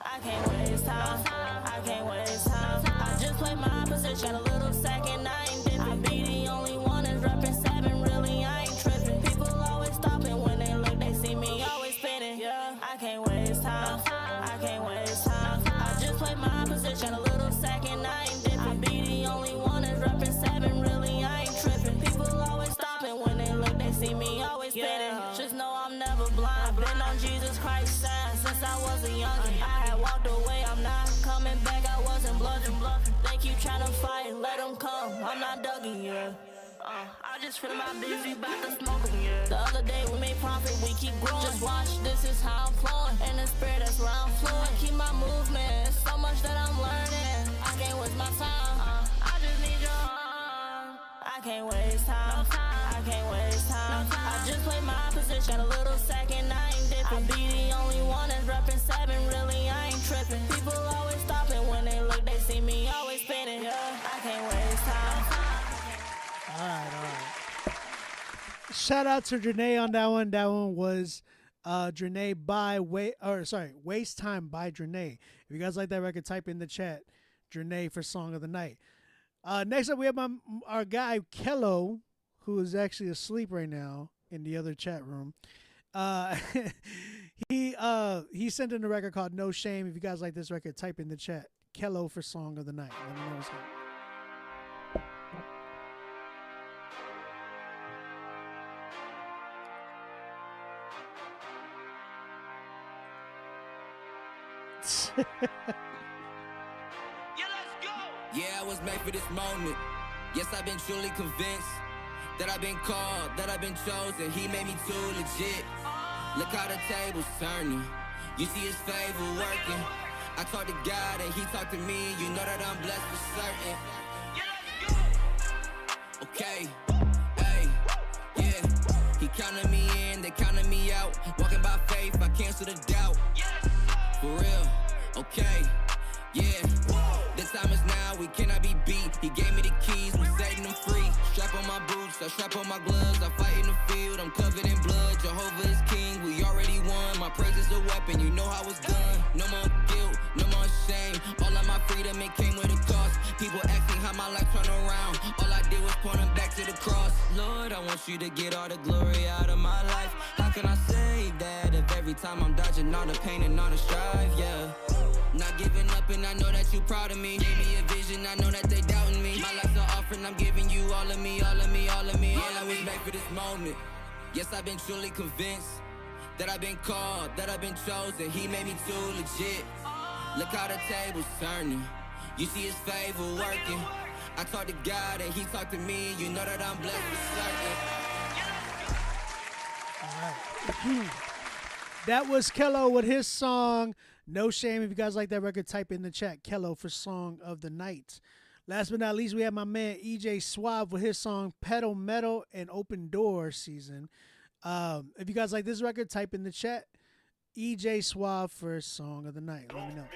I can't waste time. I can't waste time. I just played my position a little second. I ain't dipping. I be the only one that's repping 7. Really, I ain't tripping. People always stopping when they look. They see me always spinning. Yeah, I can't waste time. I can't waste time. I just played my position a little second. I ain't dipping. I be the only one that's repping 7. Really, I ain't tripping. People always stopping when they look. They see me always spinning. Just know I'm never blind. Been on Jesus Christ's side since I was a youngin'. I had walked away. I'm not coming back. I wasn't bluffing. They keep trying to fight. Let them come. I'm not dugging, yeah. I just feel my busy about to smoking, yeah. The other day we made profit, we keep growing. Just watch, this is how I'm flowing. And the spirit that's where I'm flowing. Keep my movement, it's so much that I'm learning. I can't waste my time, I just need your arm. I can't waste time, I can't waste time. I just played my position a little second, I ain't dipping. I be the only one that's repping 7, really I ain't tripping. People always stopping when they look, they see me always spinning. Yeah, I can't waste time. All right. Shout out to Janae on that one. That one was Janae by Waste Time by Janae. If you guys like that record, type in the chat Janae for song of the night. Next up, we have our guy Kello, who is actually asleep right now in the other chat room. He sent in a record called No Shame. If you guys like this record, type in the chat Kello for song of the night. Let me know what's good. Yeah, I was made for this moment. Yes, I've been truly convinced that I've been called, that I've been chosen. He made me too legit. Look how the table's turning. You see his favor working. I talk to God and he talk to me. You know that I'm blessed for certain. Okay, hey, yeah. He counted me in, they counted me out. Walking by faith, I cancel the doubt. For real, okay, yeah. This time is now, we cannot be beat. He gave me the keys, we're setting them free. Strap on my boots, I strap on my gloves. I fight in the field, I'm covered in blood. Jehovah is king, we already won. My praise is a weapon, you know how it's done. No more guilt, no more shame. All of my freedom, it came with a cost. People asking how my life turned around. All I did was point them back to the cross. Lord, I want you to get all the glory out of my life. How can I say that if every time I'm dodging all the pain and all the strife, yeah. Not giving up, and I know that you proud of me. Gave me a vision, I know that they doubting me. My life's an offering, I'm giving you all of me, all of me, all of me, all of me. Made for this moment. Yes, I've been truly convinced that I've been called, that I've been chosen. He made me too legit. Look how the table's turning. You see his favor working. I talk to God and he talk to me. You know that I'm blessed for certain. All right. That was Kello with his song No Shame. If you guys like that record, type in the chat Kello for Song of the Night. Last but not least, we have my man EJ Suave with his song Pedal Metal and Open Door Season. If you guys like this record, type in the chat EJ Suave for Song of the Night. Let me know.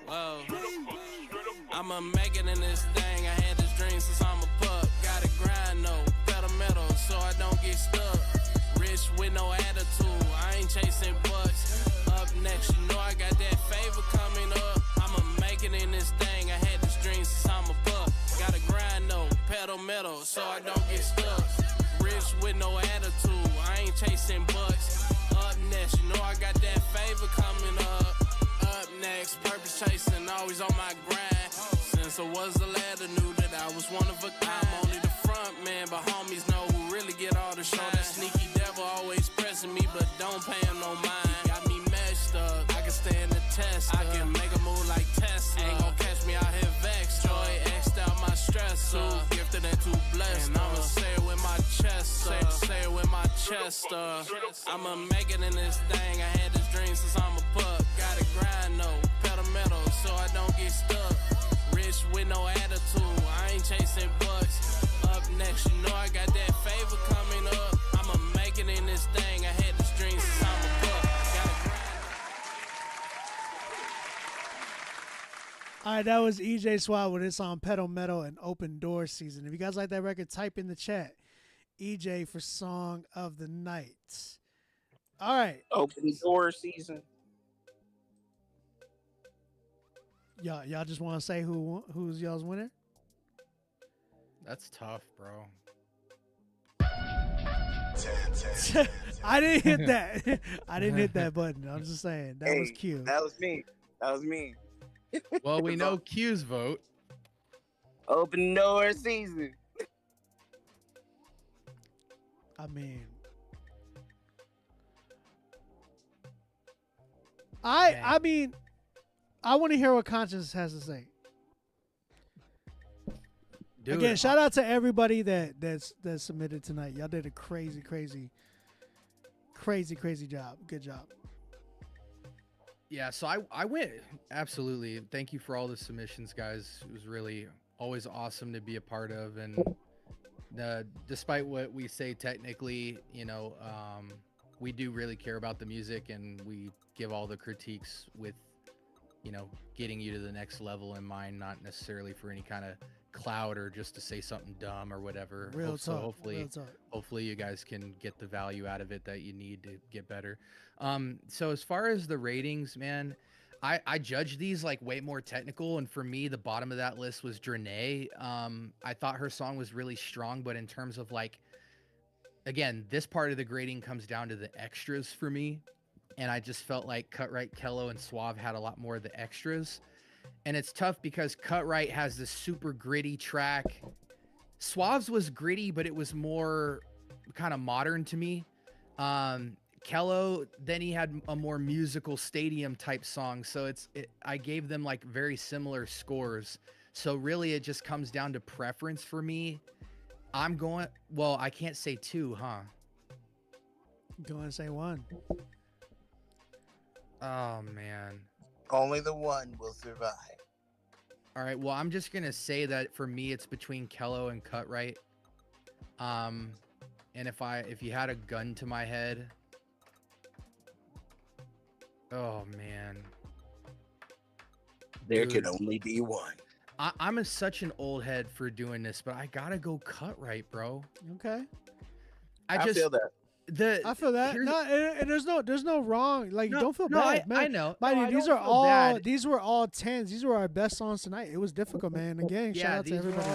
Whoa. I'ma make it in this thing. I had this dream since I'm a pup. Gotta grind though, pedal metal, so I don't get stuck. Rich with no attitude, I ain't chasing bucks. Up next, you know I got that favor coming up. I'ma make it in this thing. I had this dream since I'm a pup. Gotta grind though, pedal metal, so I don't get stuck. Rich with no attitude, I ain't chasing bucks. Up next, you know I got that favor coming up. Up next, purpose chasing, always on my grind. Since I was a lad, I knew that I was one of a kind. I'm only the front man, but homies know who really get all the shine. That sneaky devil always pressing me, but don't pay him no mind. He got me messed up, I can stand the test. I can make a move like Tesla. Ain't gon' catch me out here vexed. Joy X'd out my stress. Too gifted and too blessed. And I'ma say it with my chest. Say it with my chest. I'ma make it in this thing. I had this dream since I'm a pup. Gotta grind though, pedal metal, so I don't get stuck. Rich with no attitude, I ain't chasing bucks. Up next, you know I got that favor coming up. I'ma make it in this thing. I had this dream since I'm a pup. Gotta grind. All right, that was EJ Suave with his song Pedal Metal and Open Door Season. If you guys like that record, type in the chat EJ for Song of the Night. All right. Open Door Season. Y'all just want to say who's y'all's winner? That's tough, bro. I didn't hit that. I didn't hit that button. I'm just saying that was Q. That was me. That was me. Well, we know Q's vote. Open Door Season. I mean, I mean, I want to hear what Conscience has to say. Dude, again, shout out to everybody that submitted tonight. Y'all did a crazy job. Good job. Yeah, so I went absolutely. Thank you for all the submissions, guys. It was really always awesome to be a part of, and despite what we say technically, we do really care about the music, and we give all the critiques with, getting you to the next level in mind, not necessarily for any kind of clout or just to say something dumb or whatever. Real talk. Hopefully you guys can get the value out of it that you need to get better. So as far as the ratings, man, I judge these like way more technical, and for me, the bottom of that list was Drenay. I thought her song was really strong, but in terms of like, again, this part of the grading comes down to the extras for me, and I just felt like Cutright, Kello, and Suave had a lot more of the extras. And it's tough because Cutright has this super gritty track. Suave's was gritty, but it was more kind of modern to me. Kello, then he had a more musical stadium type song. So I gave them like very similar scores. So really it just comes down to preference for me. I can't say two, huh? Go and say one. Oh, man. Only the one will survive. All right. Well, I'm just going to say that for me, it's between Kello and Cutright. And if you had a gun to my head. Oh, man. There could only be one. I'm such an old head for doing this, but I got to go Cutright, bro. Okay. I feel that. I feel that. No, and there's no wrong. Like, don't feel bad, man. I know. These were all 10s. These were our best songs tonight. It was difficult, man. Again, shout out to everybody.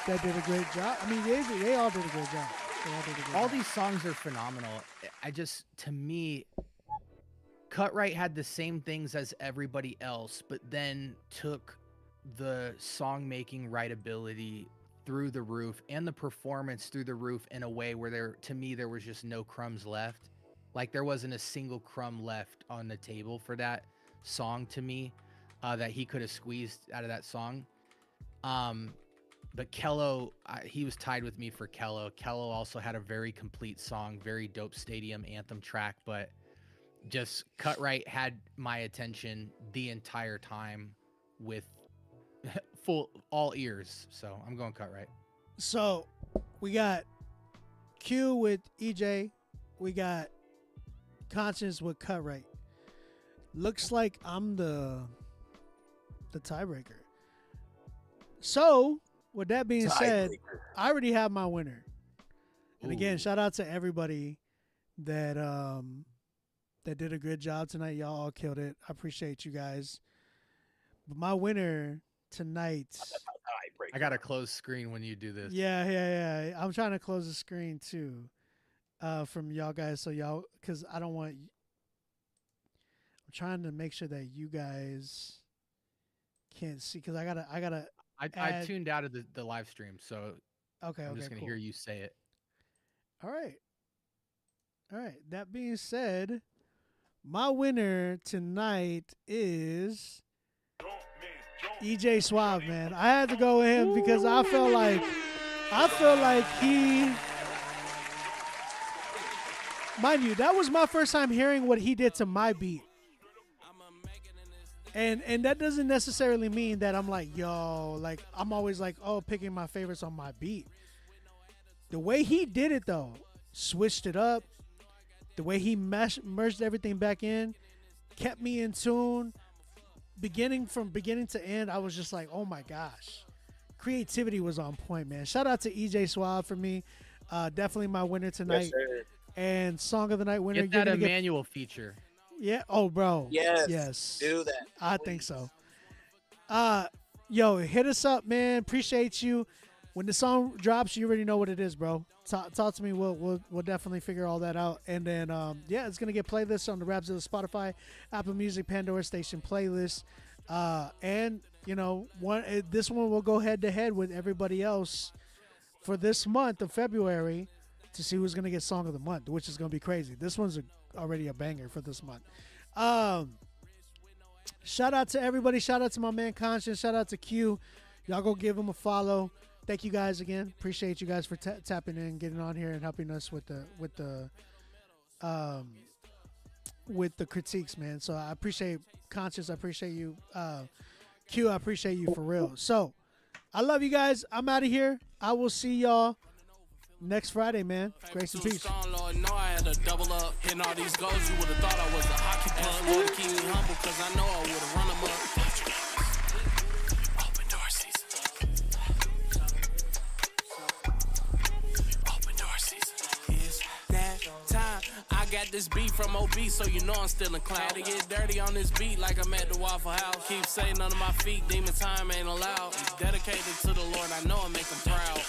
that did a great job. I mean, they all did a great job. They all did a great All job. these songs are phenomenal. To me, Cutright had the same things as everybody else, but then took the song making writability through the roof and the performance through the roof in a way where there was just no crumbs left. Like there wasn't a single crumb left on the table for that song to me, that he could have squeezed out of that song. But Kello, he was tied with me for Kello. Kello also had a very complete song, very dope stadium anthem track, but just Cutright had my attention the entire time with all ears. So I'm going Cutright. So we got Q with EJ. We got Conscience with Cutright. Looks like I'm the tiebreaker. So with that being said, I already have my winner. And again, shout out to everybody that did a good job tonight. Y'all all killed it. I appreciate you guys. But my winner tonight. I got to close screen when you do this. Yeah. I'm trying to close the screen too, from y'all guys. So y'all, because I don't want. I'm trying to make sure that you guys can't see, because I gotta. I tuned out of the live stream, so I'm just gonna cool. hear you say it. All right. That being said, my winner tonight is EJ Suave, man. I had to go with him because I feel like he, mind you, that was my first time hearing what he did to my beat. And that doesn't necessarily mean that I'm like, yo, like I'm always like, oh, picking my favorites on my beat. The way he did it though, switched it up, the way he merged everything back in, kept me in tune. From beginning to end, I was just like, oh my gosh. Creativity was on point, man. Shout out to EJ Suave for me. Definitely my winner tonight. Yes, and Song of the Night winner. Get that Emmanuel feature. Yeah. Oh, bro. Yes. Do that. I think so. Yo, hit us up, man. Appreciate you. When the song drops, you already know what it is, bro. Talk to me. We'll definitely figure all that out. And then, it's gonna get playlists on the Rapzilla, Spotify, Apple Music, Pandora Station playlist. And this one will go head to head with everybody else for this month of February to see who's gonna get Song of the Month, which is gonna be crazy. This one's already a banger for this month. Shout out to everybody. Shout out to my man Conscience. Shout out to Q. Y'all go give him a follow. Thank you guys again. Appreciate you guys for tapping in, getting on here, and helping us with the critiques, man. So I appreciate Conscience. I appreciate you, Q. I appreciate you for real. So I love you guys. I'm out of here. I will see y'all next Friday, man. Grace and peace. Lord, know I had to double up. Hitting all these goals, you would have thought I was a hockey player. Lord, keep me humble, cause I know I would have run them up. Open door season. Open door season. It's that time. I got this beat from OB, so you know I'm still in cloud. To get dirty on this beat like I'm at the Waffle House. Keep saying under my feet, demon time ain't allowed. Dedicated to the Lord, I know I make him proud.